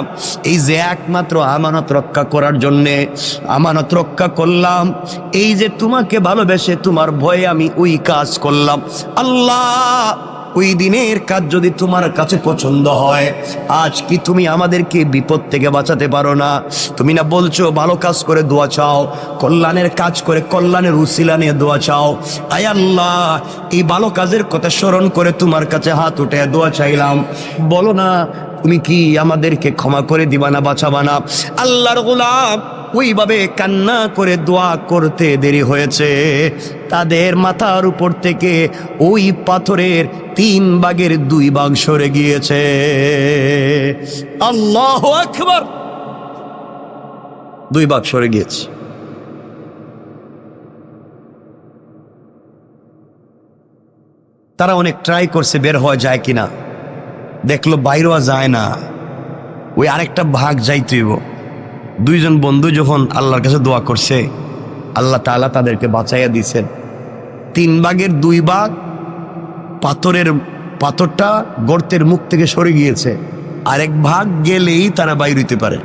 এই যে একমাত্র আমানত রক্ষা করার জন্যে, আমানত রক্ষা করলাম, এই যে তোমাকে ভালোবেসে তোমার ভয়ে আমি ওই কাজ করলাম। আল্লাহ, ওই দিনের কাজ যদি তোমার কাছে পছন্দ হয়, আজ কি তুমি আমাদেরকে বিপদ থেকে বাঁচাতে পারো না? তুমি না বলছো ভালো কাজ করে দোয়া চাও, কল্যাণের কাজ করে কল্যাণের উসিলা নিয়ে দোয়া চাও। আয় আল্লাহ, এই ভালো কাজের কথা স্মরণ করে তোমার কাছে হাত উঠে দোয়া চাইলাম, বলো না তুমি কি আমাদেরকে ক্ষমা করে দিবা না, বাঁচাবা না? আল্লাহর গোলাম ওইভাবে কান্না করে দোয়া করতে দেরি হয়েছে, তাদের মাথার উপর থেকে ওই পাথরের 3 ভাগের 2 ভাগ সরে গিয়েছে। আল্লাহু আকবার। 2 ভাগ সরে গিয়েছে। তারা অনেক ট্রাই করছে বের হওয়া যায় কিনা, দেখলো বাইরেও যায় না, ওই আরেকটা ভাগ যাইতেইব। 2 জন বন্ধু যখন আল্লাহর কাছে দোয়া করছে, আল্লাহ তাআলা তাদেরকে বাঁচাইয়া দিয়েছেন। 3 ভাগের 2 ভাগ পাথরটা গর্তের মুখ থেকে সরে গিয়েছে, আরেক ভাগ গেলেই তারা বাইর হইতে পারে।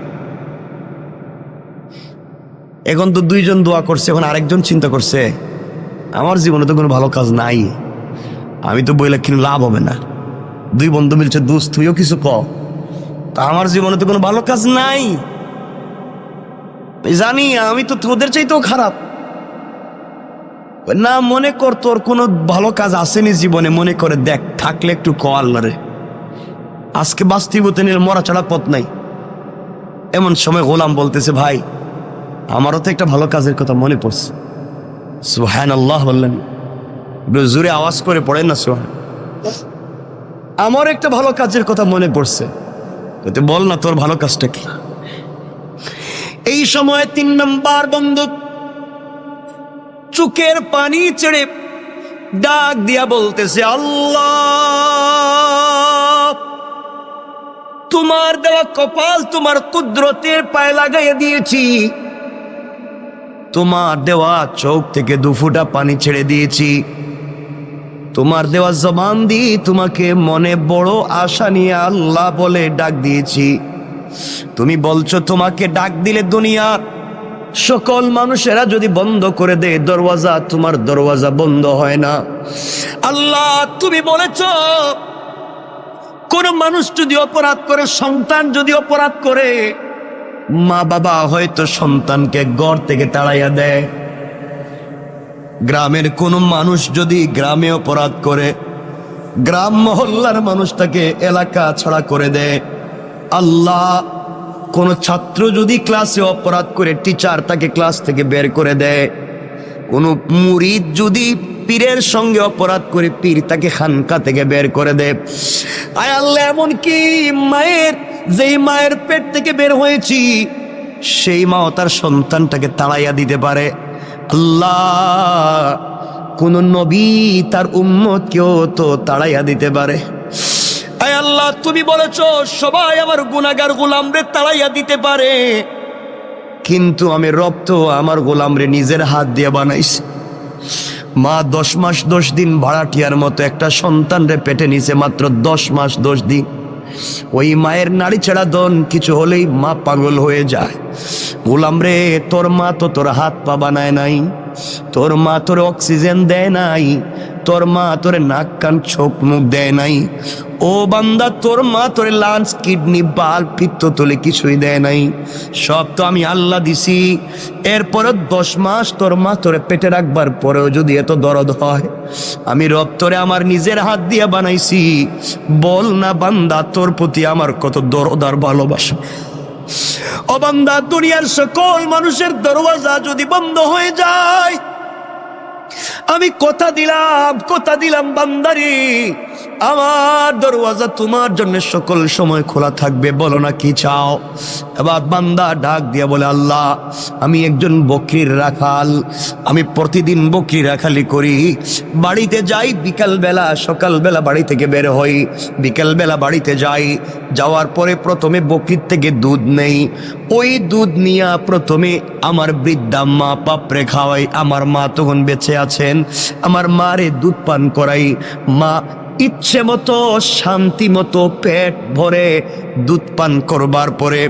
এখন তো 2 জন দোয়া করছে, এখন আরেকজন চিন্তা করছে আমার জীবনে তো কোনো ভালো কাজ নাই, আমি তো বইলে কিন্তু লাভ হবে না। 2 বন্ধু মিলছে, দোস্ত তুইও কিছু ক, তা আমার জীবনে তো কোনো ভালো কাজ নাই, জানি আমি তো তোদের চাইতেও খারাপ। না, মনে কর তোর কোনো ভালো কাজ আসেনি জীবনে, মনে করে দেখ, থাকলে একটু ক আল্লাহরে, আজকে বাস্তবতে নিলে মরা ছাড়া পথ নাই। এমন সময় গোলাম বলতেছে, ভাই আমারও তো একটা ভালো কাজের কথা মনে পড়ছে। সুবহানাল্লাহ বললেন, জোরে আওয়াজ করে পড়েন না সুবহান। আমার একটা ভালো কাজের কথা মনে পড়ছে, বল না তোর ভালো কাজটা কি? এই সময় 3 নম্বর বন্ধু চোখের পানি ছেড়ে ডাক দিয়া বলতেছে, আল্লাহ, তোমার দেওয়া কপাল তোমার কুদরতের পায়ে লাগাইয়া দিয়েছি, তোমার দেওয়া চোখ থেকে 2 ফোঁটা পানি ছেড়ে দিয়েছি, তোমার দেওয়া জবান দিয়ে তোমাকে মনে বড় আশা নিয়ে আল্লাহ বলে ডাক দিয়েছি। তুমি বলছো তোমাকে ডাক দিলে দুনিয়া সকল মানুষেরা যদি বন্ধ করে দেয় দরওয়াজা, তোমার দরওয়াজা বন্ধ হয় না। আল্লাহ, তুমি বলেছো কোন মানুষ যদি অপরাধ করে, সন্তান যদি অপরাধ করে, মা বাবা হয়তো সন্তানকে ঘর থেকে তাড়াইয়া দেয়। গ্রামের কোন মানুষ যদি গ্রামে অপরাধ করে, গ্রাম মহল্লার মানুষ তাকে এলাকা ছাড়া করে দেয়। আল্লাহ, কোন ছাত্র যদি ক্লাসে অপরাধ করে, টিচার তাকে ক্লাস থেকে বের করে দেয়। কোন মুরিদ যদি পীরের সঙ্গে অপরাধ করে, পীর তাকে খানকা থেকে বের করে দেয়। আয় আল্লাহ, এমনকি যেই মায়ের পেট থেকে বের হয়েছি, সেই মাও তার সন্তানটাকে তাড়াইয়া দিতে পারে। আল্লাহ, কোন নবী তার উম্মতকেও তো তাড়াইয়া দিতে পারে। আয় আল্লাহ, তুমি বলেছো সবাই আমার গুনাহগার গোলামরে তাড়াইয়া দিতে পারে, কিন্তু আমি রব তো আমার গোলামরে নিজের হাত দিয়ে বানাইছি। মা 10 মাস 10 দিন ভাড়াটিয়ার মতো একটা সন্তানরে পেটে নিছে, মাত্র 10 মাস 10 দিন। ওই মায়ের নাড়ি ছেড়া দন কিছু হলেই মা পাগল হয়ে যায়। গোলাম রে, তোর মা তো তোর হাত পা বানায় নাই, তোর মা তোর অক্সিজেন দেয় নাই, তোর মা তোরে নাক কান চোখ মুখ দেয় নাই। ও বান্দা, তোর মা তোরে লাঞ্চ কিডনি বাল পিত্ত তোলে কিছুই দেয় নাই, সব তো আমি আল্লাহ দিছি। এরপরে 10 মাস তোর মা তোরে পেটে রাখবার পরেও যদি এত দরদ হয়, আমি রব তোরে আমার নিজের হাত দিয়ে বানাইছি। বল না বান্দা, তোর প্রতি আমার কত দরদ আর ভালোবাসা। ও বান্দা, দুনিয়ার সকল মানুষের দরওয়াজা যদি বন্ধ হয়ে যায়, আমি কথা দিলাম বান্দারি, আমার দরওয়াজা তোমার জন্য সকল সময় খোলা থাকবে। বলো না কি চাও? এবার বান্দা ডাক দিয়ে বলে, আল্লাহ, আমি একজন বকরির রাখাল, আমি প্রতিদিন বকরি রাখালি করি। বাড়িতে যাই বিকালবেলা, সকালবেলা বাড়ি থেকে বের হই, বিকালবেলা বাড়িতে যাই। যাওয়ার পরে প্রথমে বকরির থেকে দুধ নেই, ওই দুধ নিয়ে প্রথমে আমার বৃদ্ধা মা পাপড়ে খাওয়াই। আমার মা তখন বেঁচে আছেন, আমার মারে দুধ পান করাই। মা ইচ্ছে মতো শান্তি মতো পেট ভরে দুধ পান করবার পরে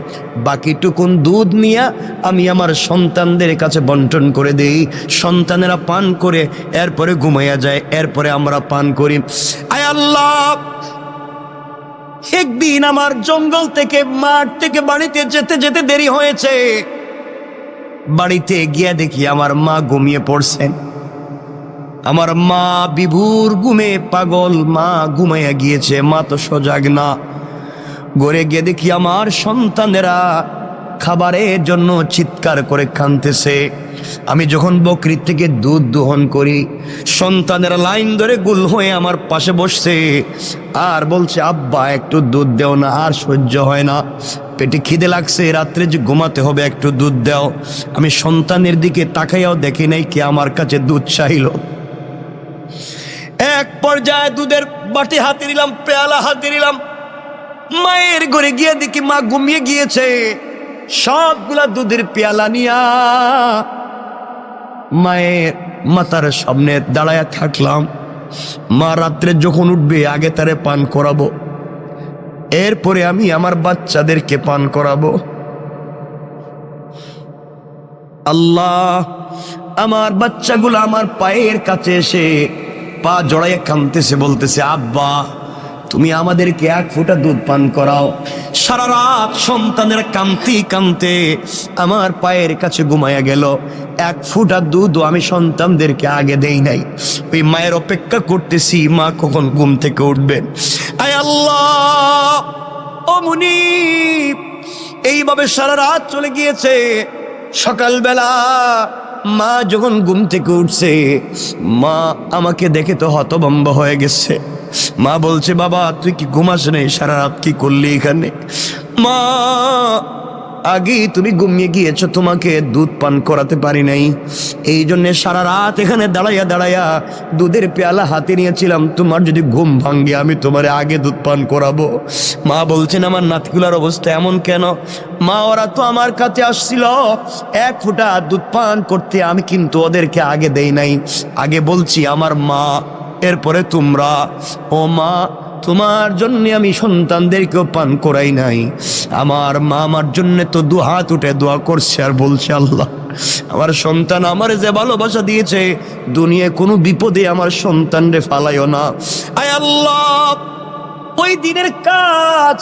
বাকিটুকুন দুধ নিয়ে আমি আমার সন্তানদের কাছে বন্টন করে দেই। সন্তানেরা পান করে এরপরে ঘুমাইয়া যায়, এরপরে আমরা পান করি। আয় আল্লাহ, একদিন আমার জঙ্গল থেকে মাঠ থেকে বাড়িতে যেতে যেতে দেরি হয়েছে। বাড়িতে গিয়ে দেখি আমার মা ঘুমিয়ে পড়ছেন। আমার মা বিভোর ঘুমে পাগল, মা ঘুমাইয়া গিয়েছে, মা তো সজাগ না। ঘরে গিয়ে দেখি আমার সন্তানেরা খাবারের জন্য চিৎকার করে কাঁদতেছে। আমি যখন বকরির থেকে দুধ দোহন করি, সন্তানেরা লাইন ধরে গুল হয়ে আমার পাশে বসছে আর বলছে, আব্বা একটু দুধ দেও না, আর সহ্য হয় না, পেটে খিদে লাগছে, রাত্রে যে ঘুমাতে হবে, একটু দুধ দাও। আমি সন্তানের দিকে তাকাইয়াও দেখি নাই কে আমার কাছে দুধ চাইল। এক পর্যায়ে দুধের বাটি হাতে নিলাম, পেয়ালা হাতে নিলাম, মায়ের ঘরে গিয়ে দেখি মা ঘুমিয়ে গিয়েছে। সবগুলা দুধের পেয়ালা নিয়া মায়ের মাথার সামনে দাঁড়ায়া থাকলাম। মা রাত্রে যখন উঠবে আগে তারে পান করাবো, এরপরে আমি আমার বাচ্চাদেরকে পান করাবো। আল্লাহ, আমার বাচ্চাগুলো আমার পায়ের কাছে এসে পা জড়াইয়া কাঁদতেছে, বলতেছে, আব্বা তুমি আমাদেরকে 1 ফোঁটা দুধ পান করাও। সারা রাত সন্তানের কাঁদতে কাঁদতে আমার পায়ের কাছে ঘুমাইয়া গেল। 1 ফোঁটা দুধও আমি সন্তানদেরকে আগে দেই নাই। ওই মায়ের অপেক্ষা করতেছি মা কখন ঘুম থেকে উঠবেন। আয় আল্লাহ, ও মুনিব, এইভাবে সারা রাত চলে গিয়েছে। সকালবেলা মা যখন ঘুম থেকে উঠছে, মা আমাকে দেখে তো হতভম্ব হয়ে গেছে। মা বলছে, বাবা তুই কি ঘুমাস নেই? সারা রাত কি করলি এখানে? মা, আগে তুমি ঘুমিয়ে গিয়েছো, তোমাকে দুধ পান করাতে পারি নাই, এই জন্য সারা রাত এখানে দাঁড়াইয়া দাঁড়াইয়া দুধের পেয়ালা হাতে নিয়েছিলাম। তোমার যদি ঘুম ভাঙ্গে আমি তোমারে আগে দুধ পান করাবো। মা বলছেন, আমার নাতিগুলার অবস্থা এমন কেন? মা, ওরা তো আমার কাছে আসছিল 1 ফোঁটা দুধ পান করতে, আমি কিন্তু ওদেরকে আগে দেই নাই। আগে বলছি আমার মা, এরপরে তোমরা। ও মা, তোমার জন্য আমি সন্তানদেরকেও পান করাই নাই। আমার মা আমার জন্য তো 2 হাত উঠে দোয়া করছে আর বলছে, আল্লাহ আমার সন্তান আমার যে ভালোবাসা দিয়েছে, দুনিয়ায় কোনো বিপদে আমার সন্তানরে ফালাইও না। আয় আল্লাহ, ওই দিনের কাজ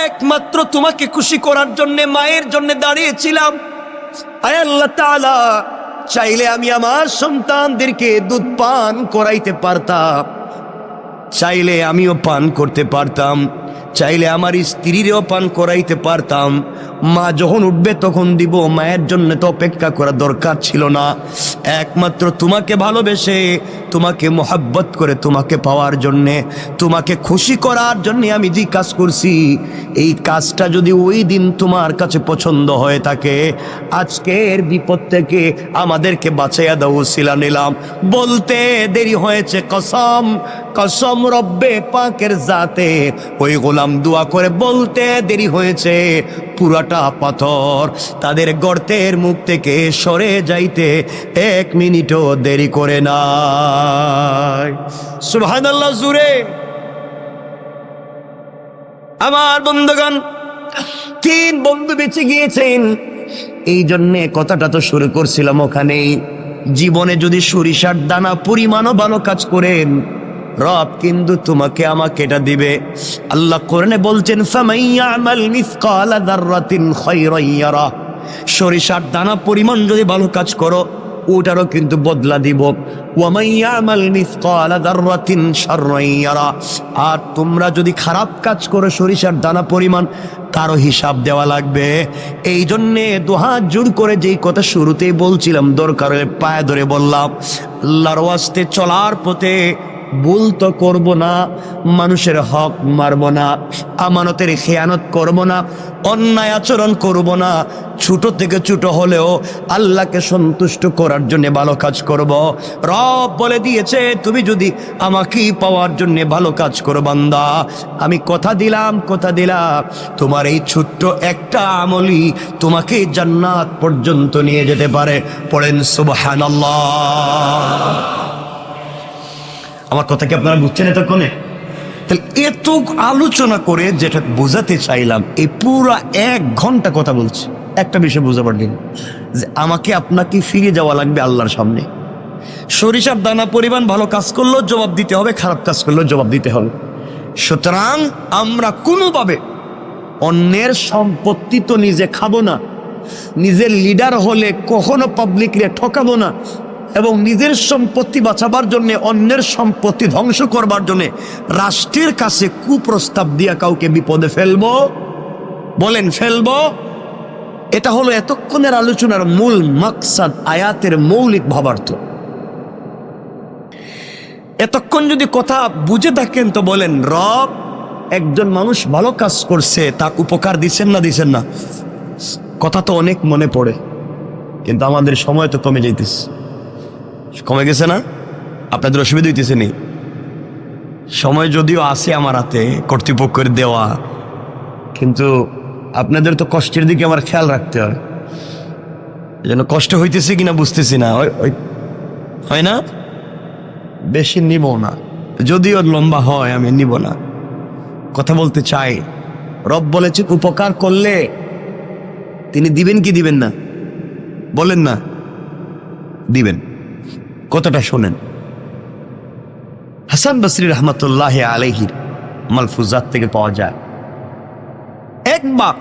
একমাত্র তোমাকে খুশি করার জন্য মায়ের জন্য দাঁড়িয়েছিলাম। আয় আল্লাহ তাআলা, চাইলে আমি আমার সন্তানদেরকে দুধ পান করাইতে পারতাম, চাইলে আমিও পান করতে পারতাম, চাইলে আমার স্ত্রীরও পান করাইতে পারতাম। মা যখন উঠবে তখন দিব, মায়ের জন্য তো অপেক্ষা করা দরকার ছিল না। একমাত্র তোমাকে ভালোবেসে, তোমাকে মোহাব্বত করে, তোমাকে পাওয়ার জন্যে, তোমাকে খুশি করার জন্যে আমি যে কাজ করছি, এই কাজটা যদি ওই দিন তোমার কাছে পছন্দ হয়ে থাকে, আজকের বিপদ থেকে আমাদেরকে বাঁচাইয়া দাও উসিলা নিলাম। বলতে দেরি হয়েছে, কসম কসম রব্বে পাকের জাতে, ওই গোলাম দোয়া করে বলতে দেরি হয়েছে, পুরাটা পাথর তাদের গর্তের মুখ থেকে সরে যাইতে 1 মিনিটও দেরি করে নাই। সুবহানাল্লাহ জুরে। আমার বন্ধুগণ, 3 বন্ধু বেঁচে গিয়েছেন। এই জন্যে কথাটা তো শুরু করছিলাম ওখানেই, জীবনে যদি সরিষার দানা পরিমাণও ভালো কাজ করেন, রব কিন্তু তোমাকে আমাকে এটা দিবে। আল্লাহ কোরআনে বলছেন, ফামাইয়ামাল মিসকালা যাররাতিন খায়রান ইয়ারা, সরিষার দানা পরিমাণ যদি ভালো কাজ করো, ওটারও কিন্তু বদলা দিব। ওয়ামাইয়ামাল মিসকালা যাররাতিন শাররান ইয়ারা, আর তোমরা যদি খারাপ কাজ করো সরিষার দানা পরিমাণ, তারও হিসাব দেওয়া লাগবে। এই জন্যে দুহাত জোর করে যেই কথা শুরুতেই বলছিলাম, দরকার হলে পায়ে ধরে বললাম, আল্লাহর ওয়াস্তে চলার পথে ভুল তো করব না, মানুষের হক মারব না, আমানতের খেয়ানত করব না, অন্যায় আচরণ করব না, ছোট থেকে ছোট হলেও আল্লাহকে সন্তুষ্ট করার জন্য ভালো কাজ করব। রব বলে দিয়েছে, তুমি যদি আমাকেই পাওয়ার জন্য ভালো কাজ করো বান্দা, আমি কথা দিলাম তোমার এই ছোট্ট একটা আমলই তোমাকে জান্নাত পর্যন্ত নিয়ে যেতে পারে। পড়েন সুবহানাল্লাহ। আমার কথা কি আপনারা বুঝছেন এতক্ষণে? তাহলে এত আলোচনা করে যেটা বোঝাতে চাইলাম, এই পুরা 1 ঘন্টা কথা বলছি, একটা বিষয় বোঝাবার দিন, যে আমাকে আপনাকে ফিরে যাওয়া লাগবে আল্লাহর সামনে। সরিষার দানা পরিমাণ ভালো কাজ করলেও জবাব দিতে হবে, খারাপ কাজ করলেও জবাব দিতে হবে। সুতরাং আমরা কোনোভাবে অন্যের সম্পত্তি তো নিজে খাবো না, নিজের লিডার হলে কখনো পাবলিকরে ঠকাবো না, এবং নিজের সম্পত্তি বাঁচাবার জন্য, অন্যের সম্পত্তি ধ্বংস করবার জন্য রাষ্ট্রের কাছে কুপ্রস্তাব দিয়া কাউকে বিপদে ফেলবো? বলেন ফেলবো? এটা হলো এতক্ষণের আলোচনার মূল মাকসাদ, আয়াতের মৌলিক ভাবার্থ। এতক্ষণ যদি কথা বুঝে থাকেন তো বলেন, রব একজন মানুষ ভালো কাজ করছে, তার উপকার দিচ্ছেন না দিচ্ছেন না? কথা তো অনেক মনে পড়ে, কিন্তু আমাদের সময় তো কমে যাইতেছে। কমে গেছে না? আপনাদের অসুবিধা হইতেছে নি? সময় যদিও আছে আমার হাতে, কর্তৃপক্ষের দেওয়া, কিন্তু আপনাদের তো কষ্টের দিকে আমার খেয়াল রাখতে হয়। যেন কষ্ট হইতেছে কিনা বুঝতেছি না, হয় না? বেশি নিব না, যদিও লম্বা হয় আমি নিব না। কথা বলতে চাই, রব বলেছেন উপকার করলে তিনি দিবেন কি দিবেন না? বলেন না, দিবেন। কথাটা শোনেন, হাসান বসরি রহমতুল্লাহ আলাইহির মালফুজাত থেকে পাওয়া যায়। একবার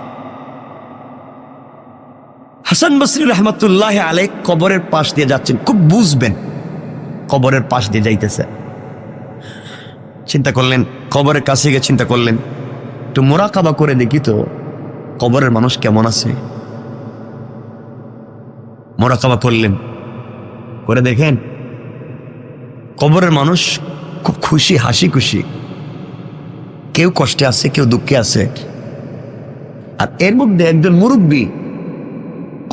হাসান বসরি রহমতুল্লাহ আলাইহি কবরের পাশ দিয়ে যাচ্ছেন, খুব বুঝবেন, কবরের পাশ দিয়ে যাইতেছে। চিন্তা করলেন, কবরের কাছে গিয়ে চিন্তা করলেন, একটু মোরাকাবা করে দেখি তো কবরের মানুষ কেমন আছে। মোরাকাবা করলেন, করে দেখেন কবরের মানুষ খুব খুশি, হাসি খুশি, কেউ কষ্টে আছে, কেউ দুঃখে আছে। আর এর মধ্যে একজন মুরব্বী,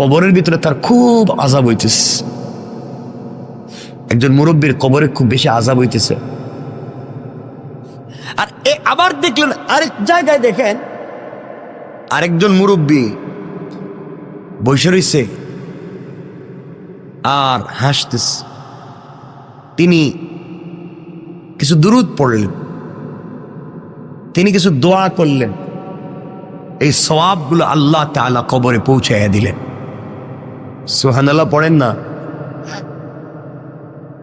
কবরের ভিতরে তার খুব আযাব হইতেছে। একজন মুরব্বীর কবরে খুব বেশি আযাব হইতেছে। আর আবার দেখলেন আরেক জায়গায়, দেখেন আরেকজন মুরব্বী বসে রইছে আর হাসতেছে। তিনি কিছু দুরূদ পড়লেন, তিনি কিছু দোয়া করলেন, এই সওয়াবগুলো আল্লাহ তাআলা কবরে পৌঁছাইয়া দিলেন। সুবহানাল্লাহ পড়েন না?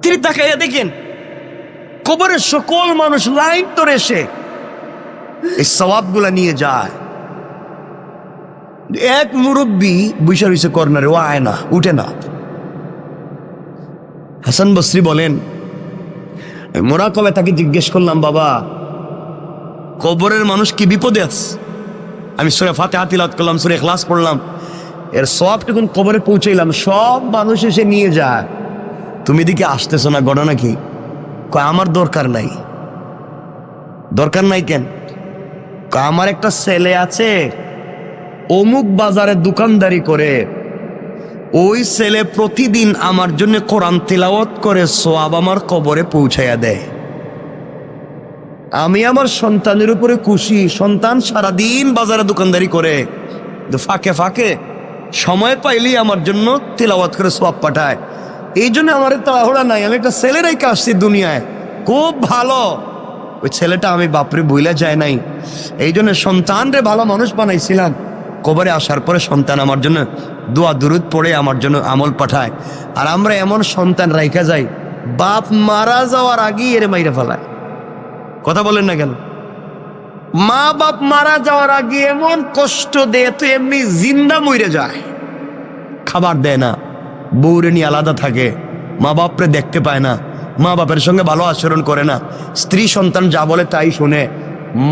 তিনি তাকাইয়া দেখেন কবরের সকল মানুষ লাইন ধরে এসে এই সওয়াবগুলা নিয়ে যায়। এক মুরব্বী বসে রইছে কর্নারে, ও আয় না, উঠে না। হাসান বসরি বলেন, মোরাকাবায় তাকে জিজ্ঞেস করলাম, বাবা কবরের মানুষ কি বিপদে আছে? আমি সূরা ফাতিহা তিলাওয়াত করলাম, সূরা ইখলাস পড়লাম, এর সবটুকুন কবরে পৌঁছাইলাম, সব মানুষ এসে নিয়ে যায়। তুমি দিকে আসতেছো না, ঘটনা কি? কয় আমার দরকার নাই। দরকার নাই কেন? কয় আমার একটা ছেলে আছে, অমুক বাজারে দোকানদারি করে, ওই ছেলে প্রতিদিন আমার জন্য কোরআন তিলাওয়াত করে সওয়াব আমার কবরে পৌঁছাইয়া দেয়। আমি আমার সন্তানের উপরে খুশি। সন্তান সারাদিন বাজারে দোকানদারি করে, ফাঁকে ফাঁকে সময় পাইলেই আমার জন্য তিলাওয়াত করে সওয়াব পাঠায়। এই জন্য আমার তাড়াহুড়া নাই, আমি একটা ছেলে রেখে আসছি দুনিয়ায়, খুব ভালো। ওই ছেলেটা আমি বাপরে বইলা যায় নাই, এই জন্য সন্তানরে ভালো মানুষ বানাইছিলাম। কবরে আসার পরে সন্তান আমার জন্য দোয়া দুরুদ পড়ে আমার জন্য আমল পাঠায়। আর আমরা এমন সন্তান রাইখা যাই, বাপ মারা যাওয়ার আগেই এর মাইরা ফেলায়। কথা বলেন না কেন? মা বাপ মারা যাওয়ার আগে এমন কষ্ট দেয়, তো এমনি জিন্দা মরে যায়। খাবার দেয় না, বউরে নিয়ে আলাদা থাকে, মা বাপরে দেখতে পায় না, মা বাপের সঙ্গে ভালো আচরণ করে না, স্ত্রী সন্তান যা বলে তাই শুনে,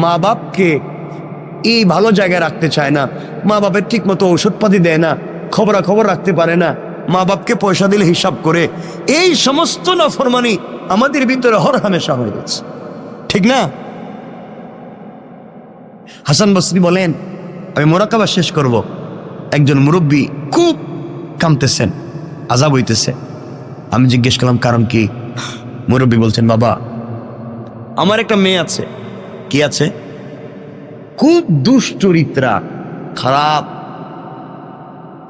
মা বাপকে এই ভালো জায়গায় রাখতে চায় না, মা বাপের ঠিক মতো ঔষধপাতি দেয় না, খবরাখবর রাখতে পারে না, মা বাপকে পয়সা দিলে হিসাব করে। এই সমস্ত নাফরমানি আমাদের ভিতরে হর হামেশা হয়ে গেছে, ঠিক না? হাসান বসরি বলেন, আমি মোরাকাবা শেষ করব, একজন মুরব্বী খুব কাঁদতেছেন, আযাব হইতেছে। আমি জিজ্ঞেস করলাম কারণ কি? মুরব্বী বলছেন, বাবা আমার একটা মেয়ে আছে। কি আছে? খুব দুশ্চরিত্রা, খারাপ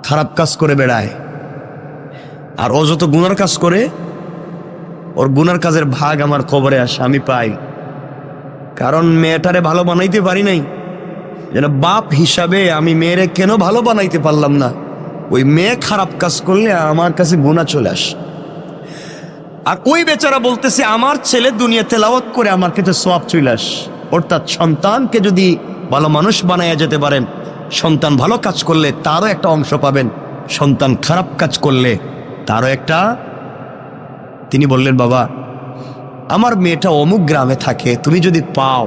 খারাপ কাজ করে বেড়ায়। আর ও যত গুনার কাজ করে, ওর গুনার কাজের ভাগ আমার কবরে আসে, আমি পাই। কারণ মেয়েটারে ভালো বানাইতে পারি নাই, যেন বাপ হিসাবে আমি মেয়েরে কেন ভালো বানাইতে পারলাম না। ওই মেয়ে খারাপ কাজ করলে আমার কাছে গুনাহ চলে আসে। আর ওই বেচারা বলতেছে, আমার ছেলে দুনিয়া তেলাওয়াত করে আমার কাছে সওয়াব চলে আসে। অর্থাৎ সন্তানকে যদি ভালো মানুষ বানাইয়া যেতে পারেন, সন্তান ভালো কাজ করলে তারও একটা অংশ পাবেন, সন্তান খারাপ কাজ করলে তারও একটা। তিনি বললেন, বাবা আমার মেয়েটা অমুক গ্রামে থাকে, তুমি যদি পাও,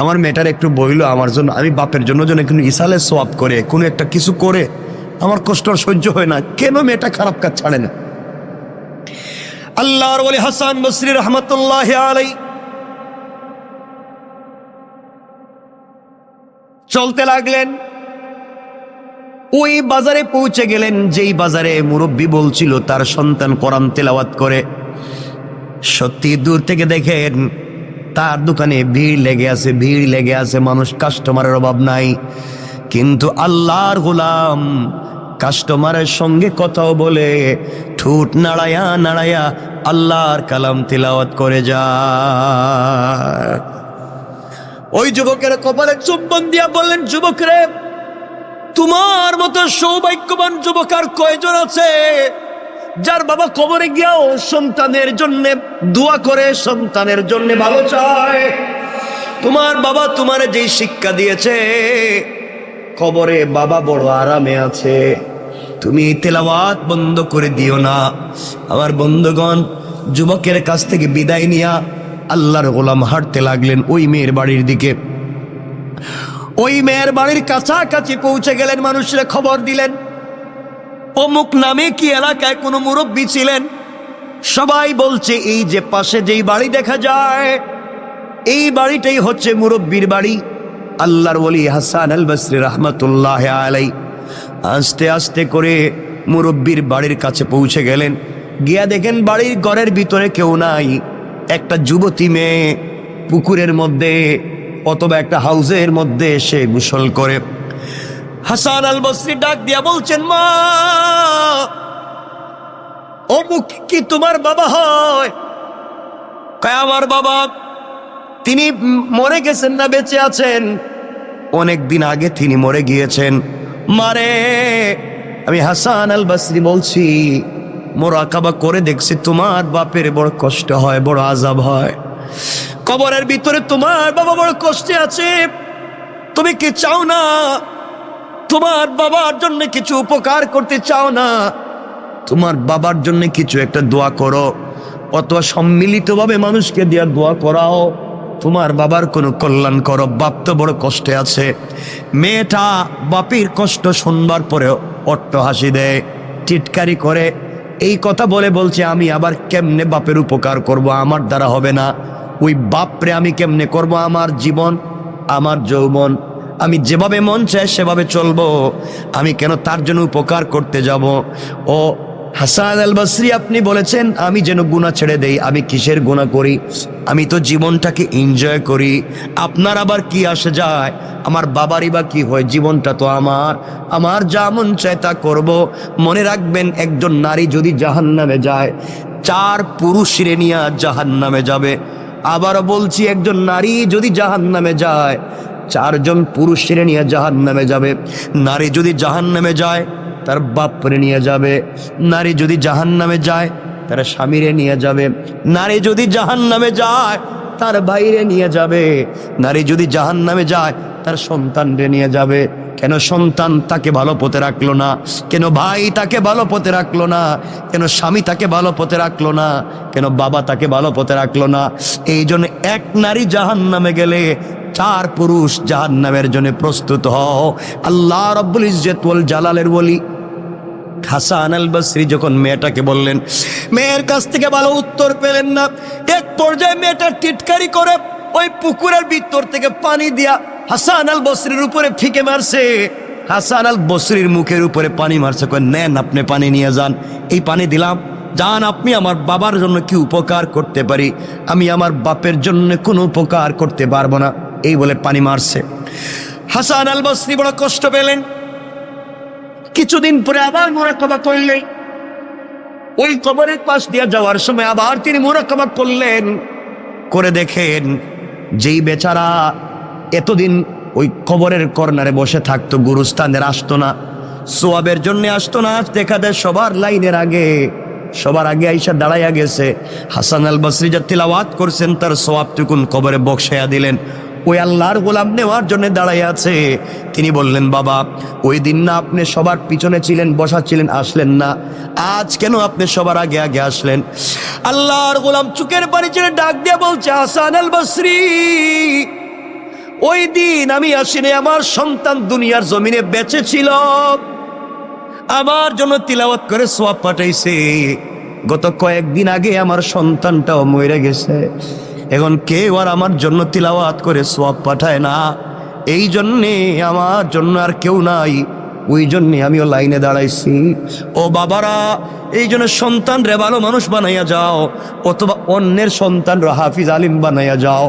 আমার মেয়েটার একটু বইল আমার জন্য, আমি বাপের জন্য যেন একটু ইসালে সোয়াব করে, কোনো একটা কিছু করে, আমার কষ্ট সহ্য হয় না। কেন মেয়েটা খারাপ কাজ ছাড়ে না? আল্লাহর ওলি হাসান বসরি রহমতুল্লাহ আলাইহি চলতে লাগলেন, ওই বাজারে পৌঁছে গেলেন যেই বাজারে মুরব্বী বলছিল তার সন্তান কোরআন তেলাওয়াত করে। সত্যি দূর থেকে দেখেন তার দোকানে ভিড় লেগে আছে, মানুষ, কাস্টমারের অভাব নাই। কিন্তু আল্লাহর গোলাম কাস্টমারের সঙ্গে কথাও বলে, ঠোঁট নাড়ায়া নাড়ায়া আল্লাহর কালাম তিলাওয়াত করে যায়। ওই যুবকের কপালে চুম্বন দিয়া বললেন, যুবক রে, তোমার মতো সৌভাগ্যবান যুবক আর কয়জন আছে যার বাবা কবরে গিয়াও সন্তানের জন্য দোয়া করে, সন্তানের জন্য ভালো চায়। তোমার বাবা তোমার যেই শিক্ষা দিয়েছে, কবরে বাবা বড় আরামে আছে, তুমি তেলাওয়াত বন্ধ করে দিও না। আমার বন্ধুগণ, যুবকের কাছ থেকে বিদায় নিয়া আল্লাহর গোলাম হাঁটতে লাগলেন ওই মেয়ের বাড়ির দিকে। ওই মেয়ের বাড়ির কাছাকাছি পৌঁছে গেলেন, মানুষরা খবর দিলেন, অমুক নামে কি এলাকায় কোনো মুরব্বী ছিলেন। সবাই বলছে, এই যে পাশে যেই বাড়ি দেখা যায়, এই বাড়িটাই হচ্ছে মুরব্বীর বাড়ি। আল্লাহর ওলি হাসান আল বসরি রহমতুল্লাহ আলাইহি আস্তে আস্তে করে মুরব্বীর বাড়ির কাছে পৌঁছে গেলেন। গিয়া দেখেন বাড়ির ঘরের ভিতরে কেউ নাই। একটা যুবতী মেয়ে পুকুরের মধ্যে অথবা একটা হাউসের মধ্যে সে গোসল করে। হাসান আল বসরি ডাক দিয়া বলছেন, মা, অমুক কি তোমার বাবা হয়? কয়, আমার বাবা, তিনি মরে গেছেন না বেঁচে আছেন? অনেক দিন আগে তিনি মরে গিয়েছেন। মারে, আমি হাসান আল বসরি বলছি, মোরাকাবা করে দেখছি তোমার বাপের বড় কষ্ট হয়, বড় আযাব হয়। কবরের ভিতরে তোমার বাবা বড় কষ্টে আছে। তুমি কি চাও না তোমার বাবার জন্য কিছু উপকার করতে? চাও না তোমার বাবার জন্য কিছু একটা দোয়া করো, অথবা সম্মিলিতভাবে মানুষকে দিয়া দোয়া করাও? তোমার বাবার কোনো কল্যাণ করো, বাপ তো বড় কষ্টে আছে। মেয়েটা বাপের কষ্ট শুনবার পরেও অট্ট হাসি দেয়, টিটকারি করে। এই কথা বলে বলছে, আমি আবার কেমনে বাপের উপকার করব, আমার দ্বারা হবে না। ওই বাপরে আমি কেমনে করব? আমার জীবন, আমার যৌবন, আমি যেভাবে মন চায় সেভাবে চলবো, আমি কেন তার জন্য উপকার করতে যাব? ও হাসান আল বসরি, আপনি বলেছেন আমি যেন গুনাহ ছেড়ে দেই। আমি কিসের গুনাহ করি? আমি তো জীবনটাকে এনজয় করি। আপনার আবার কি আসে যায়? আমার বাবারই বা কি হয়? জীবনটা তো আমার, আমার যা মন চায় তা করব। মনে রাখবেন, একজন নারী যদি জাহান্নামে যায়, 4 পুরুষরে নিয়ে জাহান্নামে যাবে। আবারও বলছি, একজন নারী যদি জাহান্নামে যায়, 4 জন পুরুষরে নিয়ে জাহান্নামে যাবে। নারী যদি জাহান্নামে যায়, তার বাপরে নিয়ে যাবে। নারী যদি জাহান্নামে যায়, তার স্বামীরে নিয়ে যাবে। নারী যদি জাহান্নামে যায়, তার ভাইরে নিয়ে যাবে। নারী যদি জাহান্নামে যায়, তার সন্তানরে নিয়ে যাবে। কেন সন্তান তাকে ভালো পথে রাখলো না? কেন ভাই তাকে ভালো পথে রাখলো না? কেন স্বামী তাকে ভালো পথে রাখলো না? কেন বাবা তাকে ভালো পথে রাখলো না? এই জন্য এক নারী জাহান্নামে গেলে 4 পুরুষ জাহান্নামের জন্য প্রস্তুত হও। আল্লাহ রাব্বুল ইজ্জত ওয়াল জালালের ওলি হাসান আল বসরি যখন মেয়েটাকে বললেন, মেয়ের কাছ থেকে ভালো উত্তর পেলেন না। এক পর্যায়ে মেয়েটা টিটকারি করে ওই পুকুরের ভিতর থেকে পানি দিয়া হাসান আল বসরির উপরে ফিকে মারছে। হাসান আল বসরির মুখের উপরে পানি মারছে, কয় নেন আপনি পানি নিয়ে যান, এই পানি দিলাম, যান আপনি আমার বাবার জন্য কি উপকার করতে পারি? আমি আমার বাপের জন্য কোনো উপকার করতে পারবো না, এই বলে পানি মারছে। হাসান আল বসরি বড় কষ্ট পেলেন। কিছুদিন পরে আবার মুরাকাবা করলেন। ওই কবরের পাশ দিয়ে যাওয়ার সময় আবার তিনি মুরাকাবা করলেন। করে দেখেন, যেই বেচারা এতদিন ওই কবরের কর্নারে বসে থাকতো, গুরুস্থানের আসতো না, সোয়াবের জন্য আসতো না, দেখা দেয় সবার লাইনের আগে, সবার আগে আইসা দাঁড়াইয়া গেছে। হাসান আল বসরি যা তিলাওয়াত করছেন, তার সোয়াবটুকুন কবরে বক্সাইয়া দিলেন। ওই আল্লাহর গোলাম নেওয়ার জন্য দাঁড়াই আছে। তিনি বললেন, বাবা ওই দিন না আপনি সবার পিছনে ছিলেন, বসা ছিলেন, আসলেন না, আজ কেন আপনি সবার আগে আগে আসলেন? আল্লাহর গোলাম চুকের পানি ছেড়ে ডাক দিয়ে বলছে, হাসান আল বসরি, ওই দিন আমি আসিনি, আমার সন্তান দুনিয়ার জমিনে বেঁচে ছিল, আমার জন্য তিলাওয়াত করে সোয়াব পাঠাইছে। গত কয়েকদিন আগে আমার সন্তানটাও মরে গেছে, এখন কেউ আর আমার জন্য তিলাওয়াত করে সোয়াব পাঠায় না, এই জন্যে আমার জন্য আর কেউ নাই, ওই জন্যে আমিও লাইনে দাঁড়াইছি। ও বাবারা, এই জন্য সন্তান রে ভালো মানুষ বানাইয়া যাও, অথবা অন্যের সন্তান রে হাফিজ আলিম বানাইয়া যাও,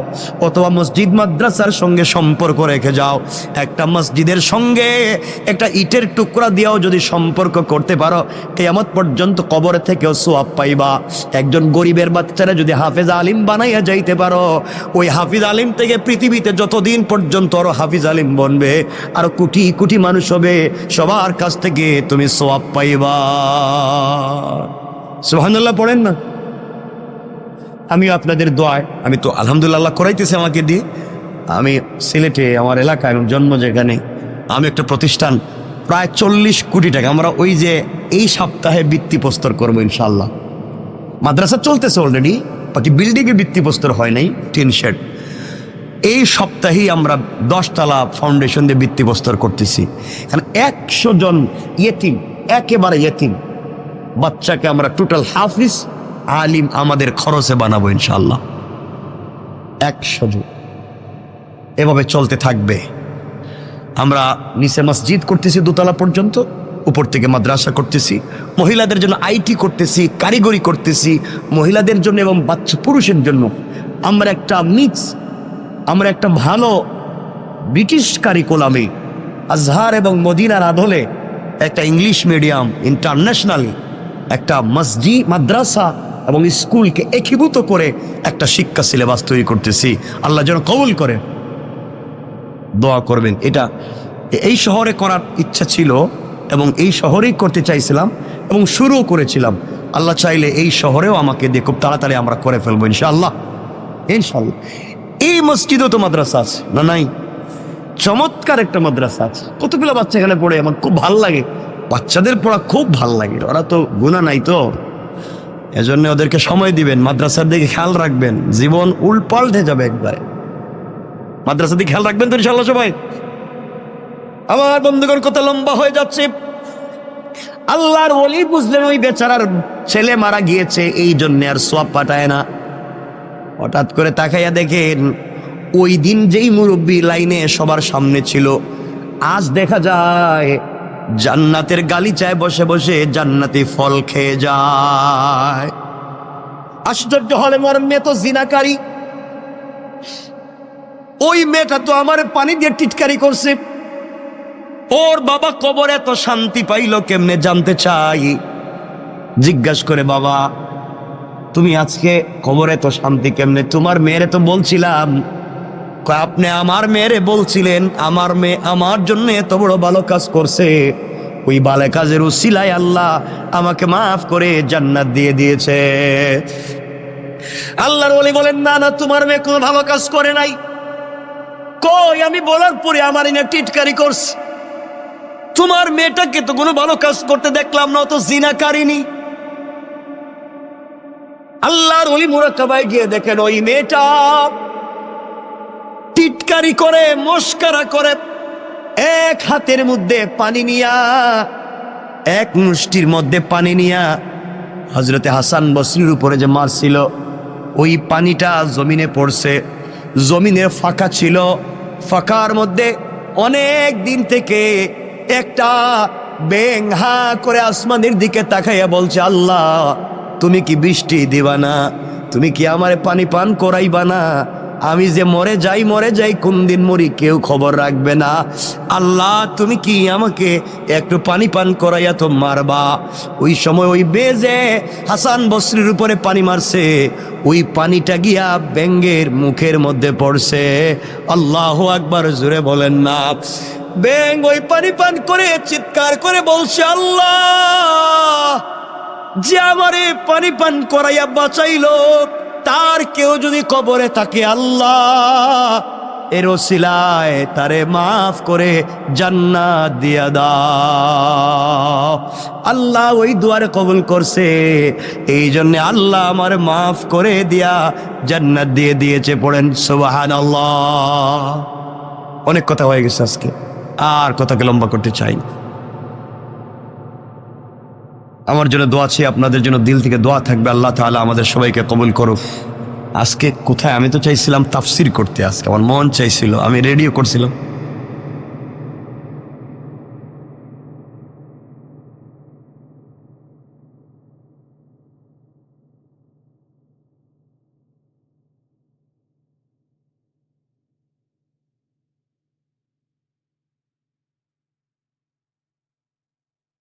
অথবা মসজিদ মাদ্রাসার সঙ্গে সম্পর্ক রেখে যাও। একটা মসজিদের সঙ্গে একটা ইটের টুকরা দিয়েও যদি সম্পর্ক করতে পারো, কিয়ামত পর্যন্ত কবরে থেকেও সোয়াব পাইবা। একজন গরিবের বাচ্চারা যদি হাফিজ আলিম বানাইয়া যাইতে পারো, ওই হাফিজ আলিম থেকে পৃথিবীতে যতদিন পর্যন্ত আরো হাফিজ আলিম বনবে, আরো কোটি কোটি মানুষ হবে, সবার কাছ থেকে তুমি সোয়াব পাইবা। সুবহানাল্লাহ পড়েন না? আমিও আপনাদের দোয়ায়, আমি তো আলহামদুলিল্লাহ করাইতেছি আমাকে দিয়ে। আমি সিলেটে, আমার এলাকায়, আমার জন্ম যেখানে, আমি একটা প্রতিষ্ঠান, প্রায় 40 কোটি টাকা, আমরা ওই যে এই সপ্তাহে ভিত্তিপ্রস্তর করবো ইনশাল্লাহ। মাদ্রাসা চলতেছে অলরেডি, বাকি বিল্ডিংয়ে ভিত্তিপ্রস্তর হয় নাই, টিন শেড। এই সপ্তাহেই আমরা 10 তলা ফাউন্ডেশন দিয়ে ভিত্তিপ্রস্তর করতেছি। কারণ 100 জন ইয়েতিম, একেবারে ইয়েতিম বাচ্চাকে আমরা টোটাল হাফিজ আলিম আমাদের খরচে বানাবো ইনশাল্লাহ। 100 জন, এভাবে চলতে থাকবে। আমরা নিচে মসজিদ করতেছি 2 তলা পর্যন্ত, উপর থেকে মাদ্রাসা করতেছি, মহিলাদের জন্য আইটি করতেছি, কারিগরি করতেছি, মহিলাদের জন্য এবং বাচ্চা পুরুষের জন্য আমরা একটা মিক্স, আমরা একটা ভালো ব্রিটিশ কারিকুলামে আজহার এবং মদিনার আদলে একটা ইংলিশ মিডিয়াম ইন্টারন্যাশনালি একটা মসজিদ, মাদ্রাসা এবং স্কুলকে একীভূত করে একটা শিক্ষা সিলেবাস তৈরি করতেছি। আল্লাহ যেন কবুল করে, দোয়া করবেন। এটা এই শহরে করার ইচ্ছা ছিল এবং এই শহরেই করতে চাইছিলাম এবং শুরুও করেছিলাম। আল্লাহ চাইলে এই শহরেও আমাকে দিয়ে খুব তাড়াতাড়ি আমরা করে ফেলবো ইনশাআল্লাহ, ইনশাআল্লাহ। এই মসজিদও তো মাদ্রাসা আছে না? নাই? চমৎকার একটা মাদ্রাসা আছে, কতগুলো বাচ্চা এখানে পড়ে, আমার খুব ভাল লাগে, বাচ্চাদের পড়া খুব ভাল লাগে। ওরা তো গুনাহ নাই তো, এজন্য ওদেরকে সময় দিবেন, মাদ্রাসার দিকে খেয়াল রাখবেন, জীবন উল্পাল্টে যাবে একবারে। মাদ্রাসা দিয়ে খেয়াল রাখবেন তো ইনশাআল্লাহ সবাই। আমার বন্ধুগণ, কথা লম্বা হয়ে যাচ্ছে। আল্লাহর ওলি বুঝলেন ওই বেচারার ছেলে মারা গিয়েছে, এই জন্য আর সওয়াব পাঠায় না। হঠাৎ করে তাকাইয়া দেখেন ওই দিন যেই মুরব্বী লাইনে সবার সামনে ছিল, আজ দেখা যায় জান্নাতের গালিচায় বসে বসে জান্নাতি ফল খেয়ে যায়। আশ্চর্য হলে আমার মেয়ে তো জিনাকারী, ওই মেয়েটা তো আমার পানি দিয়ে টিটকারি করছে। ওর বাবা কবরে এত শান্তি পাইল কেমনে জানতে চাই। জিজ্ঞাসা করে, বাবা তুমি আজকে কবরে তো শান্তি কেমনে? তোমার মেয়েরে তো বলছিলাম। কয়, আপনি আমার মেয়েরে বলছিলেন? আমার মেয়ে আমার জন্য এত বড় ভালো কাজ করছে, ওই ভালো কাজের উসিলায় আল্লাহ আমাকে মাফ করে জান্নাত দিয়ে দিয়েছে। আল্লাহর ওলি বলেন, না না, তোমার মেয়ে কোনো ভালো কাজ করে নাই। কই, আমি বলার পরে আমার এনে টিটকারি করছে। তোমার মেয়েটাকে তো কোনো ভালো কাজ করতে দেখলাম না, তো জিনাকারিনী। আল্লাহর ওলি মুরাক্কাবায় গিয়ে দেখেন ওই মেয়েটা টিটকারি করে, মস্কারা করে, এক হাতের মধ্যে পানি নিয়া, এক মুষ্টির মধ্যে পানি নিয়া হযরতে হাসান বসরির উপরে যে মারছিল, ওই পানিটা জমিনে পড়ছে। জমিনের ফাঁকা ছিল, ফাঁকার মধ্যে অনেক দিন থেকে একটা ব্যাঙ হা করে আসমানের দিকে তাকাইয়া বলছে, আল্লাহ তুমি কি বৃষ্টি দিবা না? তুমি কি আমারে পানি পান করাইবা না? আমি যে মরে যাই, কোন দিন মরি কেউ খবর রাখবে না। আল্লাহ তুমি কি আমাকে একটু পানি পান করাইয়া তো মারবা? ওই সময় ওই বেজে হাসান বসরির উপরে পানি মারছে, ওই পানিটা গিয়া ব্যাঙের মুখের মধ্যে পড়ছে। আল্লাহু আকবার, জোরে বলেন না। ব্যাঙ ওই পানি পান করে চিৎকার করে বলছে, আল্লাহ যে আমারে পানি পান করাইয়া বাঁচাইলো, তার কেউ যদি কবরে থাকে, আল্লাহ এর ওসিলায় তারে মাফ করে জান্নাত দিয়া দাও। আল্লাহ ওই দুয়ারে কবুল করছে, এই জন্য আল্লাহ আমার মাফ করে দিয়া জান্নাত দিয়ে দিয়েছে। পড়েন সুবহানাল্লাহ। অনেক কথা হয়ে গেছে আজকে, আর কথাকে লম্বা করতে চাই না। আমার জন্য দোয়া আছে, আপনাদের জন্য দিল থেকে দোয়া থাকবে। আল্লাহ তাআলা আমাদের সবাইকে কবুল করুক। আজকে কোথায়, আমি তো চাইছিলাম তাফসির করতে, আজকে আমার মন চাইছিল, আমি রেডিও করছিলাম,